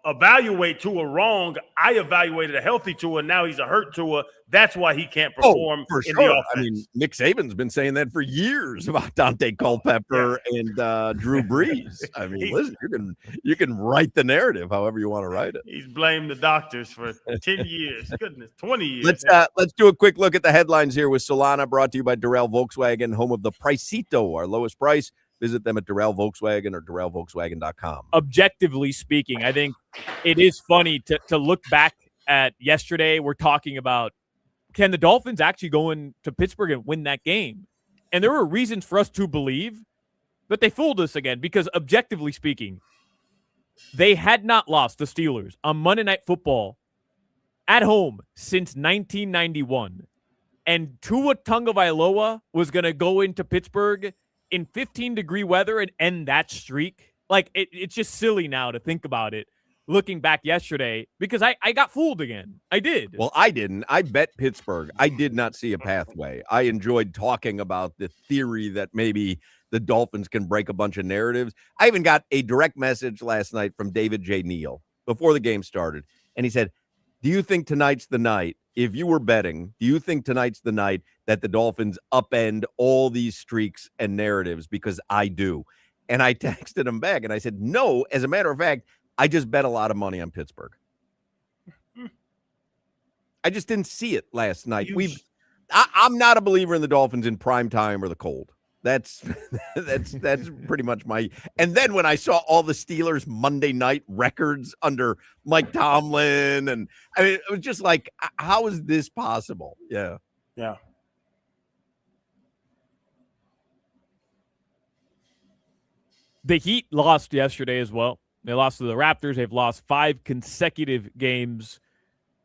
evaluate Tua wrong. I evaluated a healthy Tua. Now he's a hurt Tua. That's why he can't perform for in sure. the offense. I mean, Nick Saban's been saying that for years about Dante Culpepper and Drew Brees. I mean, listen, you can write the narrative however you want to write it. He's blamed the doctors for 10 years. Goodness, 20 years. Let's do a quick look at the headlines here with Solana, brought to you by Durrell Volkswagen, home of the Pricito, our lowest price. Visit them at Durrell Volkswagen or DurrellVolkswagen.com. Objectively speaking, I think it is funny to look back at yesterday. We're talking about, can the Dolphins actually go into Pittsburgh and win that game? And there were reasons for us to believe that they fooled us again, because objectively speaking, they had not lost the Steelers on Monday Night Football at home since 1991. And Tua Tagovailoa was going to go into Pittsburgh in 15-degree weather and end that streak. Like, it's just silly now to think about it. looking back yesterday because I got fooled again. I did. Well, I didn't. I bet Pittsburgh. I did not see a pathway. I enjoyed talking about the theory that maybe the Dolphins can break a bunch of narratives. I even got a direct message last night from David J. Neal before the game started. And he said, do you think tonight's the night, if you were betting, do you think tonight's the night that the Dolphins upend all these streaks and narratives? Because I do. And I texted him back and I said, no, as a matter of fact, I just bet a lot of money on Pittsburgh. I just didn't see it last night. I'm not a believer in the Dolphins in prime time or the cold. That's pretty much my. And then when I saw all the Steelers Monday night records under Mike Tomlin, and I mean, it was just like, how is this possible? Yeah. The Heat lost yesterday as well. They lost to the Raptors. They've lost 5 consecutive games.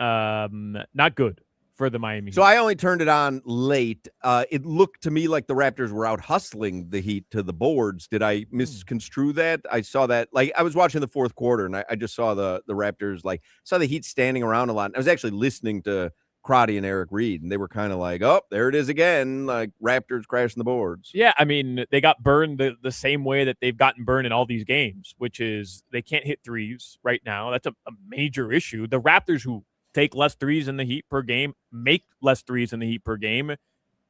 Not good for the Miami Heat. So I only turned it on late. It looked to me like the Raptors were out hustling the Heat to the boards. Did I misconstrue that? I saw that. Like, I was watching the fourth quarter, and I just saw the Raptors, like, saw the Heat standing around a lot. And I was actually listening to Crotty and Eric Reed, and they were kind of like, oh, there it is again, like Raptors crashing the boards. Yeah, I mean, they got burned the same way that they've gotten burned in all these games, which is they can't hit threes right now. That's a major issue. The Raptors, who take less threes in the Heat per game, make less threes in the Heat per game,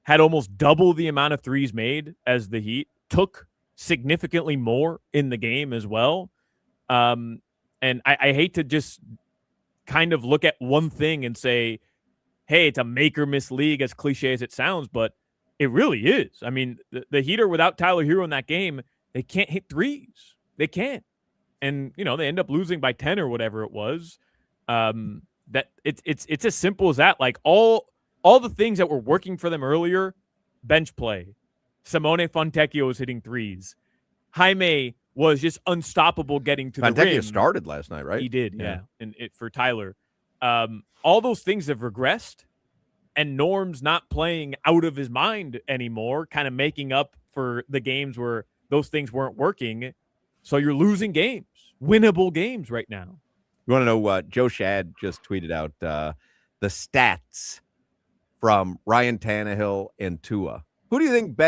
had almost double the amount of threes made as the Heat, took significantly more in the game as well. And I hate to just kind of look at one thing and say, hey, it's a make or miss league, as cliche as it sounds, but it really is. I mean, the Heat are without Tyler Hero in that game. They can't hit threes. They can't. And, you know, they end up losing by 10 or whatever it was. That it's as simple as that. Like all the things that were working for them earlier, bench play. Simone Fontecchio was hitting threes. Jaime was just unstoppable getting to the rim. Fontecchio started last night, right? He did, yeah. And for Tyler. All those things have regressed, and Norm's not playing out of his mind anymore, kind of making up for the games where those things weren't working. So you're losing games, winnable games right now. You want to know what Joe Shad just tweeted out? The stats from Ryan Tannehill and Tua. Who do you think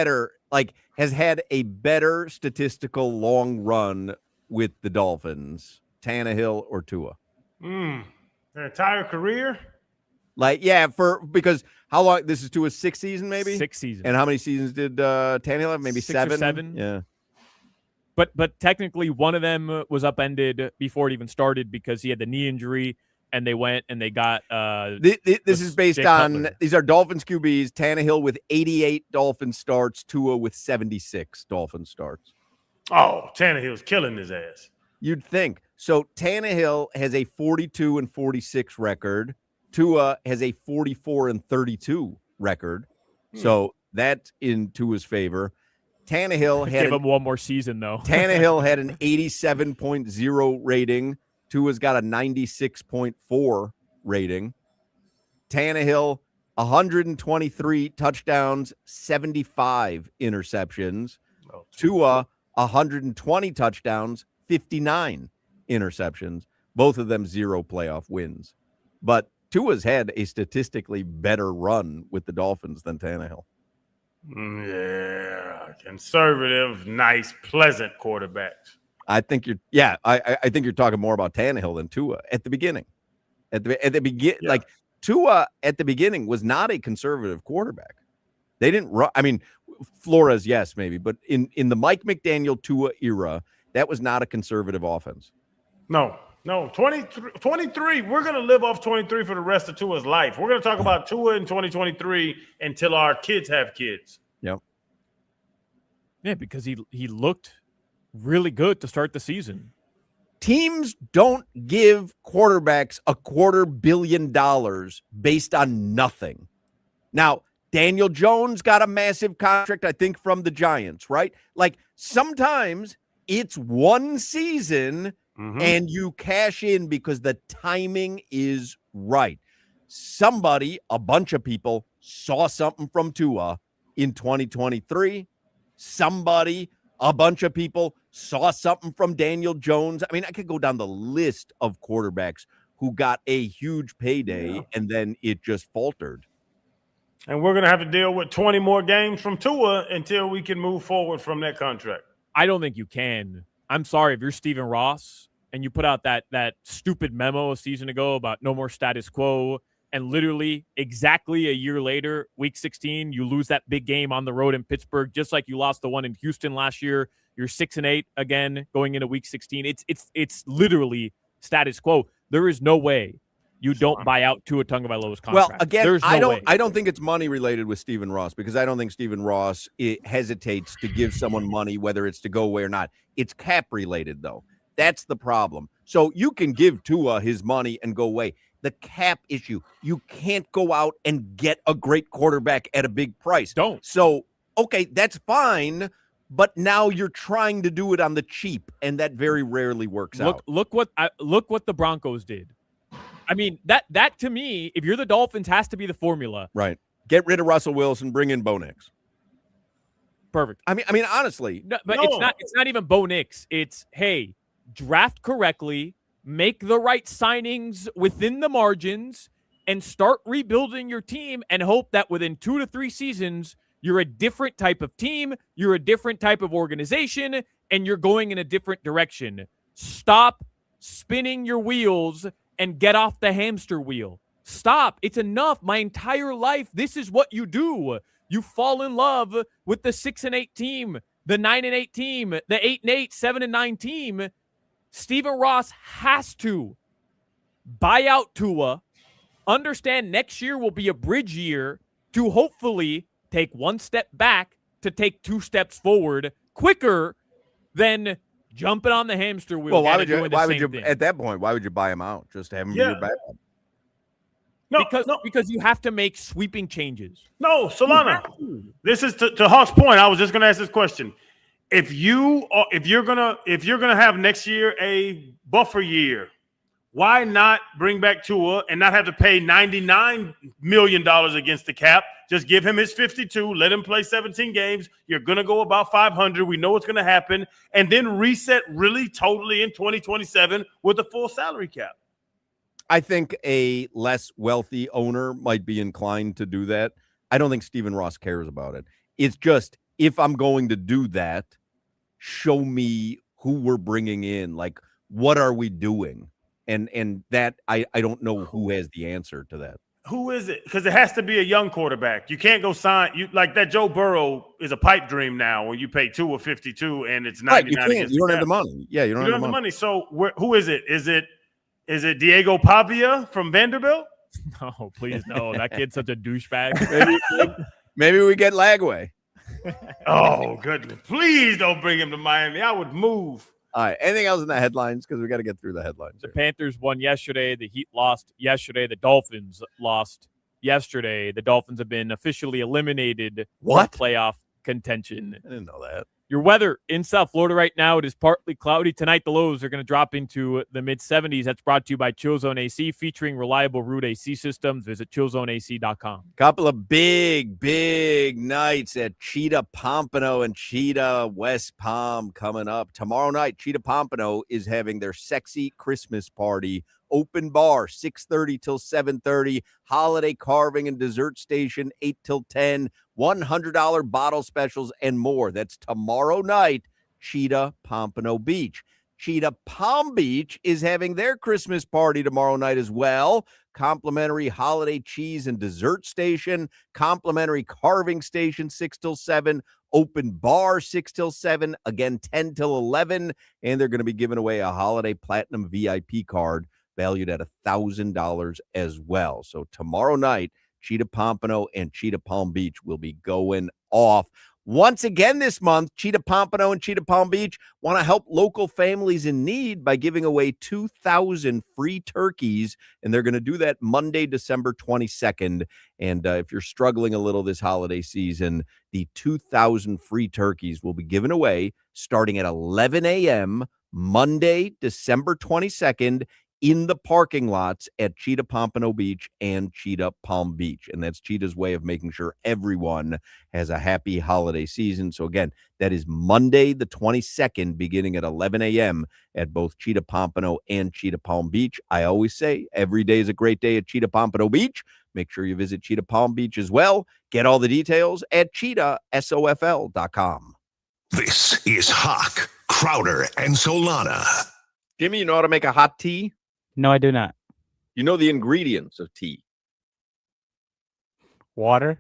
has had a better statistical long run with the Dolphins, Tannehill or Tua? Their entire career? Because how long? This is Tua's 6th season, maybe? 6 seasons. And how many seasons did Tannehill have? Maybe 6 7? or 7. Yeah. But technically one of them was upended before it even started because he had the knee injury, and they went and they got this is based on these are Dolphins QBs. Tannehill with 88 Dolphin starts, Tua with 76 Dolphin starts. Oh, Tannehill's killing his ass. You'd think. So Tannehill has a 42-46 record. Tua has a 44-32 record. So that's in Tua's favor. Tannehill had give him one more season, though. Tannehill had an 87.0 rating. Tua's got a 96.4 rating. Tannehill, 123 touchdowns, 75 interceptions. Tua, 120 touchdowns, 59 interceptions. Both of them 0 playoff wins. But Tua's had a statistically better run with the Dolphins than Tannehill. Yeah, conservative, nice, pleasant quarterbacks. I think I think you're talking more about Tannehill than Tua at the beginning. At the beginning, like Tua at the beginning was not a conservative quarterback. They didn't run. I mean, Flores, yes, maybe, but in the Mike McDaniel Tua era, that was not a conservative offense. No, 23. We're going to live off 23 for the rest of Tua's life. We're going to talk about Tua in 2023 until our kids have kids. Yep. Yeah, because he looked really good to start the season. Teams don't give quarterbacks $250 million based on nothing. Now, Daniel Jones got a massive contract, I think, from the Giants, right? Like, sometimes it's one season and you cash in because the timing is right. A bunch of people saw something from Tua in 2023. Somebody A bunch of people saw something from Daniel Jones. I mean, I could go down the list of quarterbacks who got a huge payday and then it just faltered. And we're going to have to deal with 20 more games from Tua until we can move forward from that contract. I don't think you can. I'm sorry if you're Stephen Ross and you put out that stupid memo a season ago about no more status quo, and literally exactly a year later, week 16, you lose that big game on the road in Pittsburgh, just like you lost the one in Houston last year. You're 6-8 again going into week 16. It's literally status quo. There is no way you don't buy out Tua Tagovailoa's contract. Well, again, there's no I don't think it's money related with Stephen Ross, because I don't think Stephen Ross hesitates to give someone money, whether it's to go away or not. It's cap related, though. That's the problem. So you can give Tua his money and go away. The cap issue, you can't go out and get a great quarterback at a big price. Don't. So, okay, that's fine, but now you're trying to do it on the cheap, and that very rarely works out. Look what the Broncos did. I mean, that to me, if you're the Dolphins, has to be the formula. Right. Get rid of Russell Wilson, bring in Bo Nix. Perfect. I mean, honestly. No, but it's not even Bo Nix. It's, hey, draft correctly, make the right signings within the margins, and start rebuilding your team and hope that within 2 to 3 seasons, you're a different type of team, you're a different type of organization, and you're going in a different direction. Stop spinning your wheels and get off the hamster wheel. Stop. It's enough. My entire life, this is what you do. You fall in love with the 6-8 team, the 9-8 team, the 8-8, 7-9 team. Stephen Ross has to buy out Tua, understand next year will be a bridge year to hopefully take 1 step back to take 2 steps forward quicker than jumping on the hamster wheel. Well, why would you at that point, why would you buy him out? Just have him be your backup? Because you have to make sweeping changes. No, Solana. This is to Hoch's point. I was just going to ask this question. If you're gonna have next year a buffer year, why not bring back Tua and not have to pay $99 million against the cap? Just give him his 52, let him play 17 games. You're going to go about 500. We know what's going to happen. And then reset really totally in 2027 with a full salary cap. I think a less wealthy owner might be inclined to do that. I don't think Stephen Ross cares about it. It's just, if I'm going to do that, show me who we're bringing in. Like, what are we doing? And that I don't know who has the answer to that. Who is it? Because it has to be a young quarterback. You can't go sign you like that. Joe Burrow is a pipe dream now when you pay Tua 52 and it's 99. Right, you don't have the money. Yeah, you don't have the money. So who is it? Is it Diego Pavia from Vanderbilt? No, please no. That kid's such a douchebag. Maybe we get Lagway. Oh goodness! Please don't bring him to Miami. I would move. All right. Anything else in the headlines? Because we got to get through the headlines. The Panthers won yesterday. The Heat lost yesterday. The Dolphins lost yesterday. The Dolphins have been officially eliminated from playoff contention. I didn't know that. Your weather in South Florida right now, it is partly cloudy. Tonight, the lows are going to drop into the mid-70s. That's brought to you by Chill Zone AC, featuring reliable Root AC systems. Visit chillzoneac.com. Couple of big nights at Cheetah Pompano and Cheetah West Palm coming up. Tomorrow night, Cheetah Pompano is having their sexy Christmas party. Open bar, 6:30 till 7:30. Holiday carving and dessert station, 8 till 10. $100 bottle specials and more. That's tomorrow night, Cheetah Pompano Beach. Cheetah Palm Beach is having their Christmas party tomorrow night as well. Complimentary holiday cheese and dessert station, complimentary carving station, 6 till 7. Open bar, 6 till 7. Again, 10 till 11. And they're going to be giving away a holiday platinum VIP card valued at $1,000 as well. So tomorrow night, Cheetah Pompano and Cheetah Palm Beach will be going off. Once again this month, Cheetah Pompano and Cheetah Palm Beach want to help local families in need by giving away 2,000 free turkeys, and they're going to do that Monday, December 22nd. And if you're struggling a little this holiday season, the 2,000 free turkeys will be given away starting at 11 a.m. Monday, December 22nd in the parking lots at Cheetah Pompano Beach and Cheetah Palm Beach. And that's Cheetah's way of making sure everyone has a happy holiday season. So again, that is Monday, the 22nd, beginning at 11 a.m. at both Cheetah Pompano and Cheetah Palm Beach. I always say every day is a great day at Cheetah Pompano Beach. Make sure you visit Cheetah Palm Beach as well. Get all the details at cheetahsofl.com. This is Hoch, Crowder, and Solana. Jimmy, you know how to make a hot tea? No, I do not. You know the ingredients of tea. Water.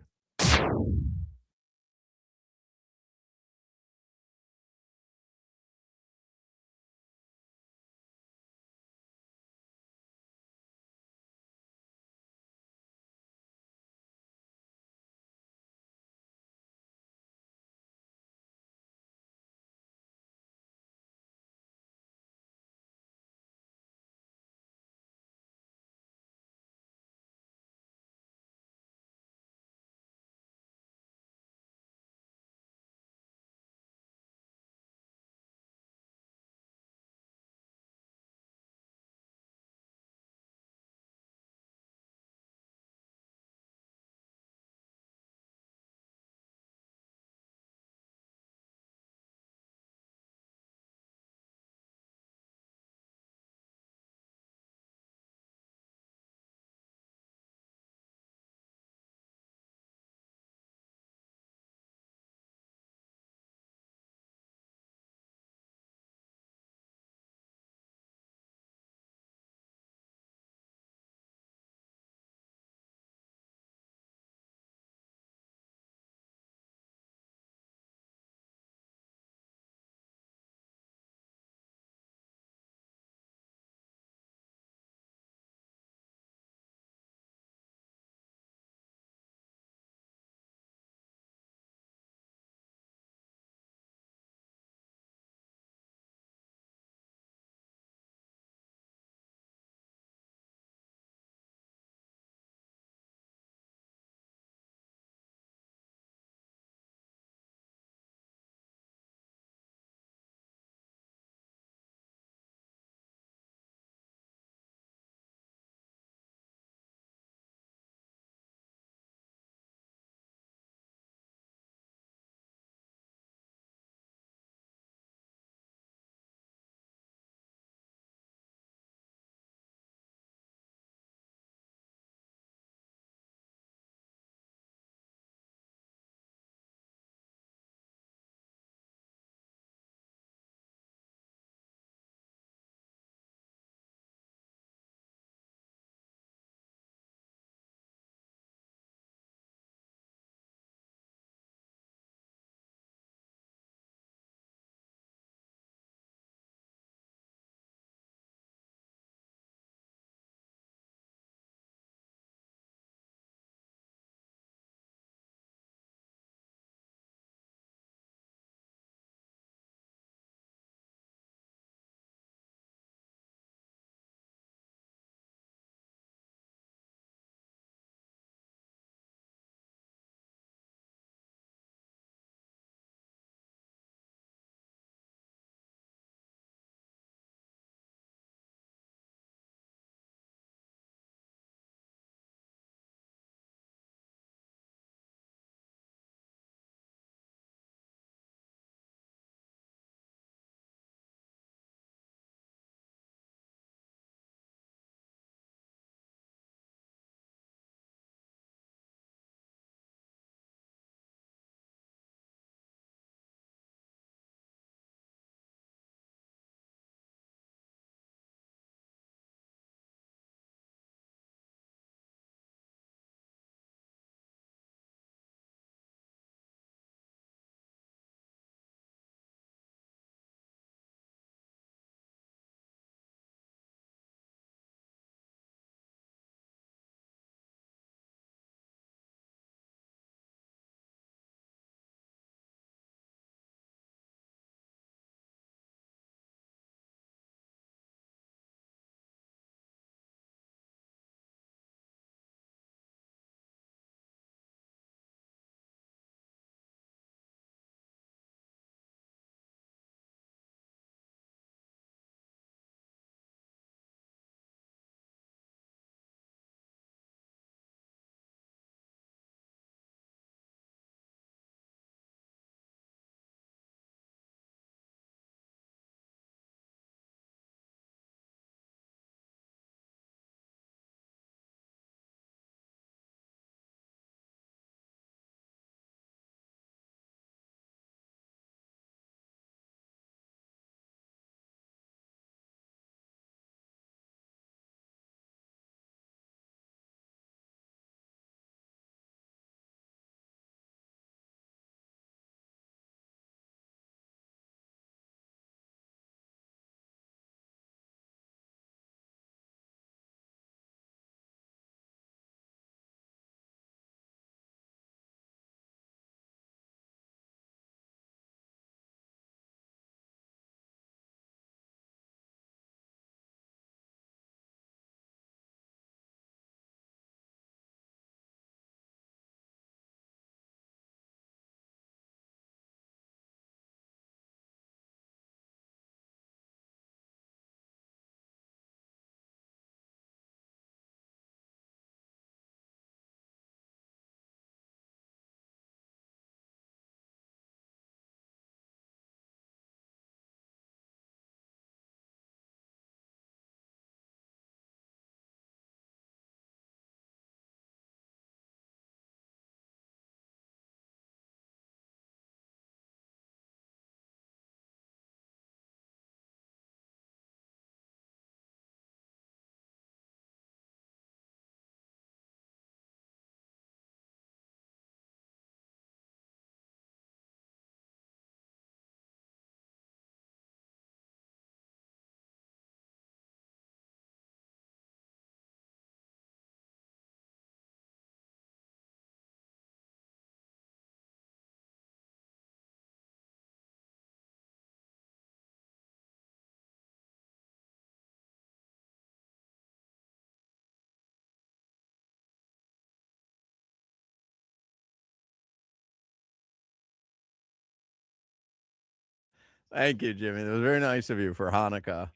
Thank you, Jimmy. That was very nice of you for Hanukkah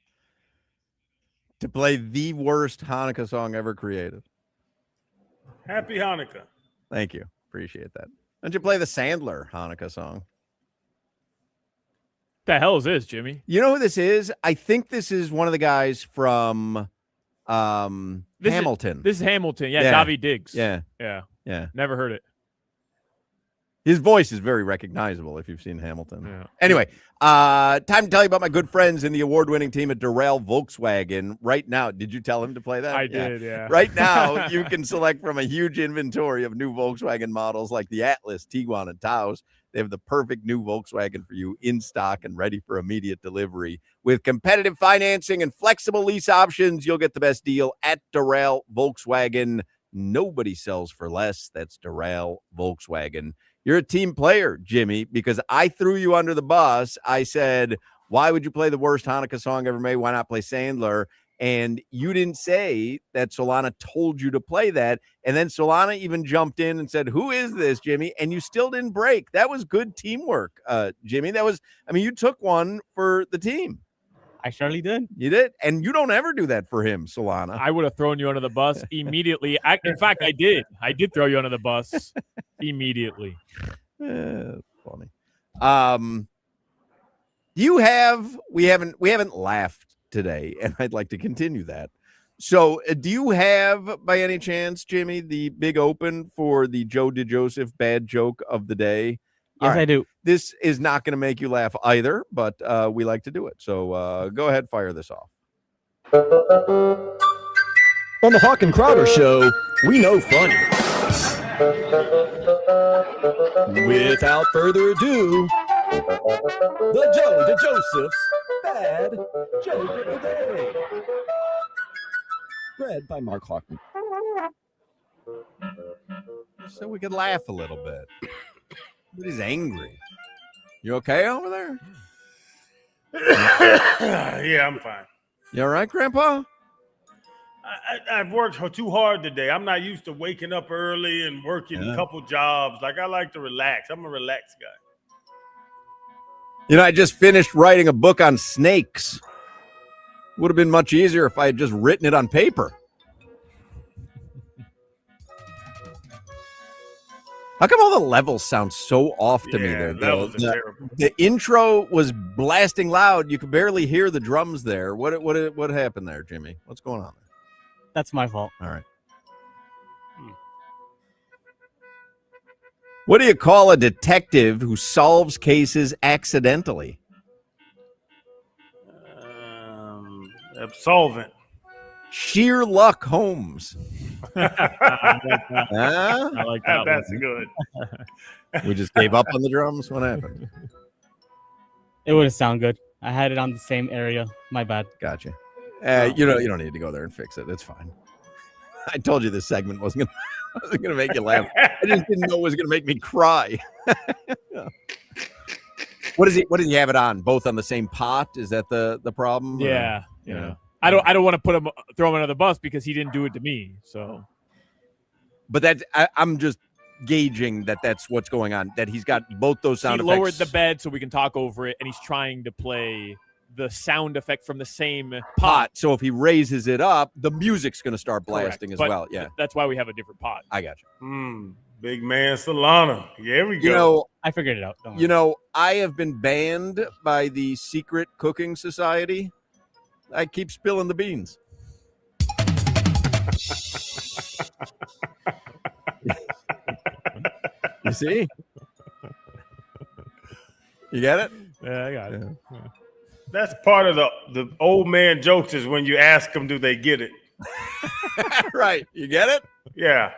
to play the worst Hanukkah song ever created. Happy Hanukkah. Thank you. Appreciate that. Why don't you play the Sandler Hanukkah song? The hell is this, Jimmy? You know who this is? I think this is one of the guys from Hamilton. This is Hamilton. Yeah, Yeah. Daveed Diggs. Yeah. Yeah. Never heard it. His voice is very recognizable if you've seen Hamilton. Yeah. Anyway, time to tell you about my good friends in the award-winning team at Durrell Volkswagen. Right now, did you tell him to play that? I did, yeah. Right now, you can select from a huge inventory of new Volkswagen models like the Atlas, Tiguan, and Taos. They have the perfect new Volkswagen for you in stock and ready for immediate delivery. With competitive financing and flexible lease options, you'll get the best deal at Durrell Volkswagen. Nobody sells for less. That's Durrell Volkswagen. You're a team player, Jimmy, because I threw you under the bus. I said, why would you play the worst Hanukkah song ever made? Why not play Sandler? And you didn't say that Solana told you to play that. And then Solana even jumped in and said, who is this, Jimmy? And you still didn't break. That was good teamwork, Jimmy. You took one for the team. I surely did. You did. And you don't ever do that for him, Solana. I would have thrown you under the bus immediately. In fact, I did. I did throw you under the bus immediately. Funny. We haven't laughed today, and I'd like to continue that. So do you have, by any chance, Jimmy, the big open for the Joe DeJoseph bad joke of the day? Yes, I do. This is not going to make you laugh either, but we like to do it. So go ahead, fire this off. On the Hawk and Crowder Show, we know funny. Without further ado, the Joe DeJoseph's Bad Joke of the Day. Read by Mark Hawkman. So we could laugh a little bit. But he's angry. You okay over there? Yeah, I'm fine. You all right, Grandpa? I've worked too hard today. I'm not used to waking up early and working a couple jobs. Like, I like to relax. I'm a relaxed guy. I just finished writing a book on snakes. Would have been much easier if I had just written it on paper. How come all the levels sound so off to me there? The intro was blasting loud. You could barely hear the drums there. What happened there, Jimmy? What's going on there? That's my fault. All right. What do you call a detective who solves cases accidentally? Absolvent. Sheer Luck Holmes. I like that. That's good. We just gave up on the drums. What happened? It wouldn't sound good. I had it on the same area. My bad. Gotcha. You don't need to go there and fix it. It's fine. I told you this segment wasn't gonna make you laugh. I just didn't know it was gonna make me cry. What does he have it on? Both on the same pot? Is that the problem? Yeah. Yeah. I don't want to throw him under the bus because he didn't do it to me. So, but I'm just gauging that's what's going on. That he's got both those sound effects. He lowered the bed so we can talk over it, and he's trying to play the sound effect from the same pot. So if he raises it up, the music's going to start blasting as well. Yeah, that's why we have a different pot. I got you. Big man Solana. Here we go. I figured it out. Don't worry. I have been banned by the Secret Cooking Society. I keep spilling the beans. You see? You get it? Yeah, I got it. Yeah. That's part of the old man jokes is when you ask them, do they get it? Right. You get it? Yeah.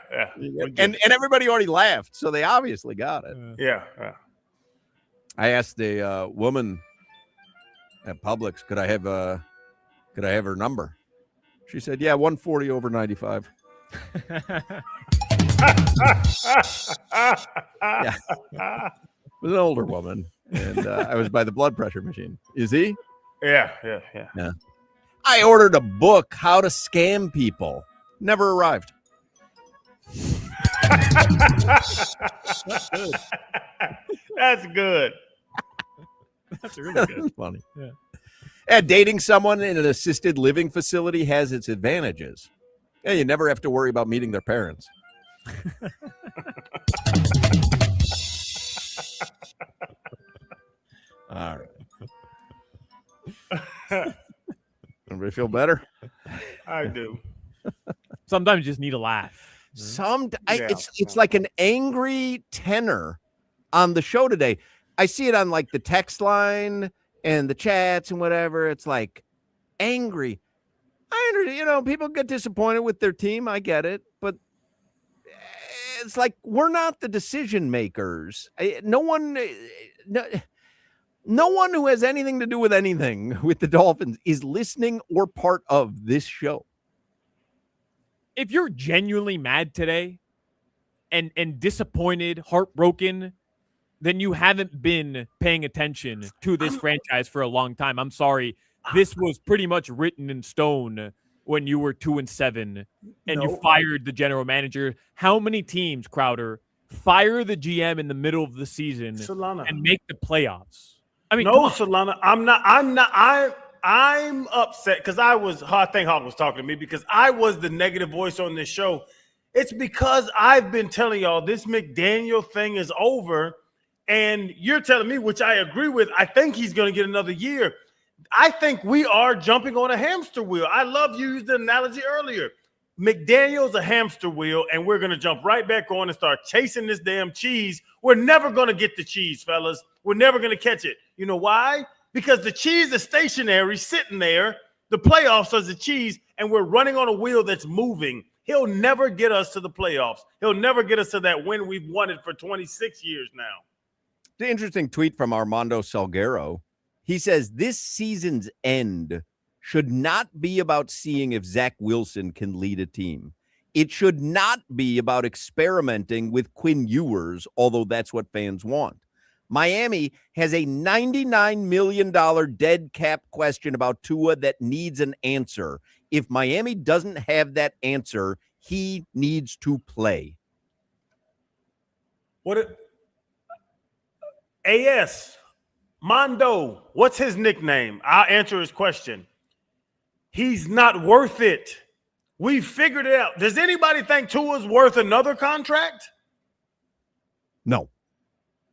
And everybody already laughed, so they obviously got it. Yeah. I asked a woman at Publix, could I have her number? She said, yeah, 140 over 95. Yeah. It was an older woman, and I was by the blood pressure machine. Is he? Yeah. I ordered a book, How to Scam People. Never arrived. That's good. That's really good. That's funny. Yeah. And dating someone in an assisted living facility has its advantages. Yeah, you never have to worry about meeting their parents. All right. Everybody feel better? I do. Sometimes you just need a laugh. It's like an angry tenor on the show today. I see it on like the text line and the chats and whatever. It's like angry. People get disappointed with their team. I get it, but it's like we're not the decision makers. No one who has anything to do with anything with the Dolphins is listening or part of this show. If you're genuinely mad today and disappointed, heartbroken, then you haven't been paying attention to this franchise for a long time. I'm sorry. This was pretty much written in stone when you were 2-7 and you fired the general manager. How many teams, Crowder, fire the GM in the middle of the season Solana. And make the playoffs? I mean, no, Solana, I'm upset because I think Hoch was talking to me because I was the negative voice on this show. It's because I've been telling y'all this McDaniel thing is over, and you're telling me, which I agree with, I think he's going to get another year. I think we are jumping on a hamster wheel. I love you used the analogy earlier. McDaniel's a hamster wheel, and we're going to jump right back on and start chasing this damn cheese. We're never going to get the cheese, fellas. We're never going to catch it. You know why? Because the cheese is stationary, sitting there. The playoffs is the cheese, and we're running on a wheel that's moving. He'll never get us to the playoffs. He'll never get us to that win we've wanted for 26 years now. The interesting tweet from Armando Salguero. He says, this season's end should not be about seeing if Zach Wilson can lead a team. It should not be about experimenting with Quinn Ewers, although that's what fans want. Miami has a $99 million dead cap question about Tua that needs an answer. If Miami doesn't have that answer, he needs to play. AS, Mondo, what's his nickname? I'll answer his question. He's not worth it. We figured it out. Does anybody think Tua's worth another contract? No.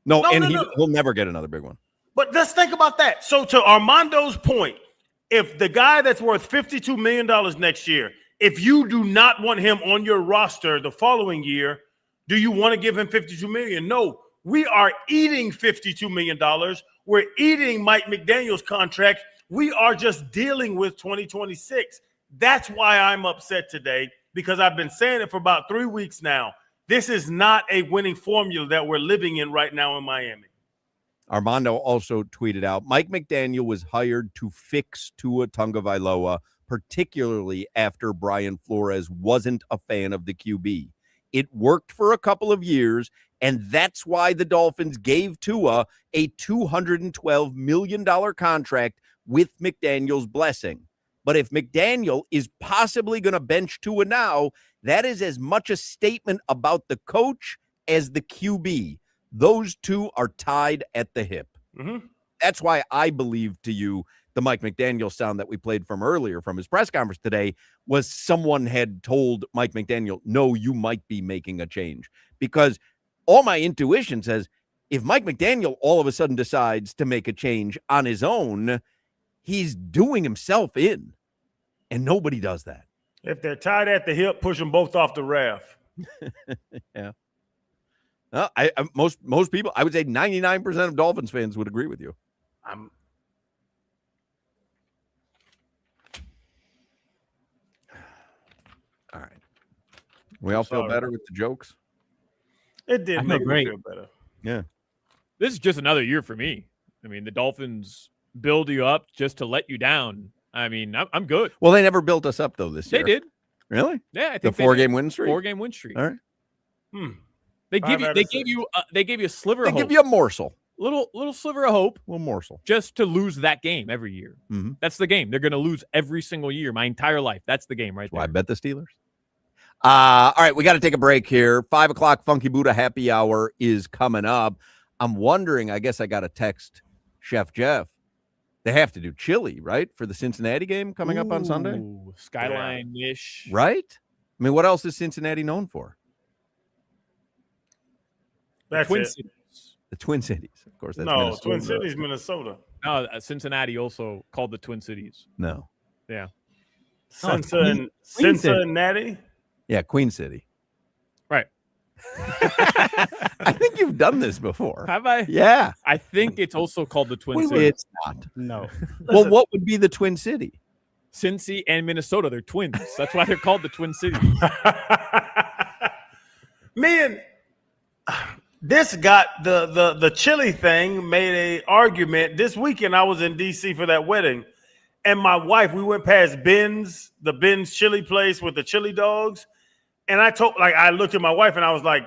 He'll never get another big one. But let's think about that. So to Armando's point, if the guy that's worth $52 million next year, if you do not want him on your roster the following year, do you want to give him $52 million? No. We are eating $52 million. We're eating Mike McDaniel's contract. We are just dealing with 2026. That's why I'm upset today, because I've been saying it for about 3 weeks now. This is not a winning formula that we're living in right now in Miami. Armando also tweeted out, Mike McDaniel was hired to fix Tua Tagovailoa, particularly after Brian Flores wasn't a fan of the QB. It worked for a couple of years, and that's why the Dolphins gave Tua a $212 million contract with McDaniel's blessing. But if McDaniel is possibly going to bench Tua now, that is as much a statement about the coach as the QB. Those two are tied at the hip. Mm-hmm. That's why I believe to you the Mike McDaniel sound that we played from earlier from his press conference today was someone had told Mike McDaniel, no, you might be making a change. Because all my intuition says if Mike McDaniel all of a sudden decides to make a change on his own, he's doing himself in, and nobody does that. If they're tied at the hip, push them both off the raft. Yeah. Most people, I would say 99% of Dolphins fans would agree with you. All right. We all feel better with the jokes? It did make me feel better. Yeah. This is just another year for me. I mean, the Dolphins build you up just to let you down. I mean, I'm good. Well, they never built us up, though, this year. They did. Really? Yeah, I think the 4-game win streak? 4-game win streak. All right. They gave you a sliver of hope. They give you a morsel. Little sliver of hope. Little morsel. Just to lose that game every year. Mm-hmm. That's the game. They're going to lose every single year, my entire life. That's the game right there. I bet the Steelers. All right, we got to take a break here. 5 o'clock Funky Buddha happy hour is coming up. I'm wondering, I guess I got a text. Chef Jeff, they have to do chili, right, for the Cincinnati game coming up on Sunday? Ooh, Skyline-ish. Right? I mean, what else is Cincinnati known for? That's Twin it. Cities. The Twin Cities, of course. That's No, Minnesota. Twin Cities, Minnesota. No, Cincinnati also called the Twin Cities. No. Yeah. Cincinnati? Yeah, Queen City. Right. I think you've done this before. Have I? Yeah. I think it's also called the Twin Cities. It's not. No. Well, what would be the Twin City? Cincy and Minnesota, they're twins. That's why they're called the Twin Cities. Man, this got the chili thing made a argument. This weekend I was in DC for that wedding, and my wife, we went past Ben's, the Ben's chili place with the chili dogs, and I looked at my wife and I was like,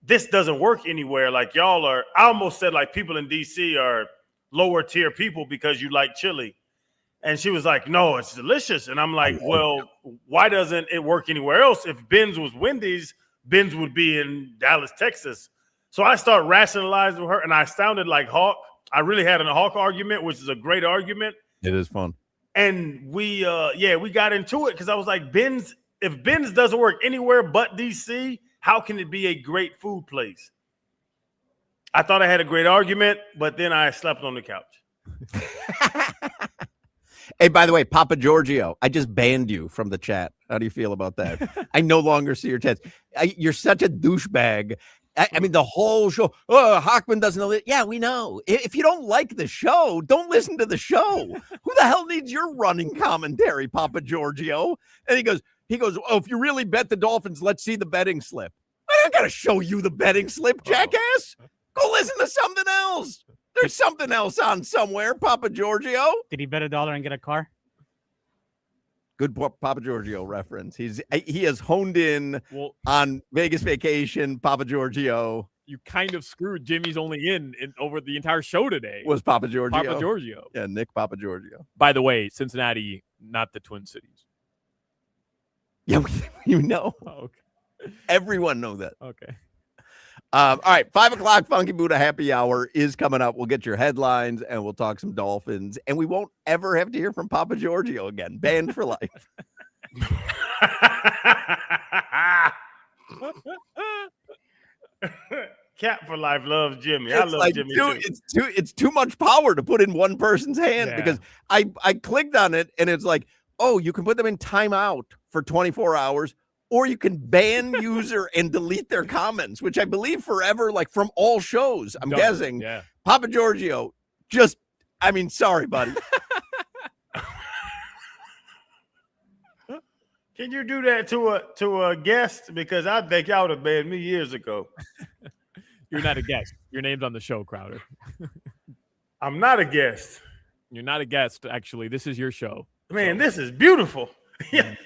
this doesn't work anywhere. Like y'all are, I almost said like people in DC are lower tier people because you like chili. And she was like, no, it's delicious. And I'm like, well, why doesn't it work anywhere else? If Ben's was Wendy's, Ben's would be in Dallas, Texas. So I started rationalizing with her, and I sounded like Hawk. I really had a Hawk argument, which is a great argument. It is fun. And we got into it because I was like, if Ben's doesn't work anywhere but DC, how can it be a great food place? I thought I had a great argument, but then I slept on the couch. Hey, by the way, Papa Giorgio, I just banned you from the chat. How do you feel about that? I no longer see your chats. You're such a douchebag. I mean, the whole show. Oh, Hochman doesn't know it. Yeah, we know. If you don't like the show, don't listen to the show. Who the hell needs your running commentary, Papa Giorgio? And he goes, oh, if you really bet the Dolphins, let's see the betting slip. I don't got to show you the betting slip, jackass. Go listen to something else. There's something else on somewhere, Papa Giorgio. Did he bet $1 and get a car? Good Papa Giorgio reference. He has honed in on Vegas Vacation, Papa Giorgio. You kind of screwed Jimmy's only in over the entire show today. Was Papa Giorgio. Papa Giorgio. Yeah, Nick Papa Giorgio. By the way, Cincinnati, not the Twin Cities. Yeah, you know. Oh, okay. Everyone know that. Okay. All right, 5 o'clock Funky Buddha happy hour is coming up. We'll get your headlines and we'll talk some Dolphins, and we won't ever have to hear from Papa Giorgio again. Banned for life. Cat for life loves Jimmy. I love like Jimmy too. too. It's too much power to put in one person's hand because I clicked on it and it's like, oh, you can put them in timeout for 24 hours. Or you can ban user and delete their comments, which I believe forever, like from all shows. I'm guessing. Yeah. Papa Giorgio, sorry, buddy. Can you do that to a guest? Because I think y'all would have banned me years ago. You're not a guest. Your name's on the show, Crowder. I'm not a guest. You're not a guest, actually. This is your show. Man, this is beautiful.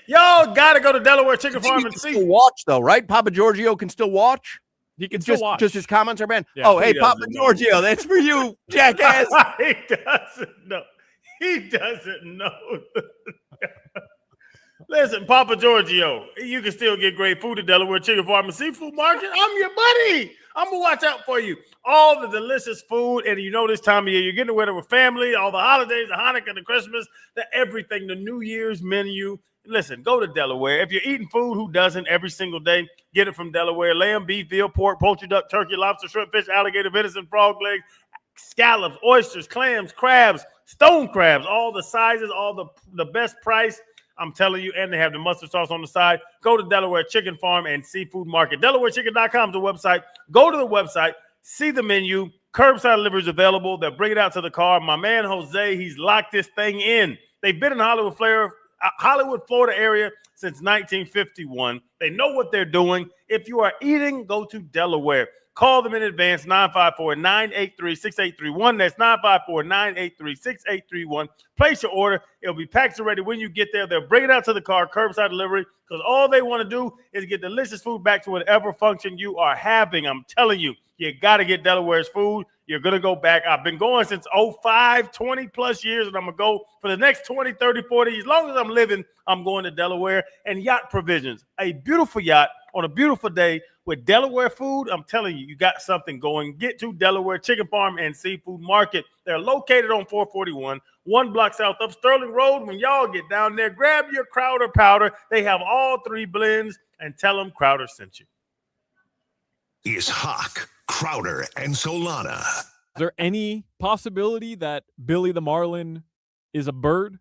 Y'all got to go to Delaware Chicken Farm and see. Watch though, right? Papa Giorgio can still watch. He can still watch. Just his comments are banned. Yeah, hey, Papa Giorgio, that's for you, jackass. He doesn't know. He doesn't know. Listen, Papa Giorgio, you can still get great food at Delaware Chicken Farm and Seafood Market. I'm your buddy. I'm going to watch out for you. All the delicious food, and you know this time of year, you're getting together with family, all the holidays, the Hanukkah, the Christmas, the everything, the New Year's menu. Listen, go to Delaware. If you're eating food, who doesn't every single day? Get it from Delaware. Lamb, beef, veal, pork, poultry, duck, turkey, lobster, shrimp, fish, alligator, venison, frog legs, scallops, oysters, clams, crabs, stone crabs, all the sizes, all the best price. I'm telling you, and they have the mustard sauce on the side. Go to Delaware Chicken Farm and Seafood Market. DelawareChicken.com is the website. Go to the website, see the menu. Curbside delivery is available. They'll bring it out to the car. My man Jose, he's locked this thing in. They've been in Hollywood, Florida area since 1951. They know what they're doing. If you are eating, go to Delaware. Call them in advance, 954-983-6831. That's 954-983-6831. Place your order. It'll be packed and ready when you get there. They'll bring it out to the car, curbside delivery, because all they want to do is get delicious food back to whatever function you are having. I'm telling you, you got to get Delaware's food. You're going to go back. I've been going since 05, 20 plus years, and I'm going to go for the next 20, 30, 40. As long as I'm living, I'm going to Delaware. And Yacht Provisions, a beautiful yacht on a beautiful day with Delaware food, I'm telling you, you got something going. Get to Delaware Chicken Farm and Seafood Market. They're located on 441, 1 block south of Sterling Road. When y'all get down there, grab your Crowder powder. They have all 3 blends, and tell them Crowder sent you. Is Hoch, Crowder, and Solana. Is there any possibility that Billy the Marlin is a bird?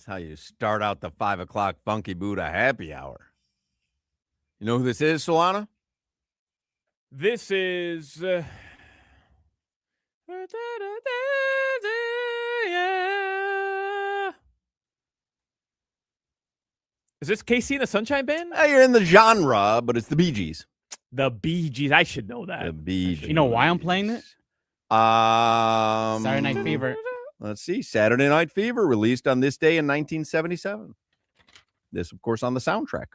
how you start out the 5 o'clock Funky Buddha happy hour. You know who this is, Solana? This is. Is this KC and the Sunshine Band? You're in the genre, but it's the Bee Gees. The Bee Gees. I should know that. The Bee Gees. You know why I'm playing it? Saturday Night Fever. Let's see. Saturday Night Fever, released on this day in 1977. This, of course, on the soundtrack.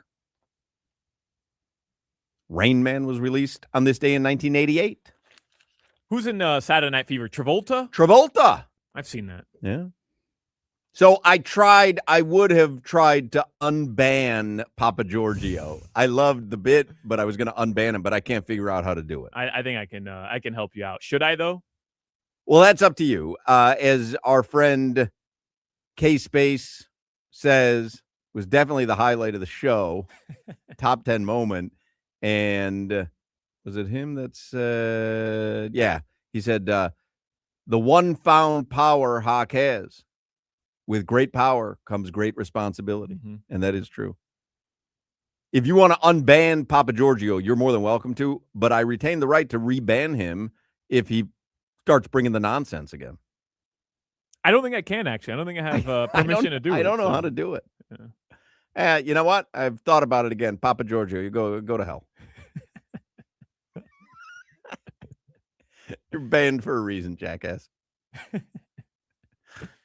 Rain Man was released on this day in 1988. Who's in Saturday Night Fever? Travolta? Travolta. I've seen that. Yeah. So I would have tried to unban Papa Giorgio. I loved the bit, but I was going to unban him, but I can't figure out how to do it. I think I can help you out. Should I, though? Well, that's up to you. As our friend K-Space says, was definitely the highlight of the show. Top 10 moment. And was it him that said, yeah, he said, the one found power Hoch has. With great power comes great responsibility. Mm-hmm. And that is true. If you want to unban Papa Giorgio, you're more than welcome to, but I retain the right to reban him if he starts bringing the nonsense again. I don't think I can, actually. I don't think I have permission to do it. I don't know how to do it. Yeah. You know what? I've thought about it again. Papa Giorgio, you go to hell. You're banned for a reason, jackass.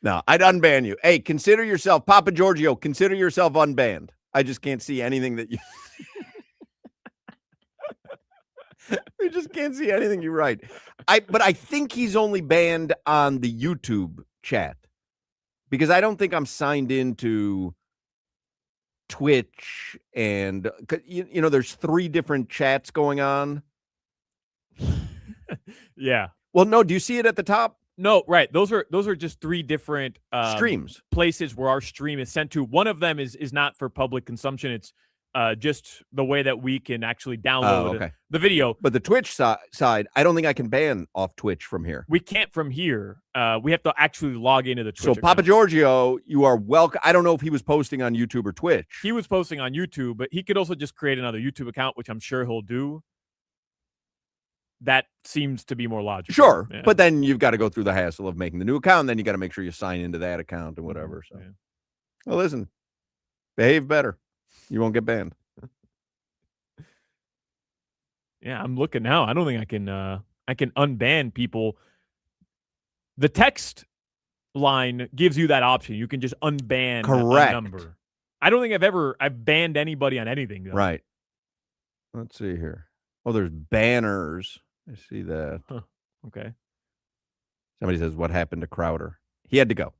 No, I'd unban you. Hey, consider yourself, Papa Giorgio, consider yourself unbanned. I just can't see anything that you... We just can't see anything you write. But I think he's only banned on the YouTube chat because I don't think I'm signed into Twitch and you know there's 3 different chats going on. Yeah. Well, no, do you see it at the top? No, right. Those are just 3 different streams, places where our stream is sent to. One of them is not for public consumption. It's just the way that we can actually download the video. But the Twitch side, I don't think I can ban off Twitch from here. We can't from here. We have to actually log into the Twitch account. Papa Giorgio, you are welcome. I don't know if he was posting on YouTube or Twitch. He was posting on YouTube, but he could also just create another YouTube account, which I'm sure he'll do. That seems to be more logical. Sure, yeah. But then you've got to go through the hassle of making the new account, and then you got to make sure you sign into that account and whatever. So, well, listen, behave better. You won't get banned. Yeah, I'm looking now. I don't think I can unban people. The text line gives you that option. You can just unban Correct. a number. I don't think I've banned anybody on anything, though. Right. Let's see here. Oh, there's banners. I see that. Huh. Okay. Somebody says, what happened to Crowder? He had to go.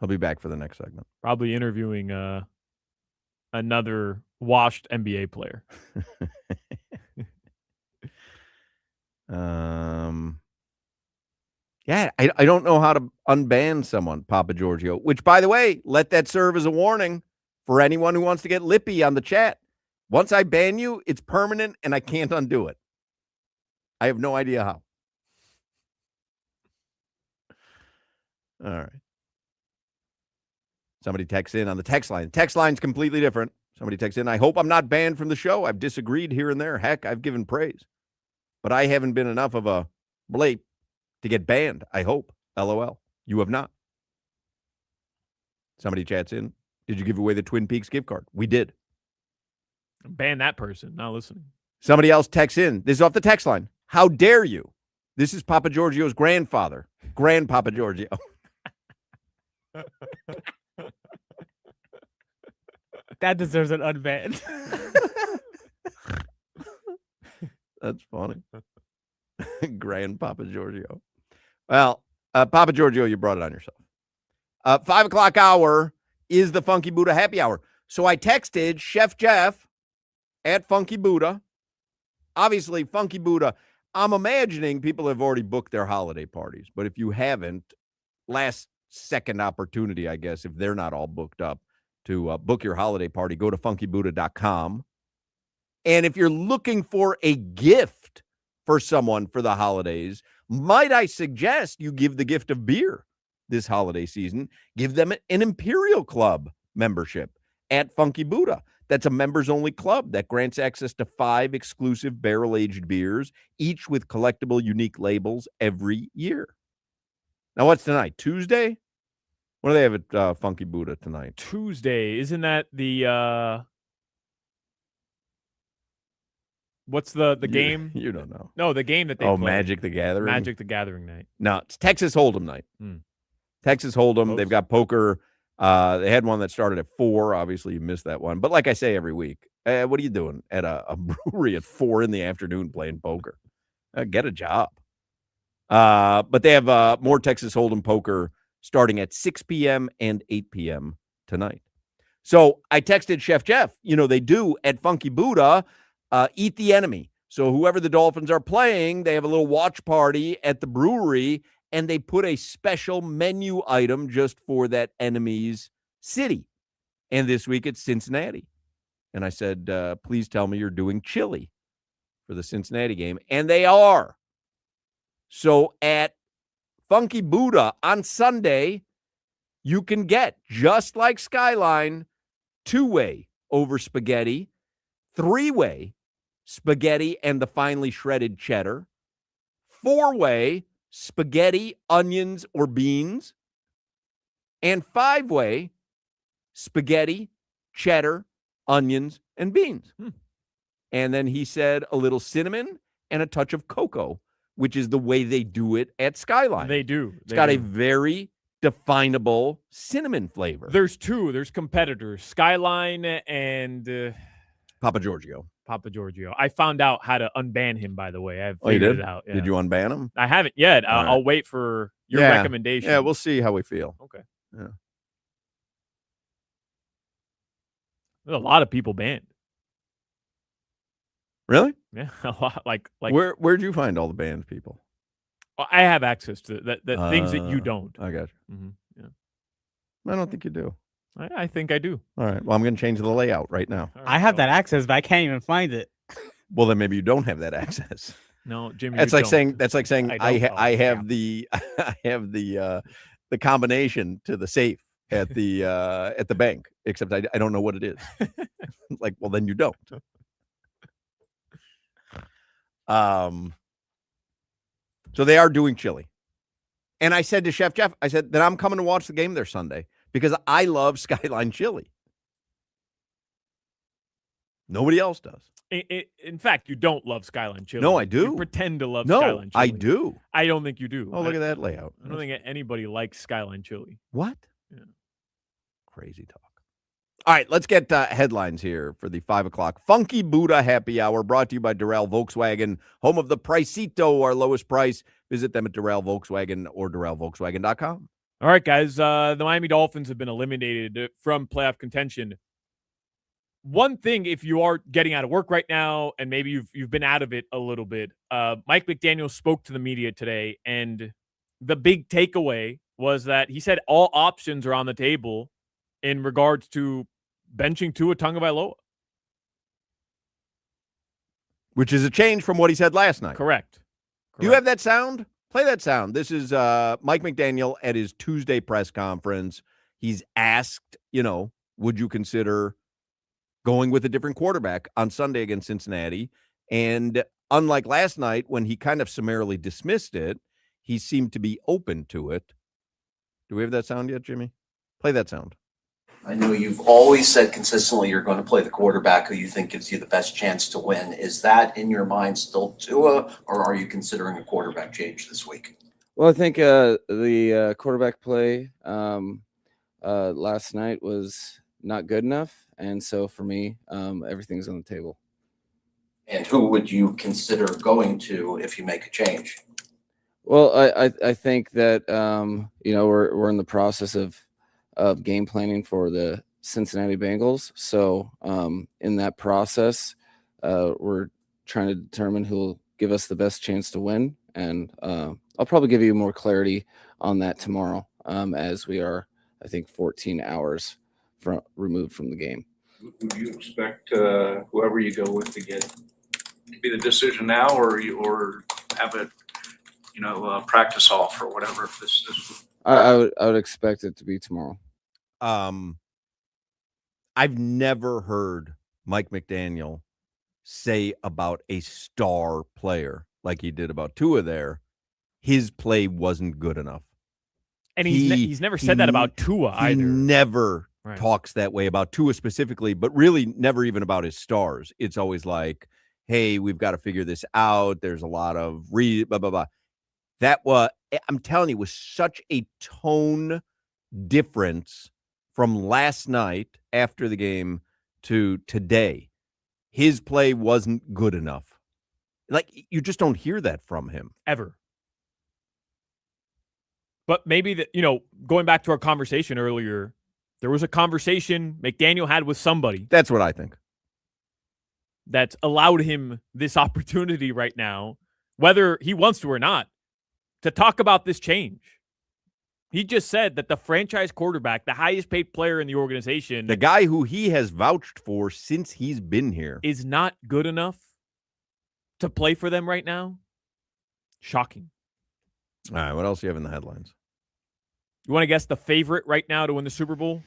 He'll be back for the next segment. Probably interviewing another washed NBA player. Yeah, I don't know how to unban someone, Papa Giorgio, which, by the way, let that serve as a warning for anyone who wants to get lippy on the chat. Once I ban you, it's permanent, and I can't undo it. I have no idea how. All right. Somebody texts in on the text line. The text line's completely different. Somebody texts in, I hope I'm not banned from the show. I've disagreed here and there. Heck, I've given praise. But I haven't been enough of a bleep to get banned, I hope. LOL. You have not. Somebody chats in, did you give away the Twin Peaks gift card? We did. Ban that person. Not listening. Somebody else texts in. This is off the text line. How dare you? This is Papa Giorgio's grandfather. Grandpapa Giorgio. That deserves an unban. That's funny. Grandpapa Giorgio. Well, Papa Giorgio, you brought it on yourself. 5 o'clock hour is the Funky Buddha happy hour. So I texted Chef Jeff at Funky Buddha. Obviously, Funky Buddha, I'm imagining people have already booked their holiday parties. But if you haven't, last second opportunity, I guess, if they're not all booked up to book your holiday party, go to funkybuddha.com. And if you're looking for a gift for someone for the holidays, might I suggest you give the gift of beer this holiday season, give them an Imperial Club membership at Funky Buddha. That's a members-only club that grants access to 5 exclusive barrel-aged beers, each with collectible, unique labels every year. Now, what's tonight? Tuesday? What do they have at Funky Buddha tonight? Tuesday. Isn't that the what's the game? You don't know. No, the game that they play. Magic the Gathering? Magic the Gathering night. No, it's Texas Hold'em night. Hmm. Texas Hold'em. Close. They've got poker. They had one that started at 4. Obviously, you missed that one. But like I say every week, what are you doing at a brewery at 4 in the afternoon playing poker? Get a job. But they have more Texas Hold'em poker starting at 6 p.m. and 8 p.m. tonight. So I texted Chef Jeff. You know, they do at Funky Buddha eat the enemy. So whoever the Dolphins are playing, they have a little watch party at the brewery, and they put a special menu item just for that enemy's city. And this week it's Cincinnati. And I said, please tell me you're doing chili for the Cincinnati game. And they are. So at Funky Buddha on Sunday, you can get, just like Skyline, 2-way over spaghetti, 3-way spaghetti and the finely shredded cheddar, 4-way spaghetti, onions, or beans, and 5-way spaghetti, cheddar, onions, and beans. And then he said a little cinnamon and a touch of cocoa, which is the way they do it at Skyline. They do. It's got a very definable cinnamon flavor. There's 2. There's competitors, Skyline and Papa Giorgio. Papa Giorgio. I found out how to unban him, by the way. I've you figured did? it out. Yeah. Did you unban him? I haven't yet. All right. I'll wait for your recommendation. Yeah, we'll see how we feel. Okay. Yeah. There's a lot of people banned. Really? Yeah, a lot. Like where'd you find all the banned people? I have access to that things that you don't. I got you. Mm-hmm. Yeah. I don't think you do. I think I do. All right. Well, I'm going to change the layout right now. Right, I have that access, but I can't even find it. Well, then maybe you don't have that access. No, Jimmy. That's like saying I have damn. the I have the combination to the safe at the bank, except I don't know what it is. Like, well, then you don't. So they are doing chili. And I said to Chef Jeff, I said, then I'm coming to watch the game there Sunday because I love Skyline chili. Nobody else does. In fact, you don't love Skyline chili. No, I do. You pretend to love Skyline chili. I do. I don't think you do. Oh, look at that layout. I don't think anybody likes Skyline chili. What? Yeah. Crazy talk. All right, let's get headlines here for the 5 o'clock Funky Buddha Happy Hour, brought to you by Doral Volkswagen, home of the Pricito, our lowest price. Visit them at Doral Volkswagen or DoralVolkswagen.com. All right, guys. The Miami Dolphins have been eliminated from playoff contention. One thing, if you are getting out of work right now and maybe you've been out of it a little bit, Mike McDaniel spoke to the media today, and the big takeaway was that he said all options are on the table in regards to benching Tua Tagovailoa. Which is a change from what he said last night. Correct. Do you have that sound? Play that sound. This is Mike McDaniel at his Tuesday press conference. He's asked, would you consider going with a different quarterback on Sunday against Cincinnati? And unlike last night when he kind of summarily dismissed it, he seemed to be open to it. Do we have that sound yet, Jimmy? Play that sound. I know you've always said consistently you're going to play the quarterback who you think gives you the best chance to win. Is that in your mind still Tua, or are you considering a quarterback change this week? Well, I think the quarterback play last night was not good enough. And so for me, everything's on the table. And who would you consider going to if you make a change? Well, I think that, we're in the process of game planning for the Cincinnati Bengals. So in that process, we're trying to determine who will give us the best chance to win. And I'll probably give you more clarity on that tomorrow as we are, I think, 14 hours removed from the game. Who do you expect whoever you go with to be the decision now, or have it, practice off or whatever? If this I would expect it to be tomorrow. I've never heard Mike McDaniel say about a star player like he did about Tua there, his play wasn't good enough. And he's never said that about Tua either. He never talks that way about Tua specifically, but really never even about his stars. It's always like, hey, we've got to figure this out. There's a lot of blah, blah, blah. That was, I'm telling you, was such a tone difference from last night after the game to today. His play wasn't good enough. Like, you just don't hear that from him. Ever. But maybe, going back to our conversation earlier, there was a conversation McDaniel had with somebody. That's what I think. That's allowed him this opportunity right now, whether he wants to or not, to talk about this change. He just said that the franchise quarterback, the highest paid player in the organization, the guy who he has vouched for since he's been here, is not good enough to play for them right now. Shocking. All right, what else do you have in the headlines? You want to guess the favorite right now to win the Super Bowl?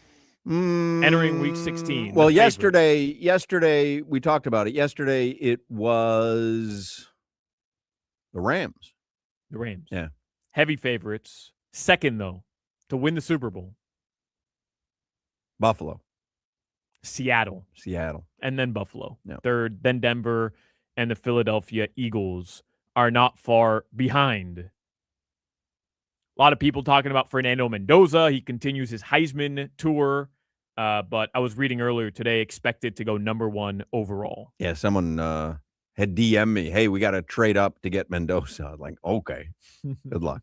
Entering Week 16. Well, yesterday we talked about it. Yesterday it was the Rams. The Rams. Yeah. Heavy favorites. Second, though, to win the Super Bowl. Buffalo. Seattle. And then Buffalo. No. Third, then Denver, and the Philadelphia Eagles are not far behind. A lot of people talking about Fernando Mendoza. He continues his Heisman tour, but I was reading earlier today, expected to go number 1 overall. Yeah, someone had DM'd me, hey, we got to trade up to get Mendoza. I was like, okay, good luck.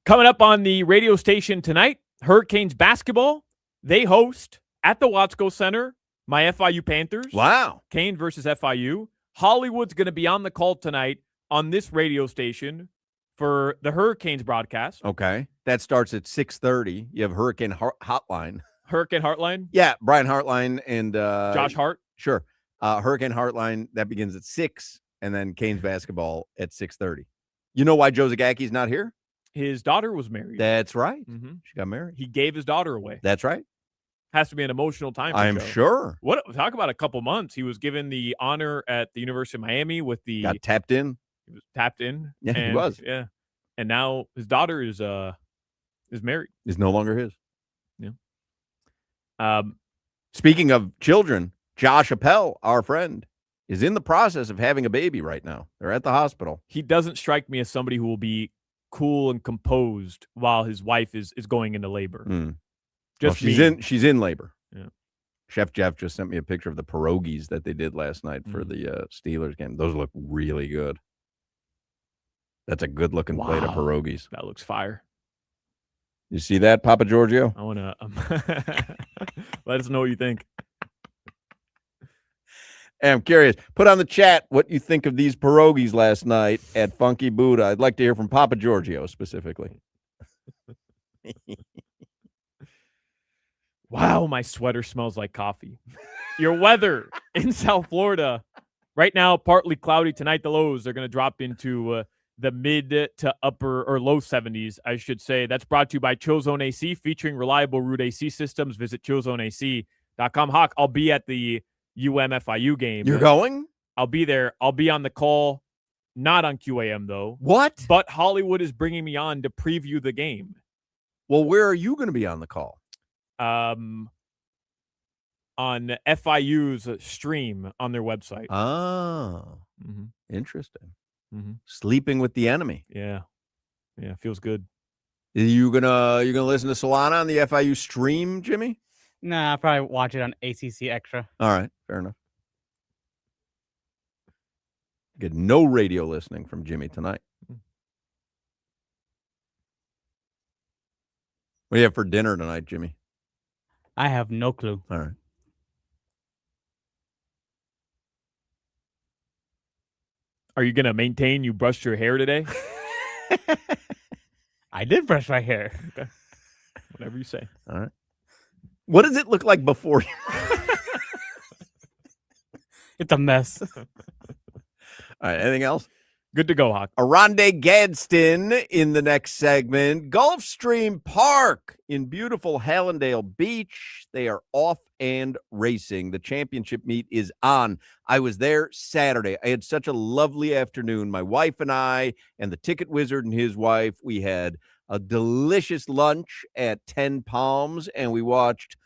Coming up on the radio station tonight, Hurricanes basketball. They host at the Watsco Center my FIU Panthers. Wow. Kane versus FIU. Hollywood's going to be on the call tonight on this radio station for the Hurricanes broadcast. Okay. That starts at 6:30. You have Hurricane Hotline. Hurricane Heartline? Yeah, Brian Hartline and Josh Hart? Sure. Hurricane Heartline, that begins at 6, and then Canes basketball at 6:30. You know why Joe Zagaki's not here? His daughter was married. That's right. Mm-hmm. She got married. He gave his daughter away. That's right. Has to be an emotional time for I'm Joe. sure. Talk about a couple months. He was given the honor at the University of Miami with the got tapped in. He was tapped in. Yeah, he was. Yeah. And now his daughter is married. Is no longer his. Yeah. Speaking of children, Josh Appel, our friend, is in the process of having a baby right now. They're at the hospital. He doesn't strike me as somebody who will be cool and composed while his wife is going into labor. Just she's in labor. Yeah. Chef Jeff just sent me a picture of the pierogies that they did last night for the Steelers game. Those look really good. That's a good looking plate of pierogies. That looks fire. You see that, Papa Giorgio? I want to let us know what you think. Hey, I'm curious. Put on the chat what you think of these pierogies last night at Funky Buddha. I'd like to hear from Papa Giorgio specifically. Wow, my sweater smells like coffee. Your weather in South Florida right now, partly cloudy tonight. The lows are going to drop into the mid to upper or low 70s, I should say. That's brought to you by Chillzone AC, featuring reliable root AC systems. Visit chillzoneac.com. Hoch, I'll be at the UM-FIU game. You're going? I'll be there. I'll be on the call, not on QAM, though. What? But Hollywood is bringing me on to preview the game. Well, where are you going to be on the call? On FIU's stream on their website. Oh, interesting. Sleeping with the enemy. Yeah, feels good. Are you gonna listen to Solana on the FIU stream, Jimmy? Nah, I'll probably watch it on ACC Extra. All right, fair enough. Get no radio listening from Jimmy tonight. What do you have for dinner tonight, Jimmy? I have no clue. All right. Are you going to maintain you brushed your hair today? I did brush my hair. Okay. Whatever you say. All right. What does it look like before you? It's a mess. All right. Anything else? Good to go, Hoch. Arande Gadston in the next segment. Gulfstream Park in beautiful Hallandale Beach. They are off and racing. The championship meet is on. I was there Saturday. I had such a lovely afternoon. My wife and I and the ticket wizard and his wife, we had a delicious lunch at 10 Palms, and we watched,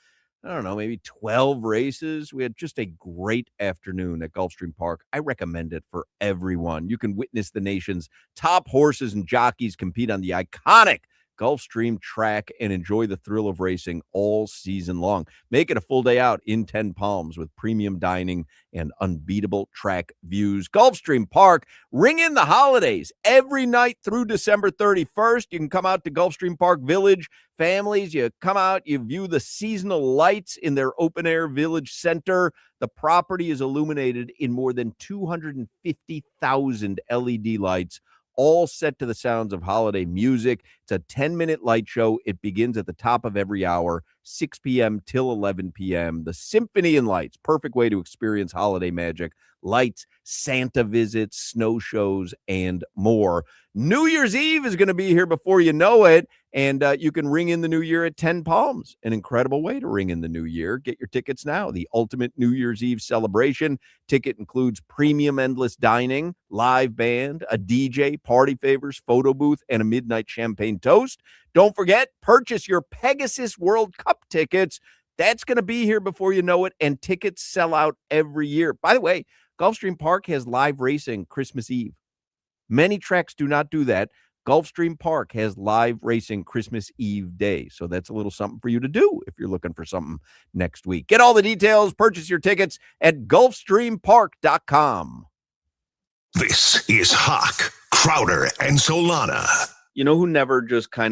I don't know, maybe 12 races. We had just a great afternoon at Gulfstream Park. I recommend it for everyone. You can witness the nation's top horses and jockeys compete on the iconic Gulfstream track and enjoy the thrill of racing all season long. Make it a full day out in 10 Palms with premium dining and unbeatable track views. Gulfstream Park, ring in the holidays every night through December 31st. You can come out to Gulfstream Park Village. Families, you come out, you view the seasonal lights in their open-air village center. The property is illuminated in more than 250,000 LED lights, all set to the sounds of holiday music. It's a 10-minute light show. It begins at the top of every hour, 6 p.m. till 11 p.m. The Symphony in Lights, perfect way to experience holiday magic. Lights, Santa visits, snow shows, and more. New Year's Eve is going to be here before you know it, and you can ring in the new year at 10 Palms. An incredible way to ring in the new year. Get your tickets now. The ultimate New Year's Eve celebration. Ticket includes premium endless dining, live band, a DJ, party favors, photo booth, and a midnight champagne toast. Don't forget, purchase your Pegasus World Cup tickets. That's going to be here before you know it, and tickets sell out every year. By the way, Gulfstream Park has live racing Christmas Eve. Many tracks do not do that. Gulfstream Park has live racing Christmas Eve day. So that's a little something for you to do if you're looking for something next week. Get all the details, purchase your tickets at GulfstreamPark.com. This is Hoch, Crowder, and Solana. You know who never just kind of